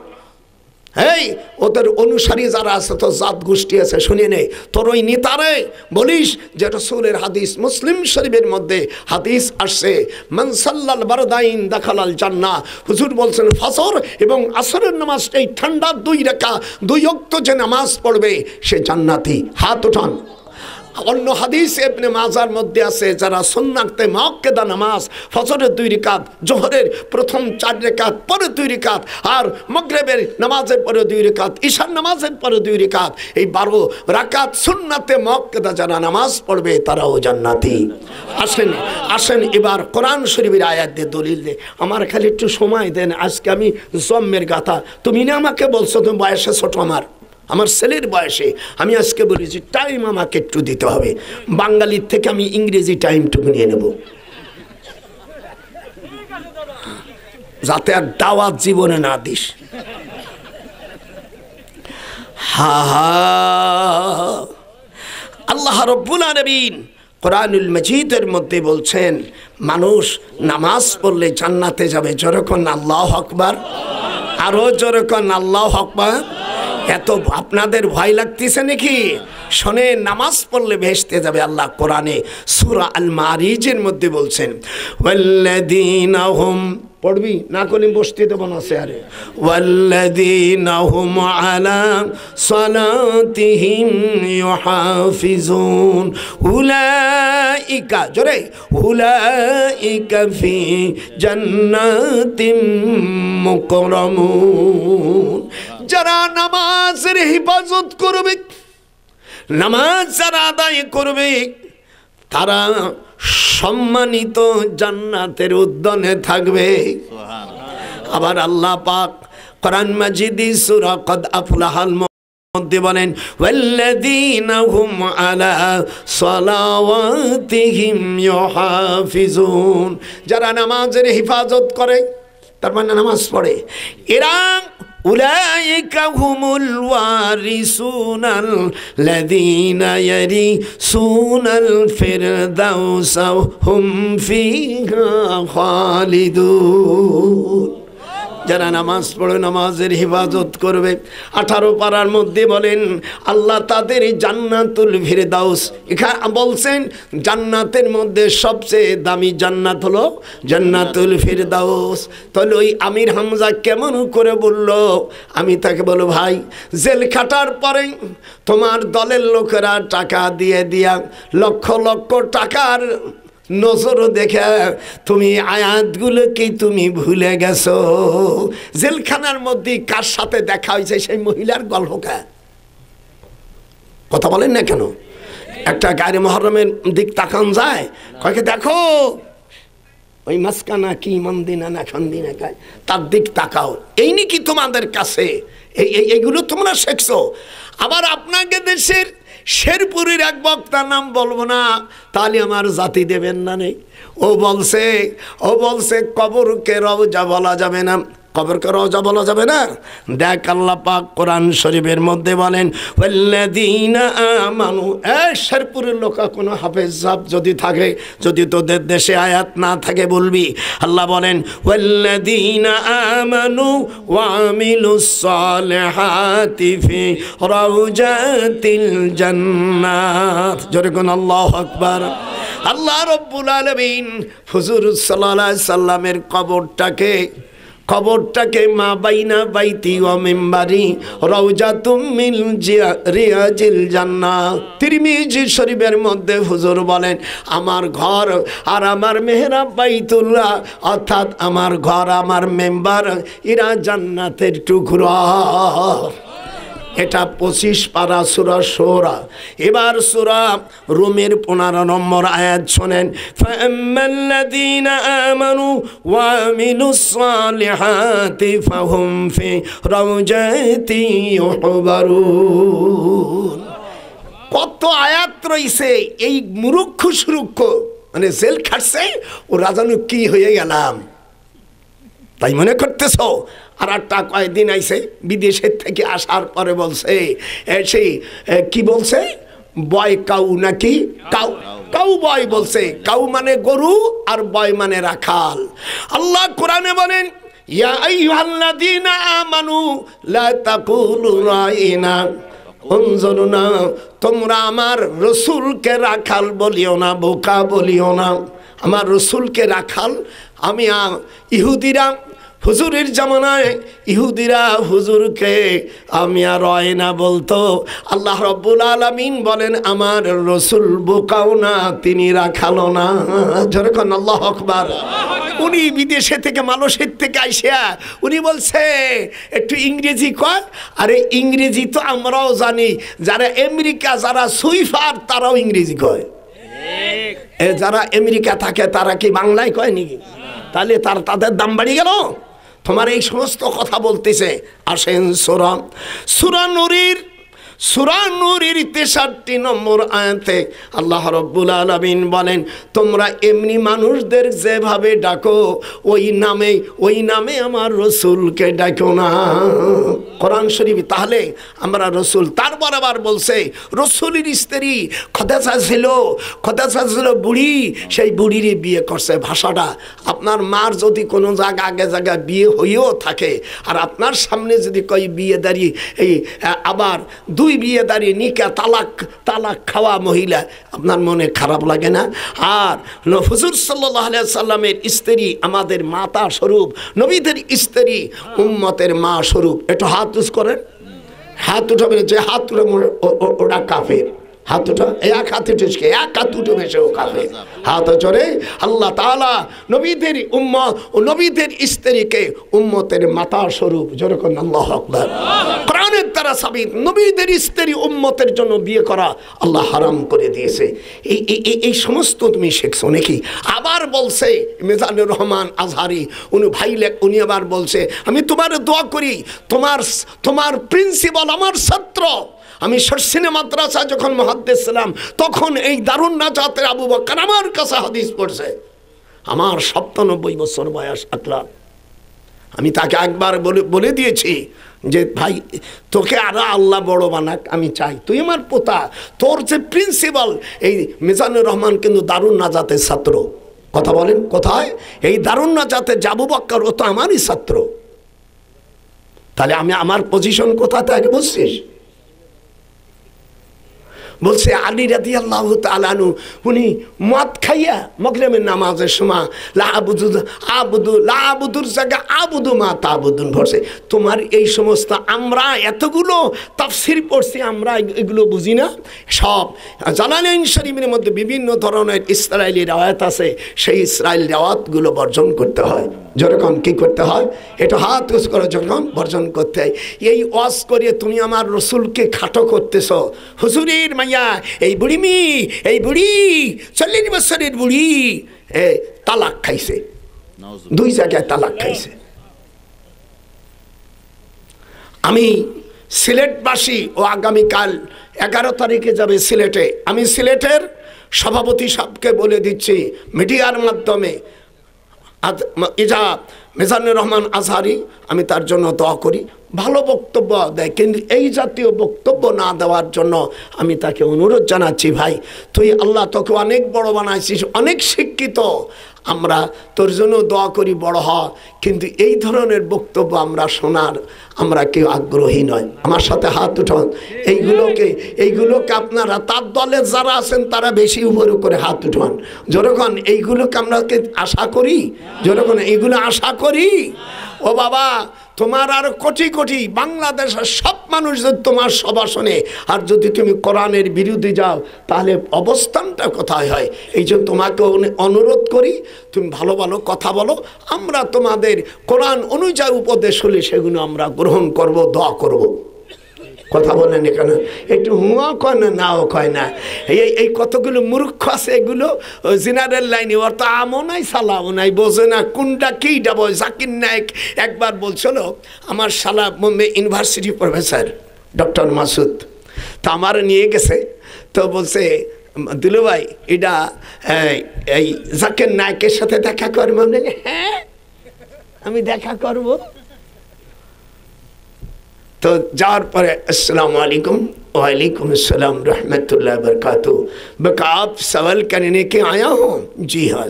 এই ওদের অনুসারী যারা আছে, তো জাত গোষ্ঠী আছে, শুনে নে, তোর ওই নেতারে বলিস যে রাসূলের হাদিস, মুসলিম শরীফের মধ্যে হাদিস আসছে, মান সাল্লাল বারদাইন দাখালাল জান্নাহ। হুজুর বলছেন ফজর এবং আসরের নামাজ, এই ঠান্ডা 2 রাকাত 2 ওয়াক্ত যে নামাজ পড়বে সে জান্নাতি। হাত উঠান। অন্য হাদিস ইবনে মাজার মধ্যে আছে, যারা সুন্নাতে মুআক্কাদা নামাজ, ফজরের 2 রাকাত, জোহরের প্রথম 4 রাকাত, পরে 2 রাকাত, আর মাগরিবের নামাজের পরে 2 রাকাত, ঈশার নামাজের পরে 2 রাকাত, এই 12 রাকাত সুন্নাতে মুআক্কাদা যারা নামাজ পড়বে তারাও জান্নাতি। আসেন এবার কোরআন শরীফের আয়াত দিয়ে দলিল দে। আমার খালি একটু সময় দেন, আজকে আমি জম্মের গাথা। তুমি না আমাকে বলছো তুমি বয়সে ছোট, আমার ছেলের বয়সে, আমি আজকে বলেছি টাইম আমাকে একটু দিতে হবে। বাঙালির থেকে আমি ইংরেজি টাইমটুকু নিয়ে নেব, যাতে আর দাওয়াত জীবনে না দিস। আল্লাহ রাব্বুল আলামিন কোরআনুল মজিদের মধ্যে বলছেন মানুষ নামাজ পড়লে জান্নাতে যাবে। যেরকম আল্লাহু আকবার, আরো যেরকম আল্লাহু আকবার। এত আপনাদের ভয় লাগতেছে নাকি? শোনে, নামাজ পড়লে ভেস্তে যাবে। আল্লাহ কোরআনে সূরা আল মারিজের মধ্যে বলছেন, ওয়াল্লাযীনা হুম, পড়বি না করলে বসতে দেবো না স্যারে, ওয়াল্লাযীনা হুম আলা সালাতিহিম ইউহাফিজুন উলাইকা, জোরে, উলাইকা ফি জান্নাতিম মুকরামুন। যারা নামাজের হিফাজত করবে, নামাজ যারা আদায় করবে, তারা সম্মানিত জান্নাতের উদ্যানে থাকবে। আবার আল্লাহ পাক কোরআন মাজিদে সূরা কদ আফলাহাল মধ্যে বলেন ওয়াল্লাযীনা হুম আলা সালাওয়াতিহিম ইউহাফিজুন, যারা নামাজের হিফাজত করে, তার মানে নামাজ পড়ে, এরা উলাইকা হুমুল ওয়ারিসুনাল লাযীনা ইয়ারিসুনাল ফিরদাউসা হুম ফিহা খালিদুন। যারা নামাজ পড়ে, নামাজের হিফাজত করবে, 18 পারার মধ্যে বলেন আল্লাহ তাদের জান্নাতুল ফিরদাউস, এখানে বলছেন জান্নাতের মধ্যে সবচেয়ে দামি জান্নাত হলো জান্নাতুল ফিরদাউস। তাহলে ওই আমির হামজা কেমন করে বলল? আমি তাকে বলো ভাই, জেল খাটার পরে তোমার দলের লোকেরা টাকা দিয়ে দিয়া লক্ষ লক্ষ টাকার নজর দেখে তুমি আয়াতগুলোকে তুমি ভুলে গেছো। জেলখানার মধ্যে কার সাথে দেখা হয়েছে সেই মহিলার গল্পকা কথা বলেন না কেন? একটা গায়ে মহরমের দিক তাকান যায়, কয়েকে দেখো ওই মাসকানা কি মন্দিনা না খান্দিনা খায়, তার দিক তাকাও। এই নাকি তোমাদের কাছে এইগুলো তোমরা শিখছো। আবার আপনাকে দেশের শেরপুরের এক বক্তার নাম বলবো না, তাহলে আমার জাতি দেবেন না। নেই, ও বলছে কবরকে রওজা বলা যাবে না, কবরকে রওজা বলা যাবে না। দেখ আল্লাহ পাক কোরআন শরীফের মধ্যে বলেন ওয়াল্লাযীনা আমানু, শেরপুরের লোক কোনো হাফেজ সাহেব যদি থাকে, যদি তোদের দেশে আয়াত না থাকে বলবি, আল্লাহ বলেন ওয়াল্লাযীনা আমানু ওয়া আমিলুস সালিহাতি ফি রাউজাতিল জান্নাত। জোরে কোন আল্লাহু আকবার। আল্লাহ রাব্বুল আলামিন হুজুর সাল্লাল্লাহু আলাইহি সাল্লামের কবরটাকে মা বাইনা বাইতি ওয়া মিম্বারি রাউজাতুম মিন রিয়াজিল জান্নাহ। তিরমিজি শরীফের মধ্যে হুজুর বলেন আমার ঘর আর আমার মেহরাব বাইতুল্লাহ, অর্থাৎ আমার ঘর আমার মেম্বার এরা জান্নাতের টুকরা। এটা 25 পারা সূরা শূরা। এবার সূরা রুমের 15 নম্বর আয়াত শোনেন, ফাআম্মাল্লাযীনা আমানু ওয়া আমিলুস সালিহাতি ফাহুম ফি রাউজাতি ইউহবারুন। কত আয়াত রইছে এই মুরুক্ষ সুরুক্ষ, মানে জেল খাটছে ও রাজানু কি হয়ে গেলাম তাই মনে করতেছ। আর একটা কয়েকদিন আইছে বিদেশের থেকে আসার পরে বলছে সেই কি বলছে বয় কাউ নাকি কাউ বয় বলছে, কাউ মানে গরু আর বয় মানে রাখাল। আল্লাহ কোরআনে বলেন ইয়া আইয়ুহাল্লাযীনা আমানু লা তাকুলু রাইনা উনজুরনা, তোমরা আমার রসুলকে রাখাল বলিও না, বোকা বলিও না। আমার রসুলকে রাখাল, আমি ইহুদিরা হুজুরের জামানায় ইহুদিরা হুজুরকে আমি আর রয়না বলতো। আল্লাহ রাব্বুল আলামিন বলেন আমার রসুল বোকাও না, তিনি রাখালও না। যেরকম আল্লাহু আকবার। উনি বিদেশে থেকে মালয়েশিয়া থেকে আইসা উনি বলছে একটু ইংরেজি কয়। আরে ইংরেজি তো আমরাও জানি, যারা আমেরিকা যারা সুইফার তারাও ইংরেজি কয়। যারা আমেরিকা থাকে তারা কি বাংলায় কয় নাকি? তাহলে তাদের দাম বাড়ি গেল। তোমার এই সমস্ত কথা বলতেছে। আসেন সূরা নূরের 63 নম্বর আয়াতে আল্লাহ রাব্বুল আলামিন বলেন তোমরা এমনি মানুষদের যেভাবে ডাকো ওই নামে আমার রসুলকে ডাকো না। কোরআন শরীফ। তাহলে আমরা রসুল, তারপর আবার বলছে রসুলের স্ত্রী খদিজা ছিল বুড়ি, সেই বুড়ির বিয়ে করছে। ভাষাটা আপনার মার যদি কোনো জায়গায় বিয়ে হইও থাকে আর আপনার সামনে যদি কই বিয়ে দাঁড়িয়ে এই আবার 2 বিয়ে দাঁড়িয়ে নিকা তালাক খাওয়া মহিলা, আপনার মনে খারাপ লাগে না? আর হুজুর সাল্লাল্লাহু আলাইহি সাল্লামের স্ত্রী আমাদের মাতা স্বরূপ, নবীদের স্ত্রী উম্মতের মা স্বরূপ। একটু হাত উঁচু করেন, হাত উঠাবেন, যে হাত উঠে ওটা কাফের। হাত উঠো, এক হাত উঠে, এক হাত উঠে বেশি খাবে হাত চড়ে। আল্লাহ তাআলা নবীদের উম্মত ও নবীদের স্ত্রীকে উম্মতের মাতা স্বরূপ, যেরকম আল্লাহু আকবার, কোরআনের দ্বারা সাবিত নবীদের স্ত্রী উম্মতের জন্য বিয়ে করা আল্লাহ হারাম করে দিয়েছে। এই সমস্ত তুমি শিখছো নাকি? আবার বলছে মিজানুর রহমান আজহারি, উনি আবার বলছে, আমি তোমার দোয়া করি, তোমার প্রিন্সিপাল আমার ছাত্র। আমি শর্ষিনে মাদ্রাসা যখন মুহাদ্দিস ছিলাম তখন এই দারুন নাজাতের আবু বকর আমার কাছে হাদিস পড়ছে। আমার 97 বছর বয়স আকলাম। আমি তাকে একবার বলে দিয়েছি যে ভাই তোকে আরো আল্লাহ বড় বানাক আমি চাই, তুই আমার পোতা, তোর যে প্রিন্সিপাল এই মিজানুর রহমান কিন্তু দারুন নাজাতের ছাত্র। কথা বলেন কোথায়? এই দারুন নাজাতের আবু বকর, ও তো আমারই ছাত্র। তাহলে আমি আমার পজিশন কোথায় তাকে বুঝছিস? বলছে আলী রাদিয়াল্লাহু তাআলা আনহু উনি মদ খাইয়া মাগরিবের নামাজের সময় লা আবুদুর জায়গা আবুদু মা তাবুদুন পড়ছে। তোমার এই সমস্ত আমরা এতগুলো তাফসীর পড়ছি, আমরা এগুলো বুঝি না? সব জালালাইন শরীফের মধ্যে বিভিন্ন ধরনের ইসরায়েলি রিওয়ায়াত আছে, সেই ইসরায়েলি রিওয়ায়াতগুলো বর্জন করতে হয়। যেরকম কি করতে হয়, এটা হাত উঁচু করে যখন বর্জন করতে হয়। এই ওয়াজ করিয়ে তুমি আমার রসুলকে খাটো করতেছ। হুজুরের মাইয়া এই বুড়ি 40 বছরের বুড়ি তালাক খাইছে, 2 জায়গায় তালাক খাইছে। আমি সিলেটবাসী ও আগামীকাল 11 তারিখে যাবে সিলেটে। আমি সিলেটের সভাপতি সাহেবকে বলে দিচ্ছি মিডিয়ার মাধ্যমে, মিজানুর রহমান আজহারি, আমি তার জন্য দোয়া করি। ভালো বক্তব্য দেয়, কিন্তু এই জাতীয় বক্তব্য না দেওয়ার জন্য আমি তাকে অনুরোধ জানাচ্ছি, ভাই তুই আল্লাহ তোকে অনেক বড় বানাইছিস, অনেক শিক্ষিত, আমরা তোর জন্য দোয়া করি বড় হ, কিন্তু এই ধরনের বক্তব্য আমরা শোনার আমরা কেউ আগ্রহী নয়। আমার সাথে হাত উঠান। এইগুলোকে আপনারা তার দলে যারা আছেন তারা বেশি উপরে করে হাত উঠান। যখন এইগুলোকে আমরা আশা করি, যখন এইগুলো আশা করি, ও বাবা তোমার আর কোটি কোটি বাংলাদেশের সব মানুষ যদি তোমার সভা শোনে, আর যদি তুমি কোরআনের বিরুদ্ধে যাও তাহলে অবস্থানটা কোথায় হয়? এই জন্য তোমাকে অনুরোধ করি তুমি ভালো ভালো কথা বলো, আমরা তোমাদের কোরআন অনুযায়ী উপদেশ হলে সেগুলো আমরা গ্রহণ করব, দোয়া করব। কথা বলেন এখানে একটু হুয়া কয় না, নাও কয় না। এই কতগুলো মূর্খ আছে, এগুলো জেনারেল লাইনে, ওর তো আমও নাই সালাও নাই, বোঝে না কোনটা কীটা বলে। জাকির নায়েক একবার বলছিল, আমার শালা Bombay university professor doctor Masud, তো আমার নিয়ে গেছে, তো বলছে দিলু ভাই এটা এই জাকির নায়েকের সাথে দেখা করবো। হ্যাঁ আমি দেখা করব। तो जार पर अस्सलाम वालेकुम वालेकुम अस्सलाम रहमतुल्लाहि बरकातहू। बका आप सवाल करने के आया हो? जी हाँ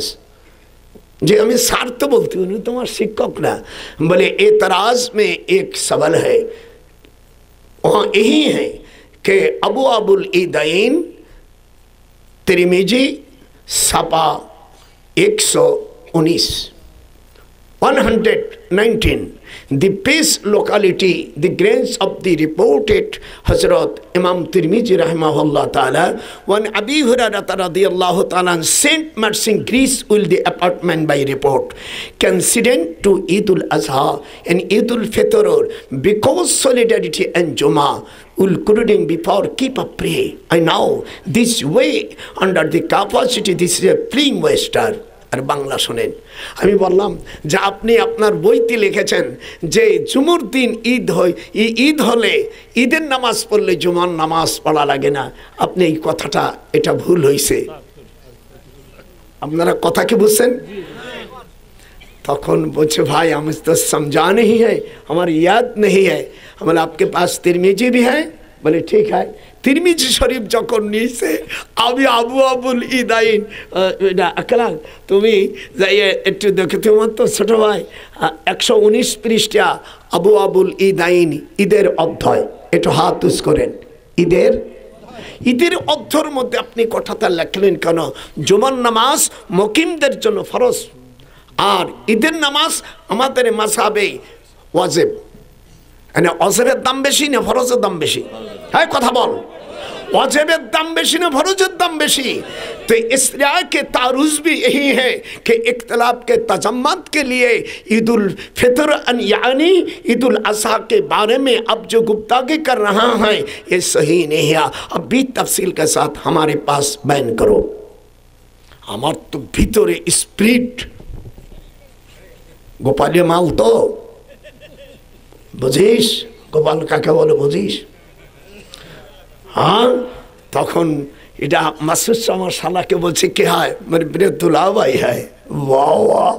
जी, हमें सार तो बोलती हूँ तुम्हारे शिक्षक ना बोले एतराज में एक सवाल है, वहाँ यही है कि Abu Abul ईदैन Tirmizi Sapa 119 the base locality, the grains of the reported Hazrat Imam Tirmidhi rahimahullah ta'ala, when Abi Hurairah radiyallahu ta'ala sent marching Greece will the apartment by report, coincident to Eid al-Azha and Eid al-Fitr, because solidarity and Juma will couldn't before keep a pray. I know this way under the capacity, this is a playing waster. আর বাংলা শোনেন, আমি বললাম যে আপনি আপনার বইতে লিখেছেন যে জুমার দিন ঈদ হয়, ঈদ হলে ঈদের নামাজ পড়লে জুমার নামাজ পড়া লাগে না। আপনি এই কথাটা এটা ভুল হয়েছে। আপনারা কথা কি বুঝছেন? তখন বলছে ভাই हम तो समझा नहीं है, हमारी याद नहीं है। बोले आपके पास तिरमिजी भी है? बोले ठीक है। तिरमिजी शरीफ যখন নিয়েছে, আমি আবু আবুল ইদাইন আকলাম তুমি যাই একটু দেখে, তোমার তো ছোট ভাই 119 পৃষ্ঠা আবু আবুল ইদাইন ঈদের অধ্যায়, একটু হাত উঁচু করেন। ঈদের অধ্যায়ের মধ্যে আপনি কথাটা লেখলেন কেন? জুমার নামাজ মুকিমদের জন্য ফরজ, আর ঈদের নামাজ আমাদের মাযহাবে ওয়াজিব। মানে অজরের দাম বেশি না ফরজের দাম বেশি? হ্যাঁ কথা বল। वाजिब दाम बेशी ना फर्ज दाम बेशी। तो इस रिया के तारुज़ भी यही है कि इख्तिलाफ के तजम्मत के लिए ईद उल फितर यानी ईद उल अज़हा के बारे में अब जो गुफ्तागी कर रहा है ये सही नहीं है। अब भी तफसील के साथ हमारे पास बयान करो। हमार तो भीतरे स्पिरिट गोपालीय माल तो बुझिस, गोपाल काके बोले बुझिस। हाँ तखन এটা মাসুদ আমার শালাকে বলছে কে হয়, মানে প্রিয় দুলা ভাই হয়। Wow wow.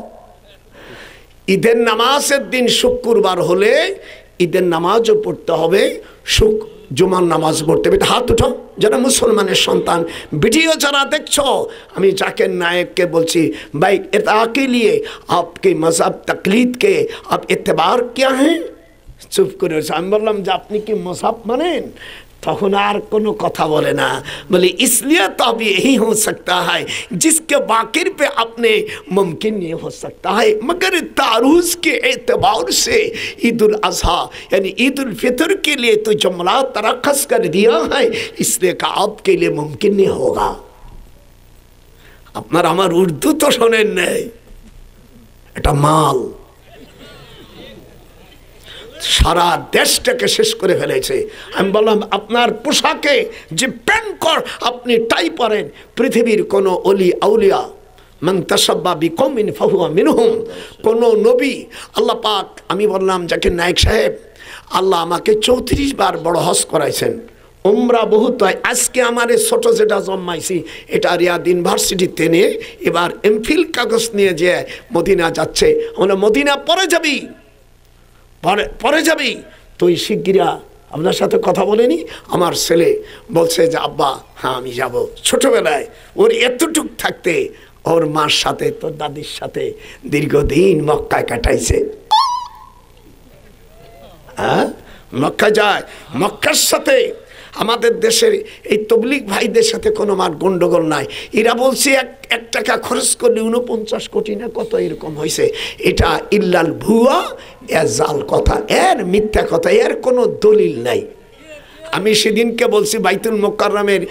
ঈদের নামাজের দিন শুক্রবার হলে ঈদের নামাজও পড়তে হবে, জুমার নামাজ পড়তে হবে। হাত উঠাও যারা মুসলমানের সন্তান। ভিডিও যারা দেখছো আমি জাকির নায়েককে বলছি ভাই इत्ता के लिए आपके मजहब तकलीद के आप एतबार क्या है। चुप করে আমি বললাম যে আপনি কি মজহব মানেন, तखन आर कोनो कथा बोले ना। बोले इसलिए तो अब यही हो सकता है जिसके बाकिर पे अपने मुमकिन नहीं हो सकता है, मगर तारुज़ के एतबार से ईद उल अज़हा यानी ईद उल फितर के लिए तो जुमला तरक्कस कर दिया है, इसलिए का आपके लिए मुमकिन नहीं होगा। अपना हमार उर्दू तो सुने नहीं, एटा माल সারা দেশটাকে শেষ করে ফেলেছে। আমি বললাম আপনার পোশাকে যে প্যান্ট কর আপনি টাই পরেন, পৃথিবীর কোনো অলি আউলিয়া মান তাসাব্বা বিকওমিন ফাহুয়া মিনহুম, কোনো নবী আল্লাহ পাক, আমি বললাম জাকির নায়েক সাহেব আল্লাহ আমাকে 34 বার বড় হজ করাইছেন, উমরা বহুত হয়। আজকে আমার ছোট যেটা জন্মাইছি এটা রিয়াদ ইউনিভার্সিটিতে নিয়ে এবার এমফিল কাগজ নিয়ে যে মদিনা যাচ্ছে। আমরা মদিনা পরে যাবি পরে যাবি তুই শিগগিরা আপনার সাথে কথা বলেনি। আমার ছেলে বলছে যে আব্বা হ্যাঁ আমি যাব। ছোটবেলায় ওর এতটুক থাকতে ওর মার সাথে তোর দাদির সাথে দীর্ঘদিন মক্কায় কাটাইছে। হ্যাঁ মক্কা যায়, মক্কার সাথে আমাদের দেশের এই তবলিগ ভাইদের সাথে কোনো মান গন্ডগোল নাই। এরা বলছে এক টাকা খরচ করলে 49 কোটি না কত এরকম হয়েছে। এটা ইল্লাল ভুয়া, এর জাল কথা, এর মিথ্যা কথা, এর কোনো দলিল নাই। আমি সেদিনকে বলছি বাইতুল মোকাররমের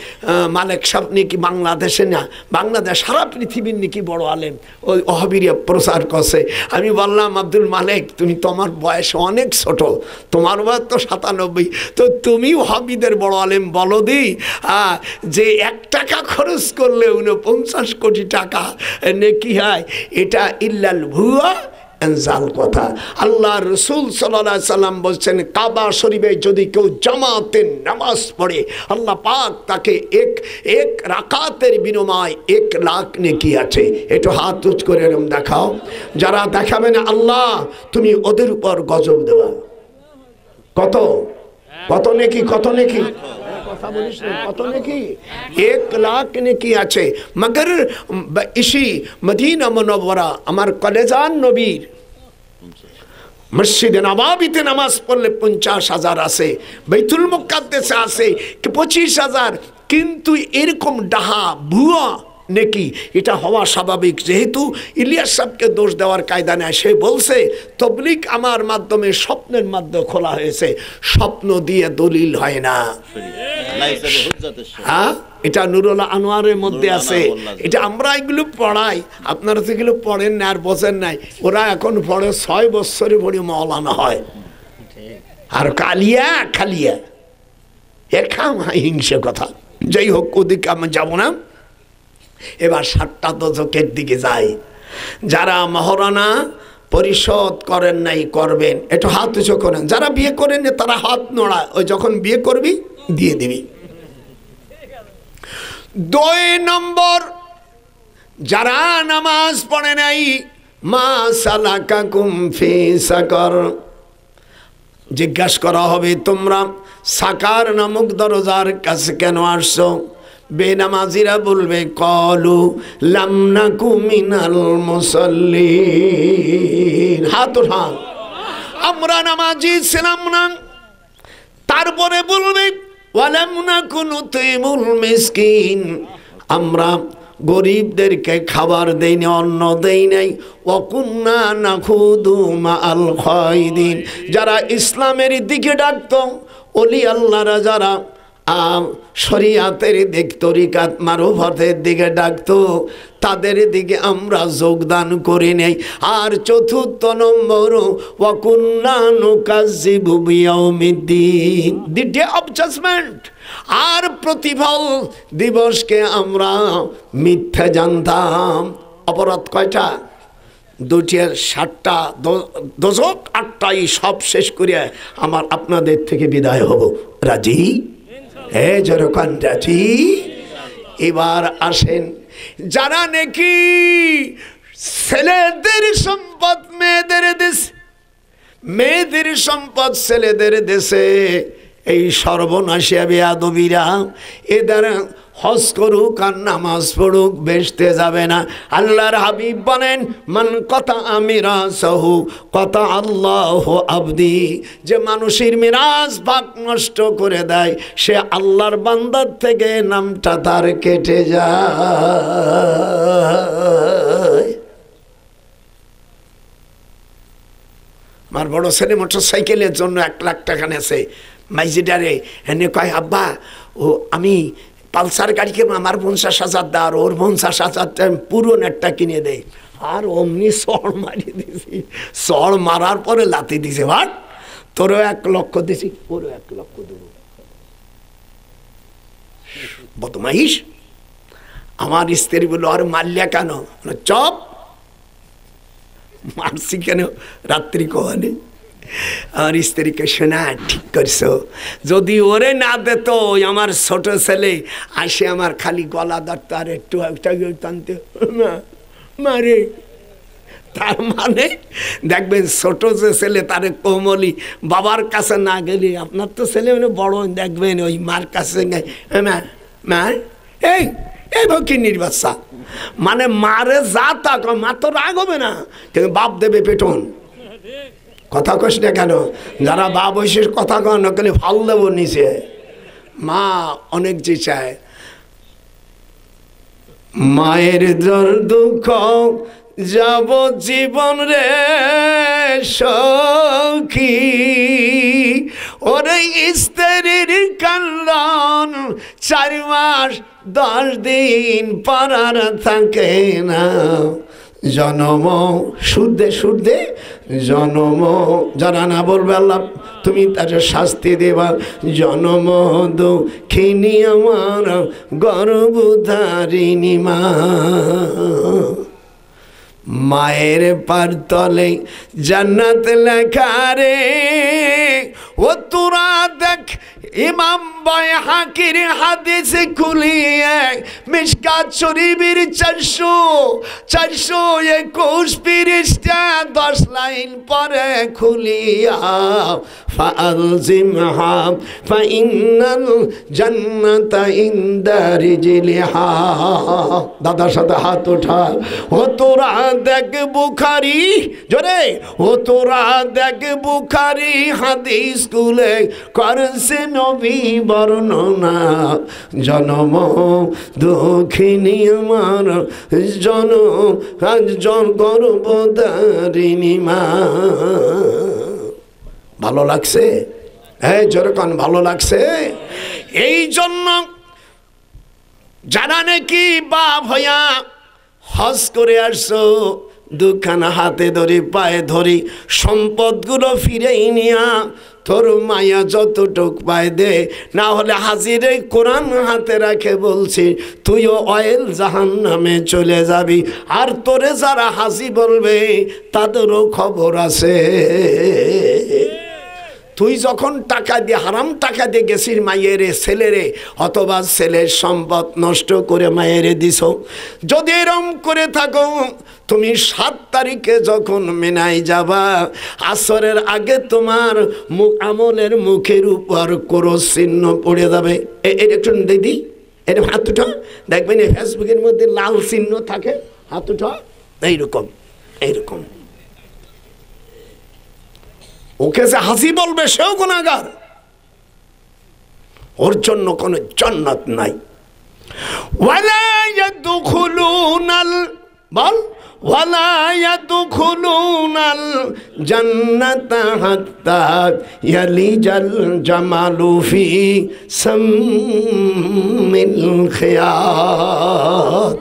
মালিক সাহেব নাকি বাংলাদেশে না, বাংলাদেশ সারা পৃথিবীর নাকি বড় আলেম, ওই ওহাবিরা প্রচার করছে। আমি বললাম আব্দুল মালিক তুমি তোমার বয়স অনেক ছোট, তোমার বয়স তো 97, তো তুমি ওহাবিদের বড় আলেম বলো দি যে 1 টাকা খরচ করলে 49 কোটি টাকা নেকি হয়। এটা ইল্লাল ভুয়া জাল কথা। আল্লাহ রসুল সাল্লাল্লাহু আলাইহি সাল্লাম বলছেন কাবা শরীফে যদি কেউ জামাতে নামাজ পড়ে আল্লাহ পাক তাকে এক রাকাতের বিনিময়ে 1 লাখ নেকি আছে। একটু হাত উঁচ করে এরকম দেখাও, যারা দেখাবে না আল্লাহ তুমি ওদের উপর গজব দেবা। কত কত নেকি, কত নেকি কথা বলিস না, কত নেকি 1 লাখ নেকি আছে। মগর ইসি মদিনা মুনওয়ারা আমার কলেজান নবীর মসজিদে নববীতে নামাজ পড়লে 50,000 আছে, বাইতুল মুকাদ্দাসে আছে 25,000, কিন্তু এরকম ডাহা ভুয়া নেকি এটা হওয়া স্বাভাবিক। যেহেতু ইলিয়াস সাহেবকে দোষ দেওয়ার কায়দা নেই, সে বলছে তবলিগ আমার মাধ্যমে স্বপ্নের মাধ্যমে খোলা হয়েছে, স্বপ্ন দিয়ে দলিল হয় না। হ্যাঁ এটা নুরুল আনোয়ারের মধ্যে আছে, এটা আমরা এগুলো পড়াই, আপনারা তো এগুলো পড়েন না আর বোঝেন নাই। ওরা এখন পড়ে 6 বছরে পড়ে মাওলানা হয়, আর কালিয়া খালিয়া এখাম হিংসে কথা। যাই হোক ওদিকে আমি যাবো না, এবার 7টা দশকের দিকে যাই। যারা মহারণা পরিশোধ করেন নাই করবেন, একটু হাত উঁচু করেন। যারা বিয়ে করেন তারা হাত নড়ায়, ওই যখন বিয়ে করবি দিয়ে দিবি। 2 নম্বর যারা নামাজ পড়ে নাই মা সালাকাকুম ফি সাকার, জিজ্ঞাসা করা হবে তোমরা সাকার নামক দরজার কাছে কেন আসছো? বেনামাজিরা বলবে কলু লাম নাকু মিনাল মুসাল্লিন, হাত উঠান আমরা নামাজি ছিলাম না। তারপরে বলবে ওয়ালাম নাকু নুতিমুল মিসকিন, আমরা গরিবদেরকে খাবার দেই না, অন্ন দেই নাই। ওয়াকুন্না নাখুদু মাআল খায়দিন, যারা ইসলামের দিকে ডাকতো, ওলি আল্লাহরা যারা শরিয়াতের দিক তরিকাত মারুফতের দিকে ডাকতো, তাদের দিকে আমরা যোগদান করে নেই। আর চতুর্থ নম্বর ওয়াকুন্না নুকাজ্জিবু বিয়াউমিদ্দিন, দি ডে অফ জাজমেন্ট। আর প্রতিফল দিবসকে আমরা মিথ্যা জানতাম। অপরাধ কয়টা? 2টি 7টা দশক 8টাই সব শেষ করে আমার আপনাদের থেকে বিদায় হব। রাজি? হ্যাঁ যেরকম রাজি। এবার আসেন, যারা নাকি ছেলেদের সম্পদ মেয়েদের দেশে, মেয়েদের সম্পদ ছেলেদের দেশে, এই সর্বনাশিয়া বেয়াদবিরা এদের হজ করুক আর নামাজ পড়ুক বেহেশতে যাবে না। আল্লাহর হাবিব বলেন, মান কথা মিরাসাহু কথা আল্লাহ আবদি, যে মানুষের মিরাজ ভাগ নষ্ট করে দেয় সে আল্লাহর বান্দার থেকে নামটা তার কেটে যায়। আমার বড় ছেলে মোটর সাইকেলের জন্য 1 লাখ টাকা নেছে। মাইজিডারে এনে কয়, আব্বা ও আমি পালসার গাড়িকে আমার 50,000 দেয়, আর ওর 50,000 পুরো নেটটা কিনে দেয়। আর অমনি চড় মারিয়ে দিয়েছি। চড় মারার পরে লাথি দিছে, ভাট তোরও 1 লক্ষ দিছি, ওরও 1 লক্ষ দেবো। বদমাইশ। আমার স্ত্রী বললো, আর মারলিয়া কেন? চপ মারছি কেন? রাত্রি কোয়ানে আমার স্ত্রীকে শোনা, ঠিক করছো, যদি ওরে না দিত আমার ছোট ছেলে আসে আমার খালি গলা ধরতো আর একটু টানতে না মারে। তার মানে দেখবেন ছোট যে ছেলে তারে কোমলি বাবার কাছে না গেলে, আপনার তো ছেলে মানে বড়, দেখবেন ওই মার কাছে মা এই এই ভকিনির বাচ্চা, মানে মারে যা তা মা তো রাগ হবে না, কিন্তু বাপ দেবে পেটন। কথা কস না কেন? যারা বাপ বয়সের কথা কন নকলে ফাল দেব নিচে। মা অনেক যে চায়, মায়ের দুঃখ যাব জীবন রে সখী, ওরে স্ত্রীর কান্ডন 4 মাস 10 দিন পারার থাকে না। জনম শুদ্ধে শুদ্ধে জনম, যারা না বলবে আল্লাহ তুমি তার শাস্তি দেবা। জনম দুঃখিনী আমার গর্ভধারিণী মা, মায়ের পার তলে জান্নাত লেখা রে। ও তোরা দেখ ইমাম বাইহাকির হাদিস খুলিয়ে মিশকাত শরীফের 421 পৃষ্ঠা 10 লাইন পরে খুলিয়া ফালজিমহা ফাইনাল জান্নাতা ইনদা রিজলিহা। দাদার সাথে হাত ওঠা। ও তোরা দেখ বুখারী, জোরে, ও তোরা দেখ বুখারী হাদিস খুলে করছে নবী বর্ণনা। জনম দুঃখিনী আমার জন গর্ভধারিণী মা। ভালো লাগছে? হ্যাঁ যেরকম ভালো লাগছে। এই জন্য যারা নাকি বাপ হইয়া হজ করে আসছো, 2খানা হাতে ধরি পায়ে ধরি সম্পদগুলো ফিরেই নিয়া তোর মায়া যতটুক পায় দে, না হলে হাজিরে কোরআন হাতে রাখে বলছি তুইও অয়েল জাহান্নামে চলে যাবি। আর তোরে যারা হাজি বলবে তাদেরও খবর আছে। তুই যখন টাকা দিয়ে হারাম টাকা দিয়ে গেছিস মায়েরে ছেলেরে, অথবা ছেলের সম্পদ নষ্ট করে মায়েরে দিছ, যদি এরম করে থাকো তুমি 7 তারিখে যখন মেনায় যাবা, আসরের আগে তোমার আমলের মুখের উপর ক্রস চিহ্ন পড়ে যাবে। একটু দিদি এটা হাত উঠা, দেখবেন ফেসবুকের মধ্যে লাল চিহ্ন থাকে, হাত উঠা, এইরকম এইরকম। ওকে যে হাসি বলবে সেও গুনাহগার, ওর জন্য কোনো জান্নাত নাই। ওয়ালা ইয়াদখুলুনাল বল ওয়ালা ইয়াদখুলুনাল জান্নাতা হাত্তা ইয়ালিজাল জামালু ফি সামিল খিয়াত।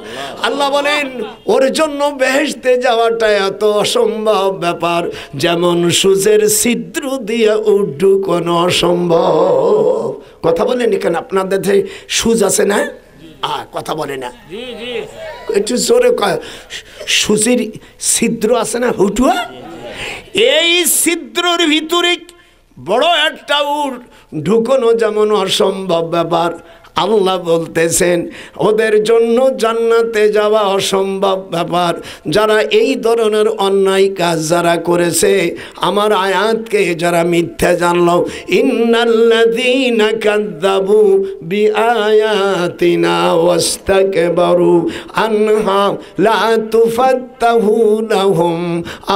আল্লাহ বলেন ওর জন্য বেহেশতে যাওয়াটা এত অসম্ভব ব্যাপার যেমন সূচের ছিদ্র দিয়ে ঢুকানো অসম্ভব। কথা বলেন কেন? আপনাদের সুচ আছে না? কথা বলে না, একটু জোরে কয়। সূচের ছিদ্র আছে না, হুটুয়া? এই ছিদ্রর ভিতরে বড় একটা ঢুকানো যেমন অসম্ভব ব্যাপার, আল্লাহ বলতেছেন ওদের জন্য জান্নাতে যাওয়া অসম্ভব ব্যাপার। যারা এই ধরনের অন্যায় কাজ যারা করেছে, আমার আয়াতকে যারা মিথ্যা জানলো, ইন্নাল্লাযীনা কাযযাবু বিআয়াতিনা ওয়াস্তাকবারু আনহা লা তুফাত্তাহু লাহুম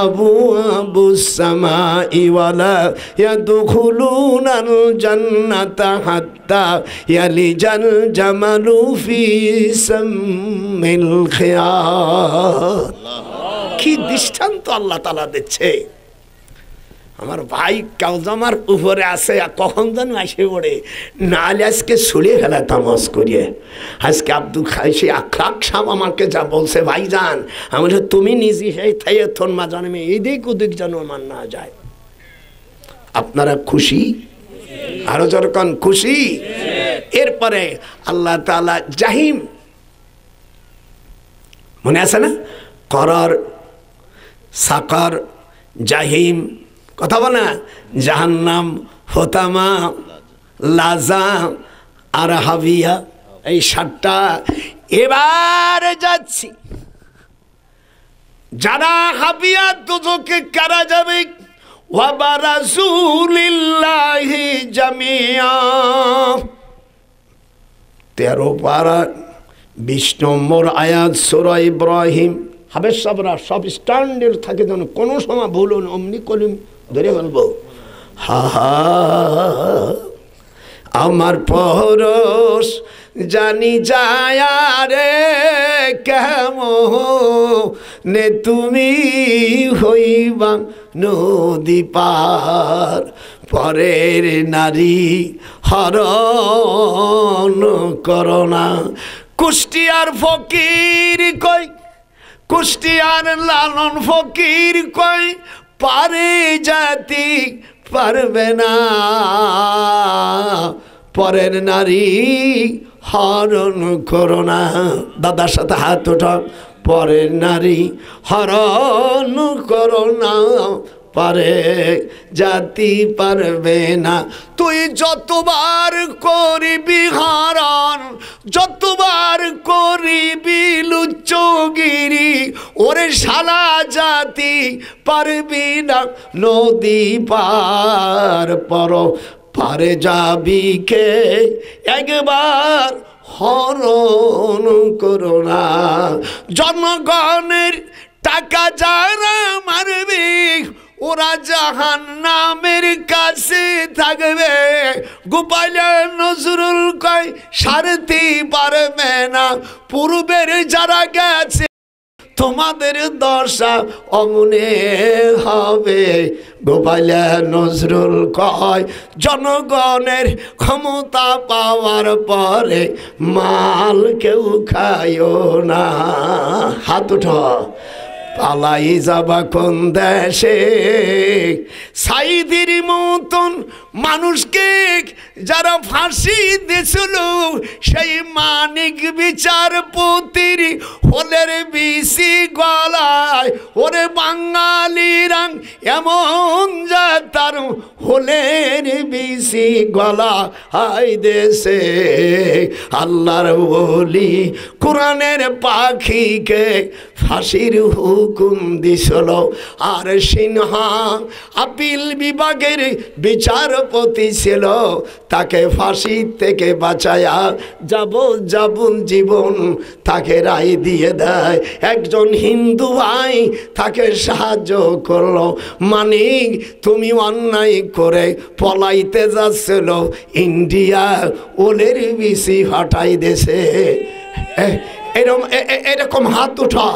আবওয়াবুস সামাই ওয়ালা ইয়াদখুলুনাল জান্নাতা হাত্তা ইয়ালিজা জামালু ফি সামিল খিয়াত। কি দৃষ্টান্ত আল্লাহ তাআলা দিচ্ছে। আমার ভাই কাউজামার উপরে আছে, কখন যেন আসে পড়ে, নাহলে আজকে ছুড়িয়ে ফেলাতাম মজ করিয়ে। আজকে আব্দুল খাইসি আখলাক সাহেব আমাকে যা বলছে, ভাইজান আমি তুমি নিজে সেই থাইয়ে থন মা জানবে এদিক ওদিক যেন মান না যায়। আপনারা খুশি? আরো যখন খুশি। এরপরে আল্লাহ তাআলা জাহিম, মনে আছে না? করর, সাকর, জাহিম, কথা বলে না? জাহান্নাম, হোতামা, লাজা আর হাবিয়া, এই 7টা। এবার যাচ্ছি যারা হাবিয়া দুজকে কারা যাবে, ওয়াবারাসুলিল্লাহি জামিয়া। 13 পারা 20 নম্বর আয়াত সূরা ইব্রাহিম। হাবেশ সাবরা সব স্ট্যান্ডার্ড থাকে যেন কোনো সময় ভুল অমনি কলিম ধরে বলবো। হা হা আমার পরশ জানি যায় রে কেমনে তুমি হইবা নদী পার, পরের নারী হরণ করোনা। কুষ্টিয়ার ফকির কই, কুষ্টিয়ার লালন ফকির কই, পারে জাতি পারবে না পরের নারী হরণ করোনা। দাদার সাথে হাত ওঠা। পরের নারী হরণ করোনা, পারে জাতি পারবে না। তুই যতবার করবি হরণ, যতবার করবি লুচ্চগিরি, ওরে শালা জাতি পারবি না নদী পার। পর পারে যাবি কে একবার হরণ করোনা। জনগণের টাকা যারা মারবে ওরা জাহান্নামের কাছে থাকবে। গোপাল নজরুল কয় সারতে পারবে না পূর্বের যারা গেছে, তোমাদের দশা অমনে হবে। গোপাল নজরুল কয় জনগণের ক্ষমতা পাওয়ার পরে মাল কেউ খায়ও না। হাত উঠা। পালাই যাবা কোন দেশে? সাইদির মতন মানুষকে যারা ফাঁসি দিয়েছিল, সেই মানিক বিচারপতির হোলের বিসি গলায়, ওরে বাঙালিরা এমন যা তার হোলের বিসি গলা হাই দেশে। আল্লাহর ওলি কোরআনের পাখিকে ফাঁসির হুকুম দিছিল, আর সিনহা আপিল বিভাগের বিচারপতি ছিল, তাকে ফাঁসি থেকে বাঁচায়া যাবজ্জীবন জীবন তাকে রায় দিয়ে দেয়। একজন হিন্দু ভাই তাকে সাহায্য করলো। মানিক তুমি অন্যায় করে পলাইতে যাচ্ছিল ইন্ডিয়া, ওলের বিসি হটাই দেশে। এরকম হাত উঠা,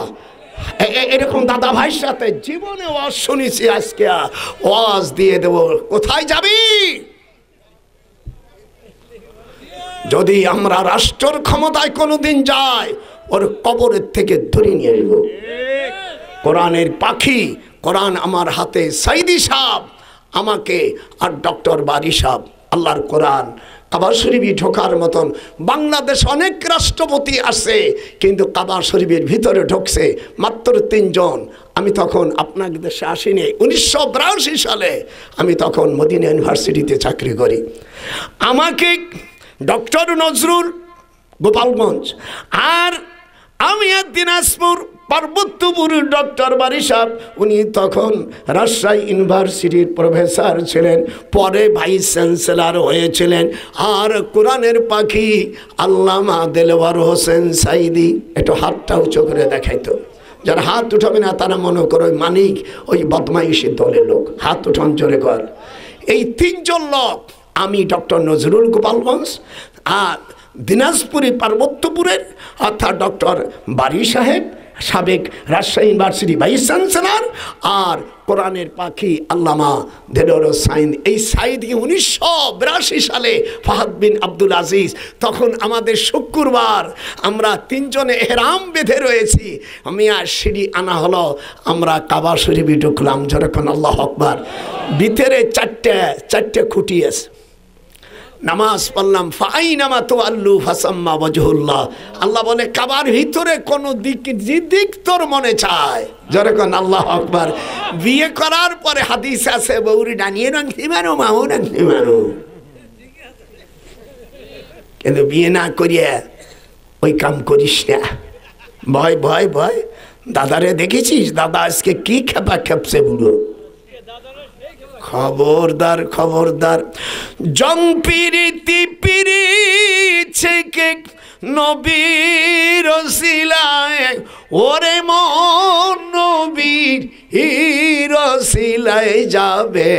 এরকম দাদা ভাইয়ের সাথে জীবনে ওয়াজ শুনেছি, আজকে ওয়াজ দিয়ে দেব। কোথায় যাবি? যদি আমরা রাষ্ট্রের ক্ষমতায় কোনোদিন যাই, ওর কবরের থেকে ধরে নিয়ে আসবো। কোরআনের পাখি, কোরআন আমার হাতে, সাইদি সাহেব আমাকে আর ডক্টর বারি সাহেব, আল্লাহর কোরআন কাবা শরীফে ঢোকার মতন। বাংলাদেশ অনেক রাষ্ট্রপতি আছে, কিন্তু কাবা শরীফের ভিতরে ঢুকছে মাত্র 3 জন। আমি তখন আপনাদের দেশে আসিনি, 1982 সালে আমি তখন মদিনা ইউনিভার্সিটিতে চাকরি করি। আমাকে ডক্টর নজরুল গোপালগঞ্জ, আর আমি দিনাজপুর পার্বত্যপুর ডক্টর বারি সাহেব, উনি তখন রাজশাহী ইউনিভার্সিটির প্রফেসর ছিলেন, পরে ভাইস চ্যান্সেলর হয়েছিলেন। আর কোরআনের পাখি আল্লামা দেলওয়ার হোসেন সাইদি, একটু হাতটা উঁচু করে দেখাইতো। যারা হাত উঠাবে না তারা মনে করো মানিক ওই বদমাইশি দলের লোক, হাত উঠান জোরে কর। এই 3 জন লোক, আমি ডক্টর নজরুল গোপালগঞ্জ, আর দিনাজপুরি পার্বত্যপুরের অর্থাৎ ডক্টর বারি সাহেব, সাবেক রাজশাহী ইউনিভার্সিটি ভাইস চ্যান্সেলর, আর কোরআনের পাখি আল্লামা দেলোয়ার হোসেন। এই সাইদি 1982 সালে ফাহাদ বিন আব্দুল আজিজ, তখন আমাদের শুক্রবার আমরা 3 জনে এহরাম বেঁধে রয়েছি, আমি আর সিঁড়ি আনা হলো, আমরা কাবা শরীফে ঢুকলাম। যখন আল্লাহ আকবার, ভিতরে চারটে খুঁটি আছে, নামাজ পড়লাম, ফাইনামা তো আল্লু ফাসাম্মা ওয়াজহুল্লাহ। আল্লাহ বলে কাবার ভিতরে কোন দিক তোর মনে চায়, যখন আল্লাহ আকবার। বিয়ে করার পরে হাদিস আছে, বউরি ডানিয়ে রাখতে পারো, মাও রাখতে পারো, কিন্তু বিয়ে না করিয়া ওই কাম করিস না। ভয় ভয় ভয়। দাদারে দেখেছিস? দাদা আজকে কি খেপা খেপছে বুড়ো। খবরদার খবরদার। জং পিরিতি পিরিছে নবীর ওসিলায়, ওরে মন নবীর ওসিলায় যাবে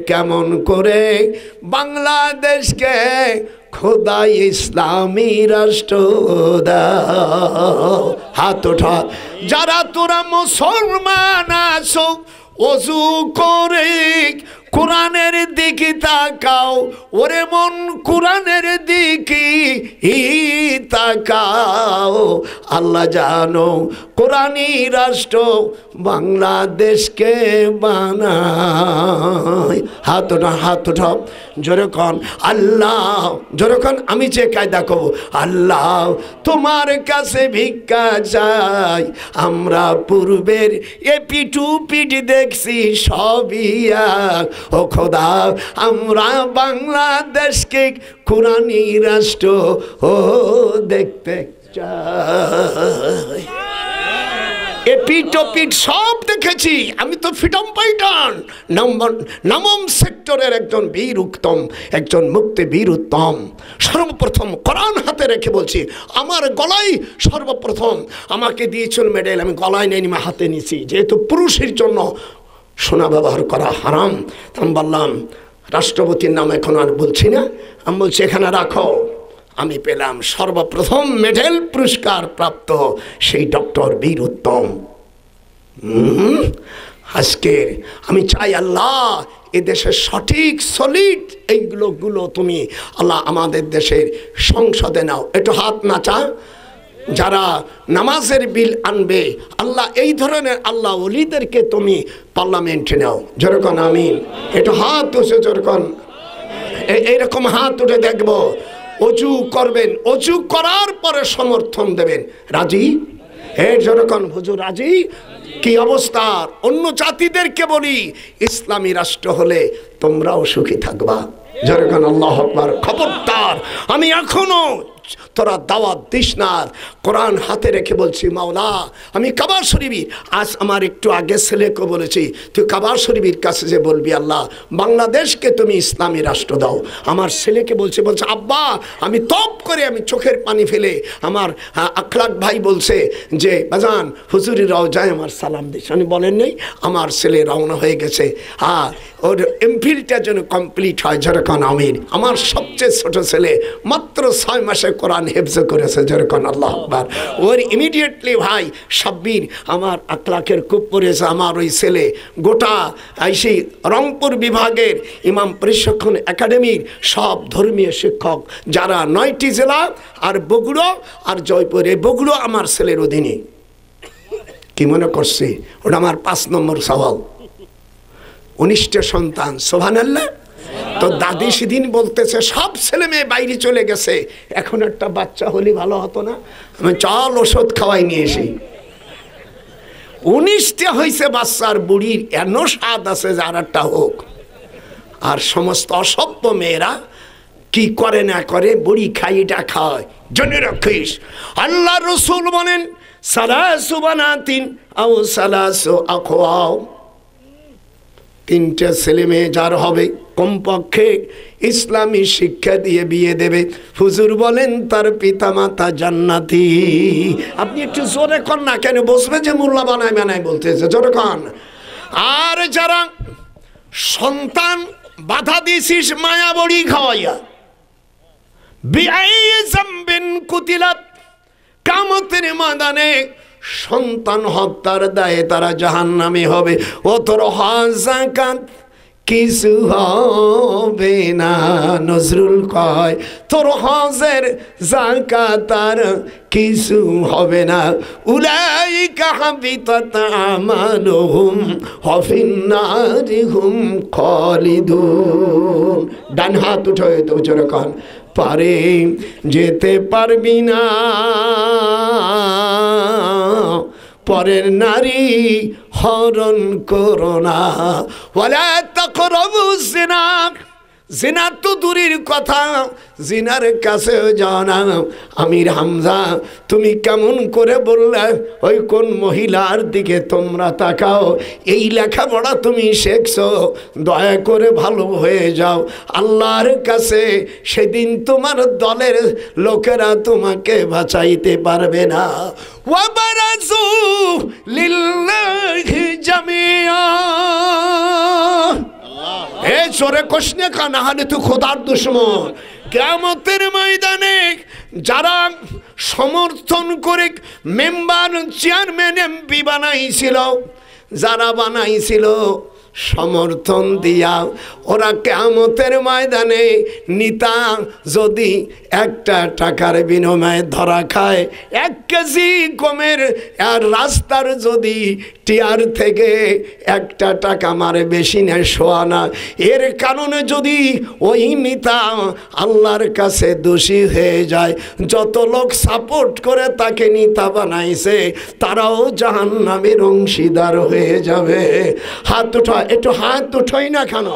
কেমন করে বাংলাদেশকে খোদা ইসলামী রাষ্ট্র দাও। হাত ওঠা যারা তোরা মুসলমান আছো, ওযু করে কোরআনের দিকে তাকাও, ওরে মন কোরআনের দিকে তাকাও। আল্লাহ জানো কোরআনী রাষ্ট্র বাংলাদেশকে বানায়। হাত ওঠাও, হাত ওঠাও, জোরে কন আল্লাহ, জোরে কন। আমি যে কায়দা কব, আল্লাহ তোমার কাছে ভিক্ষা চাই, আমরা পূর্বের এ পিটু পিট দেখছি সবই এক। ও খোদা আমরা বাংলাদেশকে কোরআনী রাষ্ট্র দেখতে চাই। এপিট ওপিট সব দেখেছি আমি তো। ফ্রিডম ফাইটার নবম সেক্টরের একজন বীর উত্তম, একজন মুক্তি বীর উত্তম। সর্বপ্রথম কোরআন হাতে রেখে বলছি, আমার গলায় সর্বপ্রথম আমাকে দিয়েছিল মেডেল, আমি গলায় নেই হাতে নিয়েছি, যেহেতু পুরুষের জন্য সোনা ব্যবহার করা হারাম। আমি বললাম রাষ্ট্রপতির নাম এখন আর বলছি না, আমি বলছি এখানে রাখো। আমি পেলাম সর্বপ্রথম মেডেল পুরস্কার প্রাপ্ত সেই ডক্টর বীর উত্তম। আজকে আমি চাই আল্লাহ এ দেশের সঠিক সলিড এইগুলো তুমি আল্লাহ আমাদের দেশের সংসদে নাও। একটু হাত নাচা। যারা নামাজের বিল আনবে আল্লাহ এই ধরনের আল্লাহ ওলিদেরকে তুমি পার্লামেন্টে নাও। যেরকম আমিন। একটু হাত উঠে যেরকম এইরকম হাত উঠে দেখবো। অজু করবেন, অজু করার পরে সমর্থন দেবেন। রাজি? হ্যাঁ যেরকম হুজুর রাজি। কি অবস্থা? অন্য জাতিদেরকে বলি ইসলামী রাষ্ট্র হলে তোমরাও সুখী থাকবা। যেরকম আল্লাহু আকবার। খবরদার আমি এখনো তোরা দাওয়াত দিস না। কোরআন হাতে রেখে বলছি মাওলা আমি কাবা শরীফ, আজ আমার একটু আগে ছেলেকে বলেছি তুই কাবা শরীফের কাছে যে বলবি আল্লাহ বাংলাদেশকে তুমি ইসলামী রাষ্ট্র দাও। আমার ছেলেকে বলছে আব্বা আমি তপ করে আমি চোখের পানি ফেলে আমার আখলাক ভাই বলছে যে বাজান হুজুরি রওজায় আমার সালাম দিস। আমি বলেন নেই আমার ছেলে রওনা হয়ে গেছে। ওর এমফিলটা যেন কমপ্লিট হয়। যেরকম আমির আমার সবচেয়ে ছোট ছেলে মাত্র 6 মাসে কোরআন হেফজ করেছে, যেরকম আল্লাহ আকবার। ওর ইমিডিয়েটলি ভাই সাব্বির আমার আখলাকের খুব পড়েছে। আমার ওই ছেলে গোটা সেই রংপুর বিভাগের ইমাম প্রশিক্ষণ একাডেমির সব ধর্মীয় শিক্ষক যারা 9টি জেলা আর বগুড়া আর জয়পুর, এই বগুড়া আমার ছেলের অধীনে। কি মনে করছি ওটা আমার 5 নম্বর সওয়াল। 19টা সন্তান, সুবহানাল্লাহ। তো দাদি সেদিন বলতেছে সব ছেলে মেয়ে বাইরে চলে গেছে, এখন একটা বাচ্চা হলে ভালো হতো না? আমি চল ওষুধ খাওয়াই নিয়ে এসি। 19টা হয়েছে বাচ্চার, বুড়ির এন স্বাদ আছে যে আর একটা হোক। আর সমস্ত অসভ্য মেয়েরা কি করে না করে, বুড়ি খাই এটা খায়। জেনে রাখিস আল্লাহ রসুল বলেন সালাসু বানাতিন আও সালাসু আখওয়াও, 3টে ছেলে মেয়ে যার হবে কমপক্ষে ইসলামী শিক্ষা দিয়ে বিয়ে দেবে, হুজুর বলেন তার পিতামাতা জান্নাতি। আপনি একটু জোরে কর না, কেন বসবে যে মোল্লা বানায় বানায় বলতেছে, জোরে কর। আর যারা সন্তান বাধা দিছিস মায়া বড়ি খাওয়াইয়া, বিআই যামবিন কুতিলাত, কিয়ামতের ময়দানে সন্তান হত্যার দায়ে তারা জাহান্নামী হবে। ও তোর যাকাত কিছু হবে না, নজরুল কয় তোর হজের যাকাত আর কিছু হবে না। উলাইকা হাবিতাত আমালুহুম ওয়া ফিন্নারি হুম খালিদুন। ডান হাত উঠে তো জোরে কর, পারে যেতে পারবি না পরের নারী হরণ করো না। ওয়ালা তাকরাবুজ জিনা, জিনা তো দূরের কথা, জিনার কাছে যাও না। আমির হামজা তুমি কেমন করে বললে ওই কোন মহিলার দিকে তোমরা তাকাও? এই লেখাপড়া তুমি শিখছো, দয়া করে ভালো হয়ে যাও। আল্লাহর কাছে সেদিন তোমার দলের লোকেরা তোমাকে বাঁচাইতে পারবে না। ওয়াবারাজু লিল্লাহি জামিয়া, এ চোরে কোশনে কা না হলে তুই খোদার দুশমন। কিয়ামতের ময়দানে যারা সমর্থন করে মেম্বার চেয়ারম্যান এমপি বানাইছিল, যারা বানাইছিল সমর্থন দিয়া, ওরা কিয়ামতের ময়দানে নিতা যদি 1টা টাকার বিনিময়ে ধরা খায়, 1 কেজি গমের আর রাস্তার যদি টিয়ার থেকে 1টা টাকা মারে বেশি নেয় সোয়ানা, এর কারণে যদি ওই নেতা আল্লাহর কাছে দোষী হয়ে যায়, যত লোক সাপোর্ট করে তাকে নেতা বানাইছে তারাও জাহান্নামের অংশীদার হয়ে যাবে। হাত উঠা, একটু হাত উঠোই না কেন?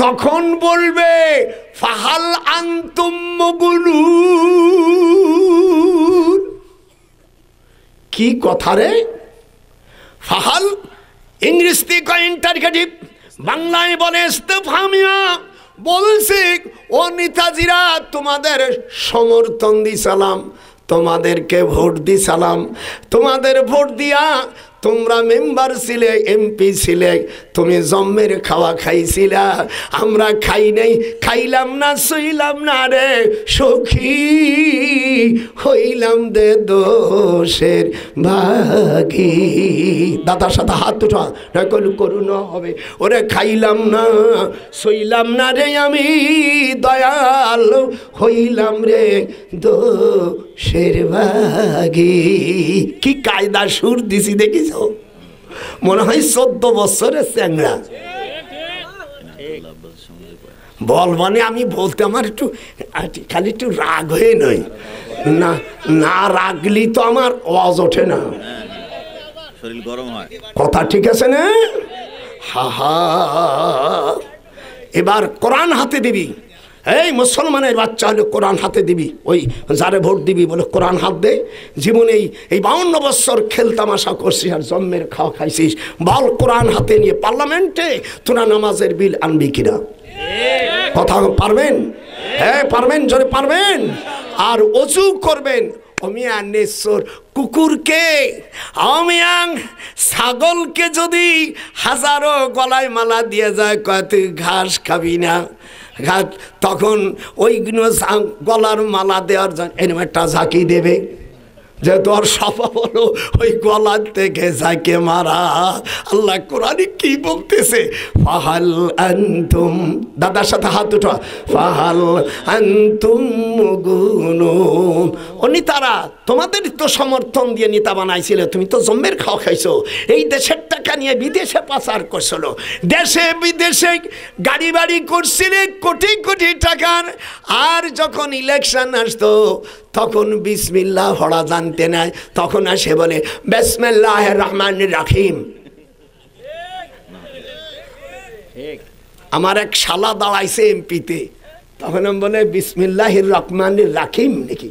তখন বলবে ফাহাল আনতুম মুগলুন। কি কথা রে? ফাহাল ইংরেজি কয় ইন্টারগেটিভ, বাংলায় বলে ইস্তেফহামিয়া। বলছে ও নেতাজিরা তোমাদের সমর্থন দিছিলাম, তোমাদেরকে ভোট দিছিলাম, তোমাদের ভোট দিয়া তোমরা মেম্বার ছিলে, এমপি ছিলে, তুমি জম্মের খাওয়া খাইছিলা, আমরা খাই নাই, খাইলাম না, শুইলাম না রে সখী, হইলাম দে দোষের ভাগী। দাদার সাথে হাত উঠা, নকল করুন হবে। ওরে খাইলাম না, শুইলাম না রে আমি দয়াল, হইলাম রে দোষের ভাগী। কি কায়দা সুর দিছি দেখিস? মনে হয় 14 বছরের চ্যাংড়া। বল মানে আমি বলতে আমার একটু খালি একটু রাগ হয়ে নয় না, না রাগলি তো আমার আওয়াজ ওঠে না, শরীর গরম হয়। কথা ঠিক আছে না? হা হা। এবার কোরআন হাতে দিবি, এই মুসলমানের বাচ্চা হলে কোরআন হাতে দিবি, ওই যারে ভোট দিবি বলে কোরআন হাত দে। জীবনে এই 52 বছর খেলতামাশা করছিস আর জন্মের খাওয়া খাইছিস, বল কোরআন হাতে নিয়ে পার্লামেন্টে তোরা নামাজের বিল আনবি কিনা? কথা পারবেন? হ্যাঁ পারবেন, জোরে পারবেন। আর অজু করবেন। অমিয়া নেশ্বর কুকুরকে, অমিয়াং ছাগলকে যদি হাজারো গলায় মালা দিয়ে যায়, কয় তুই ঘাস খাবি না, তখন ওইগুলো গলার মালা দেওয়ার জন্য এরকম একটা ঝাঁকি দেবে, যে তোর স্বভাব হলো ওই গলার থেকে ঝাঁকে মারা। আল্লাহ কোরআনে কি বলতেছে, ফাহাল আনতুম, দাদার সাথে হাত উঠা, ফাহাল আনতুম মুগুনুন, উনি তারা তোমাদের তো সমর্থন দিয়ে নেতা বানাইছিল, তুমি তো জম্মের খাওয়া খাইছো, এই দেশের টাকা নিয়ে বিদেশে পাচার করছিল, দেশে বিদেশে গাড়ি বাড়ি করছিলে কোটি কোটি টাকার, আর যখন ইলেকশন আসতো তখন বিসমিল্লাহ পড়া জানতে নাই, তখন আসে বলে বিসমিল্লাহির রহমানির রহিম। আমার এক শালা দাঁড়াইছে এমপিতে, তখন আমি বলে বিসমিল্লাহির রহমানির রহিম নাকি,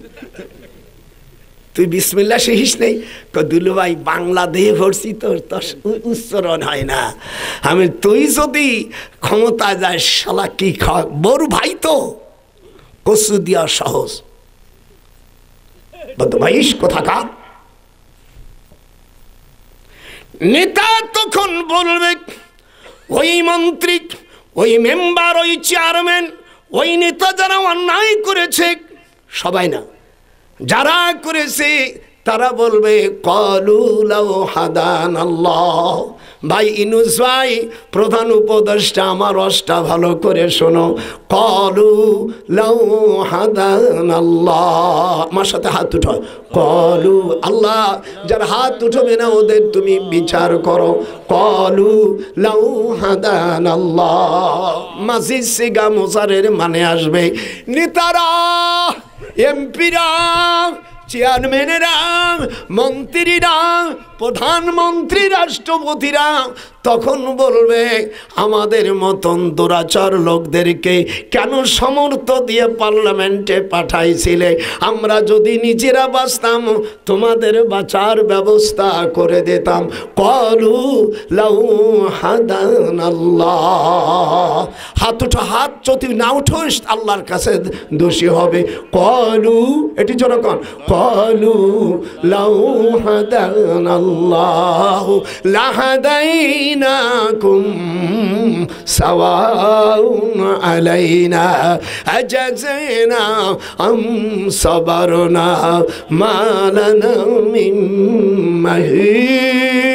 তুই বিসমিল্লাহ শিখিস নেই? দুলু ভাই বাংলা দিয়ে পড়ছি, তোর উচ্চারণ হয় না। আমি তুই যদি ক্ষমতা যায় শালা কি খাওয়া, বড় ভাই তো কসু দিয়া সহজ বদমাইশ কোথাকার। নেতা তখন বলবে, ওই মন্ত্রী, ওই মেম্বার, ওই চেয়ারম্যান, ওই নেতা যারা অন্যায় করেছে, সবাই না, যারা করেছে তারা বলবে ক্বালু লাউ হাদানাল্লাহ। ভাই ইনুস ভাই প্রধান উপদেষ্টা, আমার রসটা ভালো করে শোনো, ক্বালু লাউ হাদানাল্লাহ, আমার সাথে হাত উঠো, ক্বালু, আল্লাহ যার হাত উঠবে না ওদের তুমি বিচার করো, ক্বালু লাউ হাদানাল্লাহ। মাজিদ সিগা মুজারের মানে আসবে নেতারা, এমপিরা, চেয়ারম্যানেরা, মন্ত্রীরা, প্রধানমন্ত্রী, রাষ্ট্রপতিরা তখন বলবে আমাদের মতন দুরাচার লোকদেরকে কেন সমর্থ দিয়ে পার্লামেন্টে পাঠাইছিলে, আমরা যদি নিজেরা বাঁচতাম তোমাদের বাঁচার ব্যবস্থা করে দিতাম। ক্বালু লাউ হাদানাল্লাহ, হাত উঠো, হাত যদি না উঠোস আল্লাহর কাছে দোষী হবে। ক্বালু, এটি জনগণ, ক্বালু লাউ হাদানাল্লাহ লাহাদাইনাকুম সাওয়াউন আলাইনা আজাযনা আম সাবারনা মা লানা মিন মাহিস।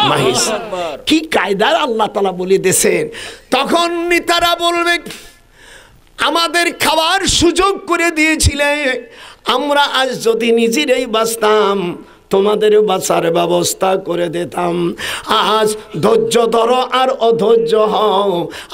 মাহিস কি কায়দার আল্লাহ তাআলা বলে দিয়েছেন। তখন নেতারা বলবে আমাদের খাওয়ার সুযোগ করে দিয়েছিলে, আমরা আজ যদি নিজেরাই বাঁচতাম তোমাদের বাঁচার ব্যবস্থা করে দিতাম। আজ ধৈর্য ধরো আর অধৈর্য হও,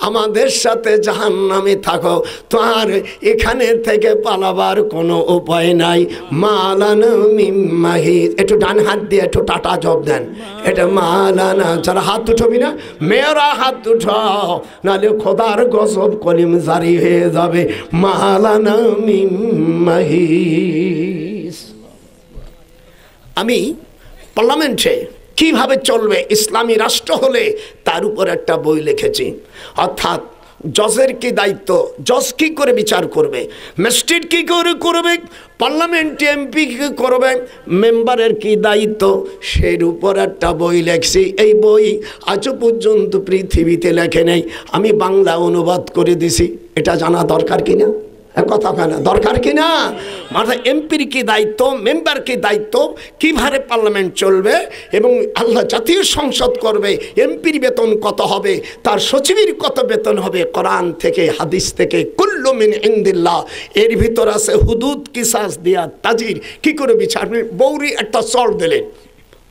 আমাদের সাথে জাহান্নামে থাকো, তোমার এখানে থেকে পালাবার কোনো উপায় নাই। মালানা মিন মাহিস, একটু ডান হাত দিয়ে একটু টাটা জব দেন, এটা মালানা। যারা হাত উঠবি না মেয়েরা হাত উঠাও, নাহলে খোদার গজব কলিম জারি হয়ে যাবে। মালানা মিন মাহিস। আমি পার্লামেন্টে কিভাবে চলবে ইসলামী রাষ্ট্র হলে তার উপর একটা বই লিখেছি, অর্থাৎ জজের কি দায়িত্ব, জজ কি করে বিচার করবে, ম্যাজিস্ট্রেট কি করে করবে, পার্লামেন্টে এমপি কি করবে, মেম্বারের কি দায়িত্ব, সেই উপর একটা বই লেখছি। এই বই আজও পর্যন্ত পৃথিবীতে লেখে নেই, আমি বাংলা অনুবাদ করে দিছি। এটা জানা দরকার কিনা, কথা কেনা দরকার কিনা, মানে এমপির কি দায়িত্ব, মেম্বার কি দায়িত্ব, কিভাবে পার্লামেন্ট চলবে এবং আল্লাহ জাতীয় সংসদ করবে, এমপির বেতন কত হবে, তার সচিবের কত বেতন হবে, কোরআন থেকে হাদিস থেকে কুল্লু মিন ইনদিল্লাহ। এর ভিতর আছে হুদুদ, কিসাস দিয়া তাজির, কি করে বিচার। বৌরি একটা চড় দিলেন,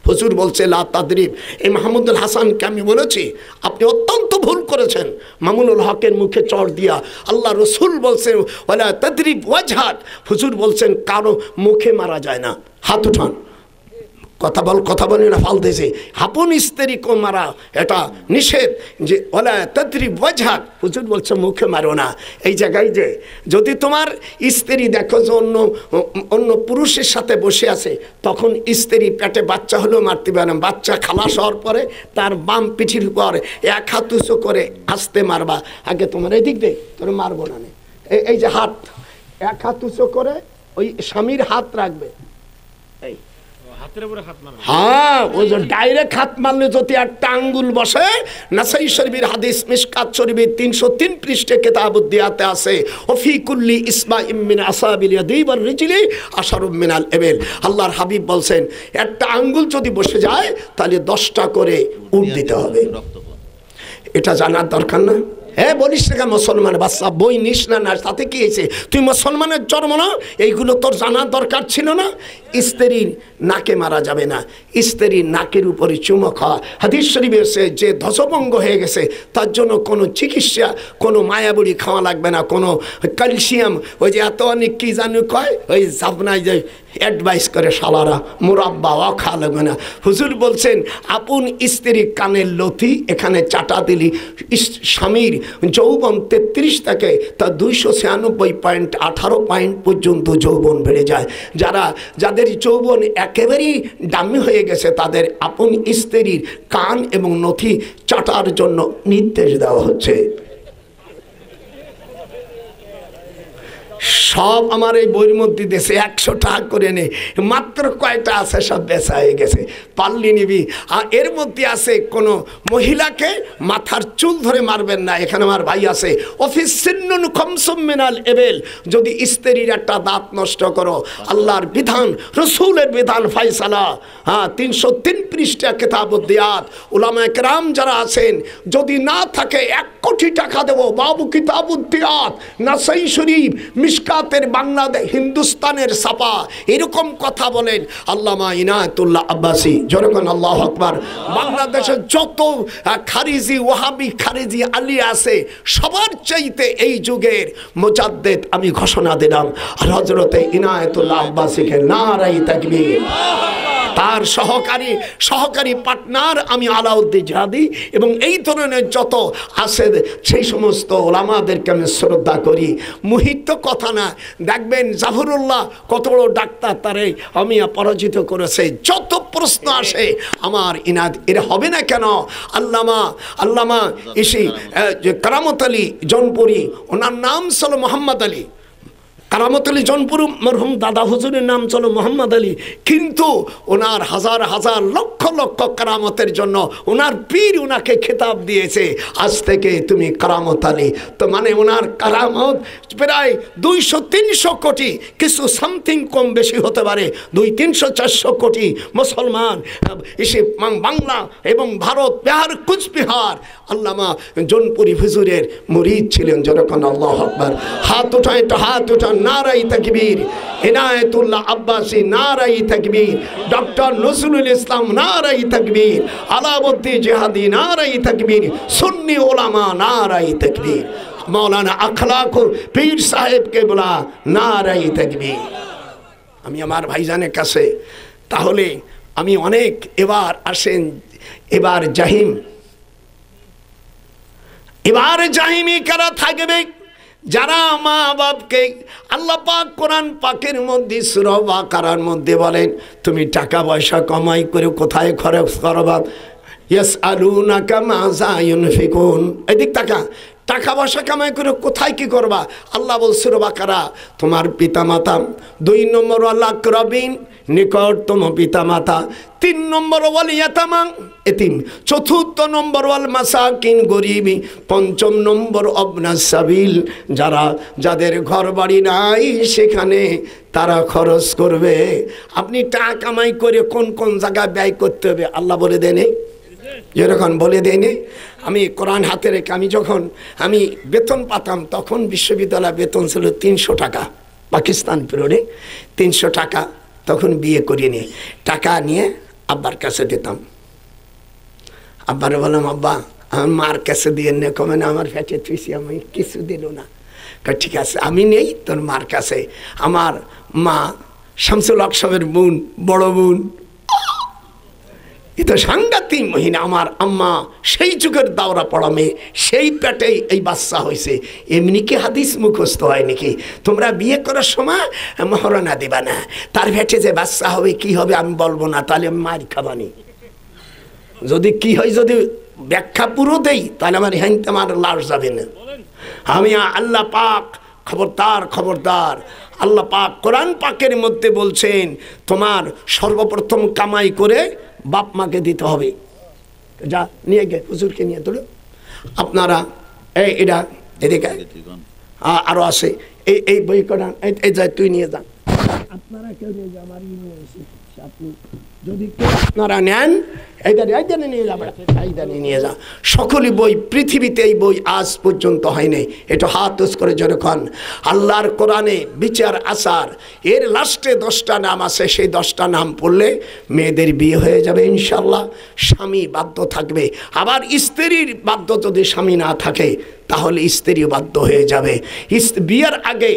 হুজুর বলছে লা তাদরিব। এই মাহমুদুল হাসানকে আমি বলেছি আপনি অত্যন্ত ভুল করেছেন, মামুনুল হকের মুখে চড় দিয়া। আল্লাহ রসুল বলছেন ওয়ালা তাদরিব ওয়াজহাক, হুজুর বলছেন কারো মুখে মারা যায় না। হাত উঠান, কথা বলে না ফালতেছে। হাপন স্ত্রীকে মারা এটা নিষেধ, যে ওলা তাদরিব ওয়াজহাক, হুজুর বলছে মুখে মারো না। এই জায়গায় যে যদি তোমার স্ত্রী দেখো যে অন্য পুরুষের সাথে বসে আছে, তখন স্ত্রী পেটে বাচ্চা হলেও মারতে পারে না। বাচ্চা খালাস হওয়ার পরে তার বাম পিঠির উপর এক হাত উঁচু করে আস্তে মারবা। আগে তোমার এই দিক দিয়ে তোর মারবো না, এই যে হাত এক হাত উঁচু করে ওই স্বামীর হাত রাখবে, এই হ্যাঁ, ওই যে ডাইরেক্ট হাত মারলে যদি একটা আঙ্গুল বসে। নাসাই শরীফের হাদিস, মিশকাত শরীফের 303 পৃষ্ঠে কিতাবুদ্দিয়াতে আছে, ওফি কুল্লি ইসমাইম মিন আসাবিল ইয়াদি ওয়ার রিজলি আশারুম মিনাল ইবিল। আল্লাহর হাবিব বলছেন একটা আঙ্গুল যদি বসে যায় তাহলে 10টা করে উট দিতে হবে। এটা জানার দরকার না? হ্যাঁ, বলিস না মুসলমান বাচ্চা, বই নিস না, না তাতে কি হয়েছে? তুই মুসলমানের জন্ম না, এইগুলো তোর জানার দরকার ছিল না? স্ত্রীর নাকে মারা যাবে না, স্ত্রীর নাকের উপরে চুমো খাওয়া। হাদিস শরীফে এসে যে ধ্বজভঙ্গ হয়ে গেছে তার জন্য কোনো চিকিৎসা, কোনো মায়াবুড়ি খাওয়া লাগবে না, কোনো ক্যালসিয়াম, ওই যে এত অনেক কী জানো কয়, ওই জাপনায় যে অ্যাডভাইস করে শালারা, মুরাব্বাও খাওয়া লাগবে না। হুজুর বলছেন আপন স্ত্রী কানের লথি এখানে চাটা দিলি স্বামীর যৌবন 33 থেকে তা 296.18 পয়েন্ট পর্যন্ত যৌবন বেড়ে যায়। যাদের যৌবন একেবারেই দামি হয়ে গেছে তাদের আপন স্ত্রীর কান এবং নথি চাটার জন্য নির্দেশ দেওয়া হচ্ছে। সব আমার এই বইয়ের মধ্যে দেশে 100 টাকা করে নে, মাত্র কয়টা আছে সব বেচা হয়ে গেছে, পারলি নিবি। আর এর মধ্যে আছে কোনো মহিলাকে মাথার চুল ধরে মারবেন না। এখানে আমার ভাই আছে, অফিস সিন্নুন খমসুম মিনাল এবেল, যদি স্ত্রীর একটা দাঁত নষ্ট করো, আল্লাহর বিধান, রসুলের বিধান ফায়সালা। 303 পৃষ্ঠা কিতাবুদ্দিয়াত। উলামায়ে কেরাম যারা আছেন, যদি না থাকে 1 কোটি টাকা দেবো, বাবু কিতাবুদ্দিয়াত, নাসাই শরীফ, মিশকাতের বাংলাদেশ, হিন্দুস্তানের ছাপা, এরকম কথা বলেন আল্লামা ইনায়েতুল্লাহ আব্বাসী। যেরকম আল্লাহু আকবার। বাংলাদেশের যত খারিজি, ওয়াহাবি খারিজি আলী আছে, সবার চাইতে এই যুগের মুজাদ্দিদ আমি ঘোষণা দিলাম আর হযরতে ইনায়েতুল্লাহ আব্বাসীকে নারায়ে তাকবীর। তার সহকারী পার্টনার আমি আলাউদ্দিন জিহাদি এবং এই ধরনের যত আছে সেই সমস্ত ওলামাদেরকে আমি শ্রদ্ধা করি। মুহিত কথা না, দেখবেন জাফরুল্লাহ কত বড় ডাক্তার, তারে আমি পরাজিত করেছে। যত প্রশ্ন আসে আমার ইনাদ, এরা হবে না কেন? আল্লামা ইসি কারামত আলী জনপুরি, ওনার নাম ছিল মোহাম্মদ আলী। কারামত আলী জনপুর মরহুম দাদা হুজুরের নাম ছিল মোহাম্মদ আলী, কিন্তু ওনার হাজার হাজার লক্ষ লক্ষ কারামতের জন্য ওনার পীর ওনাকে খেতাব দিয়েছে, আজ থেকে তুমি কারামত আলী। তো মানে ওনার কারামত প্রায় 200-300 কোটি, কিছু সামথিং কম বেশি হতে পারে, 200-300-400 কোটি মুসলমান এসে বাংলা এবং ভারত, বিহার, কুচবিহার আল্লামা জনপুরি হুজুরের মুরিদ ছিলেন। যেরকম আল্লাহু আকবার। হাত উঠায়, একটা হাত উঠান, নারায়ে তাকবীর। ইনায়েতুল্লাহ আব্বাসী, নারায়ে তাকবীর। ডক্টর নজরুল ইসলাম, নারায়ে তাকবীর। আলাউদ্দিন জিহাদি, নারায়ে তাকবীর। সুন্নি ওলামা, নারায়ে তাকবীর। মৌলানা আখলাক পীর সাহেব কেবলা, নারায়ে তাকবীর। আমি আমার ভাইজানের কাছে, তাহলে আমি অনেক, এবার আসেন, এবার জাহিমি কারা থাকবে? যারা মা বাপকে, আল্লাহ পাক কোরআন পাকের মধ্যে সূরা বাকারার মধ্যে বলেন তুমি টাকা পয়সা কামাই করে কোথায় খরচ করবা, ইয়াসআলুনাকা মাযা ইউনফিকুন, এদিক টাকা পয়সা কামাই করে কোথায় কি করবা? আল্লাহ বল সূরা বাকারা, তোমার পিতামাতা, 2 নম্বর আল আকরাবিন, নিকটতম পিতামাতা, 3 নম্বর ওয়াল ইয়াতামা, এতিম, 4র্থ নম্বর ওয়াল মাসাকিন, গরিবি, 5ম নম্বর আবনাস সাবিল, যাদের ঘর বাড়ি নাই সেখানে তারা খরচ করবে। আপনি টাকা কামাই করে কোন কোন জায়গায় ব্যয় করতে হবে আল্লাহ বলে দেনে, যেরকম বলে দেয়নি। আমি কোরআন হাতে রেখে আমি বেতন পাতাম, তখন বিশ্ববিদ্যালয় বেতন ছিল 300 টাকা, পাকিস্তান পিরিয়ডে 300 টাকা। তখন বিয়ে করিয়ে নিয়ে টাকা নিয়ে আব্বার কাছে দিতাম। আব্বারে বললাম, আব্বা আমার মার কাছে দিয়ে নে। কমে না, আমার ফ্যাটে থুইছি, আমি কিছু দিল না। ঠিক আছে, আমি নেই তোর মার কাছে। আমার মা শামসুল হক সাহেবের বোন, বড় বোন, এ তো সাংঘাতিক মহিলা। আমার আম্মা সেই যুগের দাওরা পড়া মেয়ে, সেই পেটেই এই বাচ্চা হয়েছে। এমনি কি হাদিস মুখস্থ হয় নাকি? তোমরা বিয়ে করার সময় মহারণা দিবা না, তার পেটে যে বাচ্চা হবে কি হবে আমি বলবো না, তাহলে আমি মার খাবানি। যদি কি হয়, যদি ব্যাখ্যা পুরো দেই তাহলে আমার হ্যাংতে আমার লাশ যাবে না। আমি আল্লাহ পাক খবরদার খবরদার। আল্লাহ পাক কোরআন পাকের মধ্যে বলছেন তোমার সর্বপ্রথম কামাই করে বাপ মাকে দিতে হবে। যা নিয়ে গে হুজুরকে নিয়ে তোলো। আপনারা এটা এদিকে আরো আছে এই বই করা এই যায় তুই নিয়ে যান। আপনারা কেউ নিয়ে যা, আমার নিয়ে এসে আপনি যদি আপনারা নেন এইদানে নিয়ে যাবেন, এইদানে নিয়ে যা। সকলই বই পৃথিবীতে এই বই আজ পর্যন্ত হয়নি। এটা হাত উঁচু করে যখন আল্লাহর কোরআনে বিচার আচার এর লাস্টে 10টা নাম আছে, সেই 10টা নাম পড়লে মেয়েদের বিয়ে হয়ে যাবে ইনশাল্লাহ। স্বামী বাধ্য থাকবে, আবার স্ত্রীর বাধ্য যদি স্বামী না থাকে তাহলে স্ত্রীও বাধ্য হয়ে যাবে। বিয়ের আগে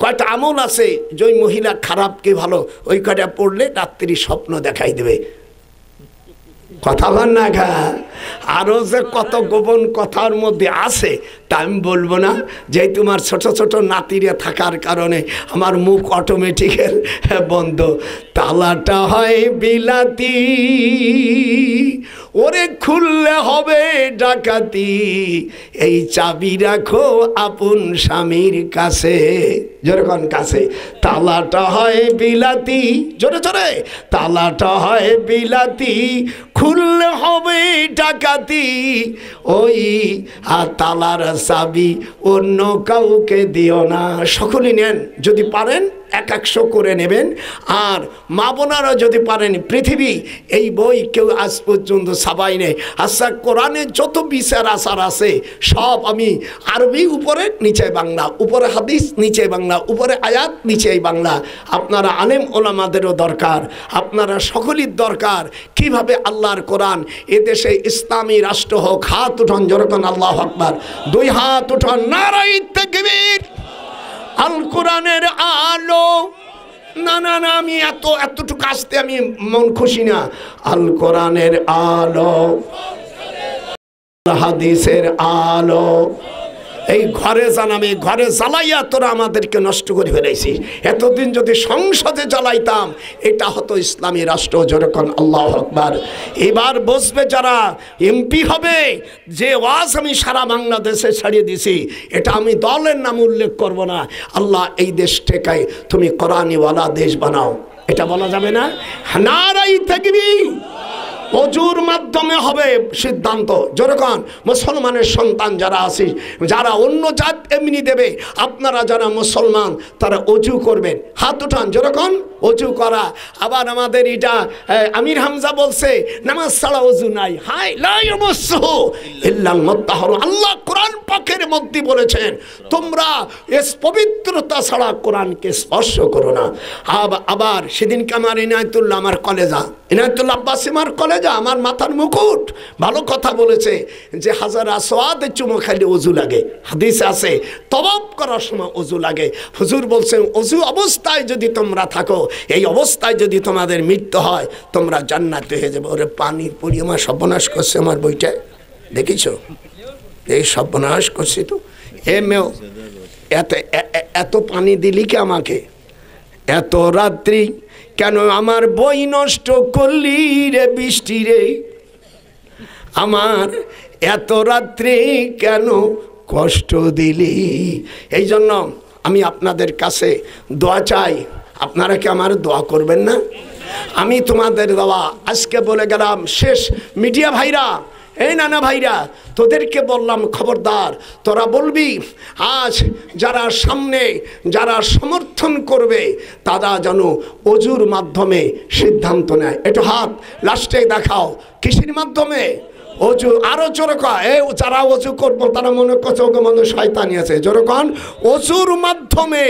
কয়টা আমল আছে, যে মহিলা খারাপ কি ভালো ওই কয়টা পড়লে রাত্রি স্বপ্ন দেখাই দেবে। কথা বল না খা, আরো যে কত গোপন কথার মধ্যে আছে তা আমি বলবো না, যে তোমার ছোট ছোট নাতিরে থাকার কারণে আমার মুখ অটোমেটিকের বন্ধ। তালাটা হয় বিলাতি, ওরে খুললে হবে ডাকাতি, এই চাবি রাখো আপন স্বামীর কাছে। যেরকম কাছে তালাটা হয় বিলাতি, জোরে জোরে তালাটা হয় বিলাতি, খুললে হবে ডাকাতি, ওই আর তালার চাবি অন্য কাউকে দিও না। সকলে নেন, যদি পারেন 100 করে নেবেন। আর মা বোনারা যদি পারেন, পৃথিবী এই বই কেউ আজ পর্যন্ত ছাপাই নেই। আচ্ছা, কোরআনের যত বিচার আচার আছে সব আমি আরবি উপরে নিচে বাংলা, উপরে হাদিস নিচে বাংলা, উপরে আয়াত নিচে বাংলা। আপনারা আলেম ওলামাদেরও দরকার, আপনারা সকলের দরকার কিভাবে আল্লাহর কোরআন এদেশে ইসলামী রাষ্ট্র হোক। হাত উঠান যেরকম আল্লাহু আকবার, 2 হাত উঠান, নারায়ে তাকবীর। আল কোরআনের আলো, না না না আমি এতটুকু আসতে আমি মন খুশি না। আল কোরআনের আলো, হাদিসের আলো, এই ঘরে জানামি, ঘরে জ্বালাইয়া তোরা আমাদেরকে নষ্ট করে ফেলেছিস। এতদিন যদি সংসদে জ্বালাইতাম এটা হতো ইসলামী রাষ্ট্র। যেরকম আল্লাহু আকবার। এবার বসবে যারা এমপি হবে, যে ওয়াজ আমি সারা বাংলাদেশে ছাড়িয়ে দিছি, এটা আমি দলের নাম উল্লেখ করব না। আল্লাহ এই দেশ ঠেকায় তুমি কোরআনিওয়ালা দেশ বানাও, এটা বলা যাবে না। নারায়ে তাকবীর। অজুর মাধ্যমে হবে সিদ্ধান্ত। যেরকম মুসলমানের সন্তান যারা আছে, যারা অন্য জাত এমনি দেবে, আপনারা যারা মুসলমান তারা অজু করবেন। হাত উঠান যেরকম অজু করা। আবার আমাদের এটা আমির হামজা বলছে নামাজ ছাড়া অজু নাই। হাই লা ইয়ামাসসুহু ইল্লাল মুতাহহারুন। আল্লাহ কোরআন পাকের মধ্যে বলেছেন তোমরা এস পবিত্রতা ছাড়া কোরআনকে স্পর্শ করো না। আবার সেদিনকে আমার ইনায়েতুল্লাহ, আমার কলেজা ইনায়েতুল্লাহ আব্বাসী আমার কলেজা, আমার মাথার মুকুট ভালো কথা বলেছে যে হাজার আসওয়াদে চুমো খাইলে অজু লাগে। হাদিস আছে তওয়াব করার সময় অজু লাগে। হুজুর বলছেন অজু অবস্থায় যদি তোমরা থাকো, এই অবস্থায় যদি তোমাদের মৃত্যু হয় তোমরা জান্নাতে হয়ে যাবে। ওরে পানির পরিমাণ সর্বনাশ করছে আমার বইটা, দেখিছ? এই সর্বনাশ করছি তো। মেও এত পানি দিলি কি আমাকে? এত রাত্রি কেন আমার বই নষ্ট করলি রে বৃষ্টি রে? আমার এত রাত্রি কেন কষ্ট দিলি? এই জন্য আমি আপনাদের কাছে দোয়া চাই। আপনারা কি আমার দোয়া করবেন না? আমি তোমাদের দোয়া আজকে বলে গেলাম শেষ। মিডিয়া ভাইরা, এই নানা ভাইরা, তোদেরকে বললাম খবরদার, তোরা বলবি আজ যারা সামনে যারা সমর্থন করবে তারা যেন অজুর মাধ্যমে সিদ্ধান্ত নেয়। একটু হাত লাস্টে দেখাও, কিসের মাধ্যমে? অজু। আরো জোরে কয়, যারা অজু করবো তারা মনে করছে ওকে মনে শয়তানি আছে। যেরকম অজুর মাধ্যমে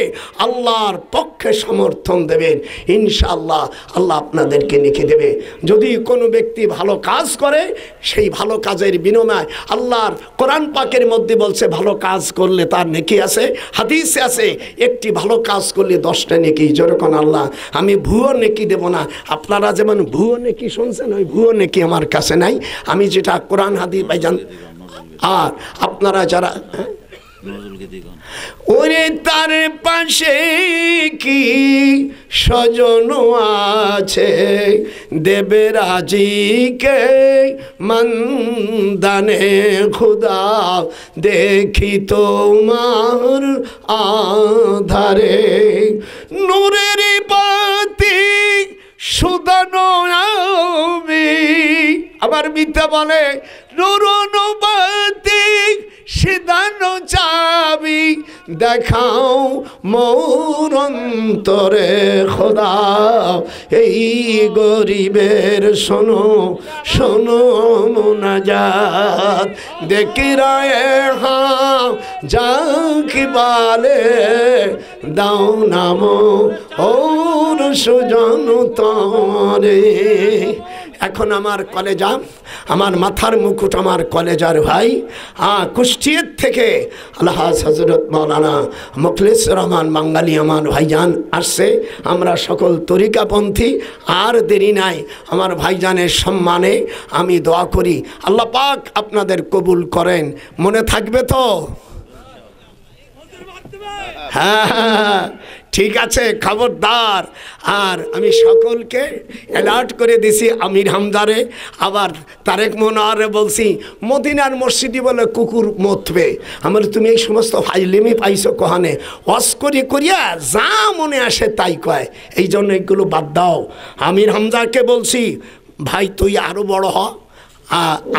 আল্লাহর পক্ষে সমর্থন দেবেন ইনশাআল্লাহ, আল্লাহ আপনাদেরকে লিখে দেবে। যদি কোনো ব্যক্তি ভালো কাজ করে সেই ভালো কাজের বিনিময় আল্লাহর কোরআন পাকের মধ্যে বলছে ভালো কাজ করলে তার নেকি আছে। হাদিসে আছে একটি ভালো কাজ করলে 10টা নেকি। যেরকম আল্লাহ আমি ভুয়ো নেকি দেব না। আপনারা যেমন ভুয়ো নেকি শুনছেন, ওই ভুয়ো নেকি আমার কাছে নাই। আমি যেটা কোরআন হাদিস ভাইজান, আর আপনারা যারা ওরে তার পাশে কি স্বজন আছে, দেবে রাজিকে মন্দানে খুদা, দেখি তোমার আধারে নূরের বাতি সুদানো আমি। আবার মিথ্যা বলে নুরুন বাতি সিদানো চাবি, দেখাও মোর অন্তরে খোদা, এই গরিবের শোনো শোনো মুনাজাত, দেখি রায়ে হ্যাঁ যা কি বলে, দাও নামো ওর সুজন তরে। এখন আমার কলেজা, আমার মাথার মুকুট, আমার কলেজার ভাই কুষ্টিয়ার থেকে আলহাজ হজরত মৌলানা মুখলিসুর রহমান বাঙ্গালী আমার ভাইজান আসছে। আমরা সকল তরিকাপন্থী, আর দেরি নাই, আমার ভাইজানের সম্মানে আমি দোয়া করি আল্লাহ পাক আপনাদের কবুল করেন। মনে থাকবে তো? হ্যাঁ ঠিক আছে, খবরদার। আর আমি সকলকে অ্যালার্ট করে দিছি, আমির হামদারে আবার তারেক মনোয়ারে বলছি, মদিনার মসজিদে বলে কুকুর মতবে, আমার তুমি এই সমস্ত ফাইলেমি পাইছো কহানে, ওয়াজ করিয়া যা মনে আসে তাই কয়, এই জন্য এগুলো বাদ দাও। আমির হামদাকে বলছি, ভাই তুই আরও বড় হ,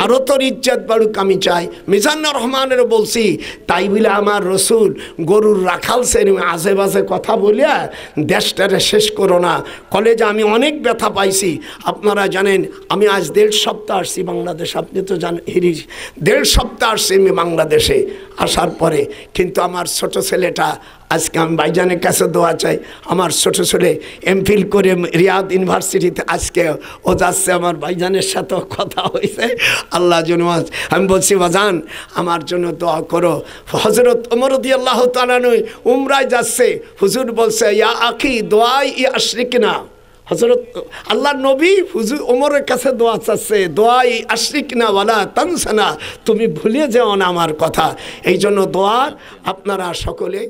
আরও তোর ইজ্জত বাড়ুক আমি চাই। মিজানুর রহমানেরও বলছি, তাই বলে আমার রসুল গরুর রাখাল শ্রেণী আজে বাজে কথা বলিয়া দেশটারে শেষ করো না। কলেজে আমি অনেক ব্যথা পাইছি, আপনারা জানেন। আমি আজ 1.5 সপ্তাহ আসছি বাংলাদেশ, আপনি তো জানেন হিরিজ, 1.5 সপ্তাহ আসছি আমি বাংলাদেশে। আসার পরে কিন্তু আমার ছোট ছেলেটা, আজকে আমি ভাইজানের কাছে দোয়া চাই, আমার ছোট ছেলে এমফিল করে রিয়াদ ইউনিভার্সিটিতে, আজকে ও যাচ্ছে, আমার ভাইজানের সাথেও কথা হয়েছে। আল্লাহ জন্য আমি বলছি, বাজান আমার জন্য দোয়া করো। হজরত ওমর রাদিয়াল্লাহু তাআলা উমরায় যাচ্ছে, হুজুর বলছে, ইয়া আখি দোয়াই আশরিক না। হজরত আল্লাহ নবী হুজুর ওমরের কাছে দোয়া চাচ্ছে, দোয়াই আশরিক না ওয়ালা তানসানা, তুমি ভুলে যাও না আমার কথা। এই জন্য দোয়ার আপনারা সকলে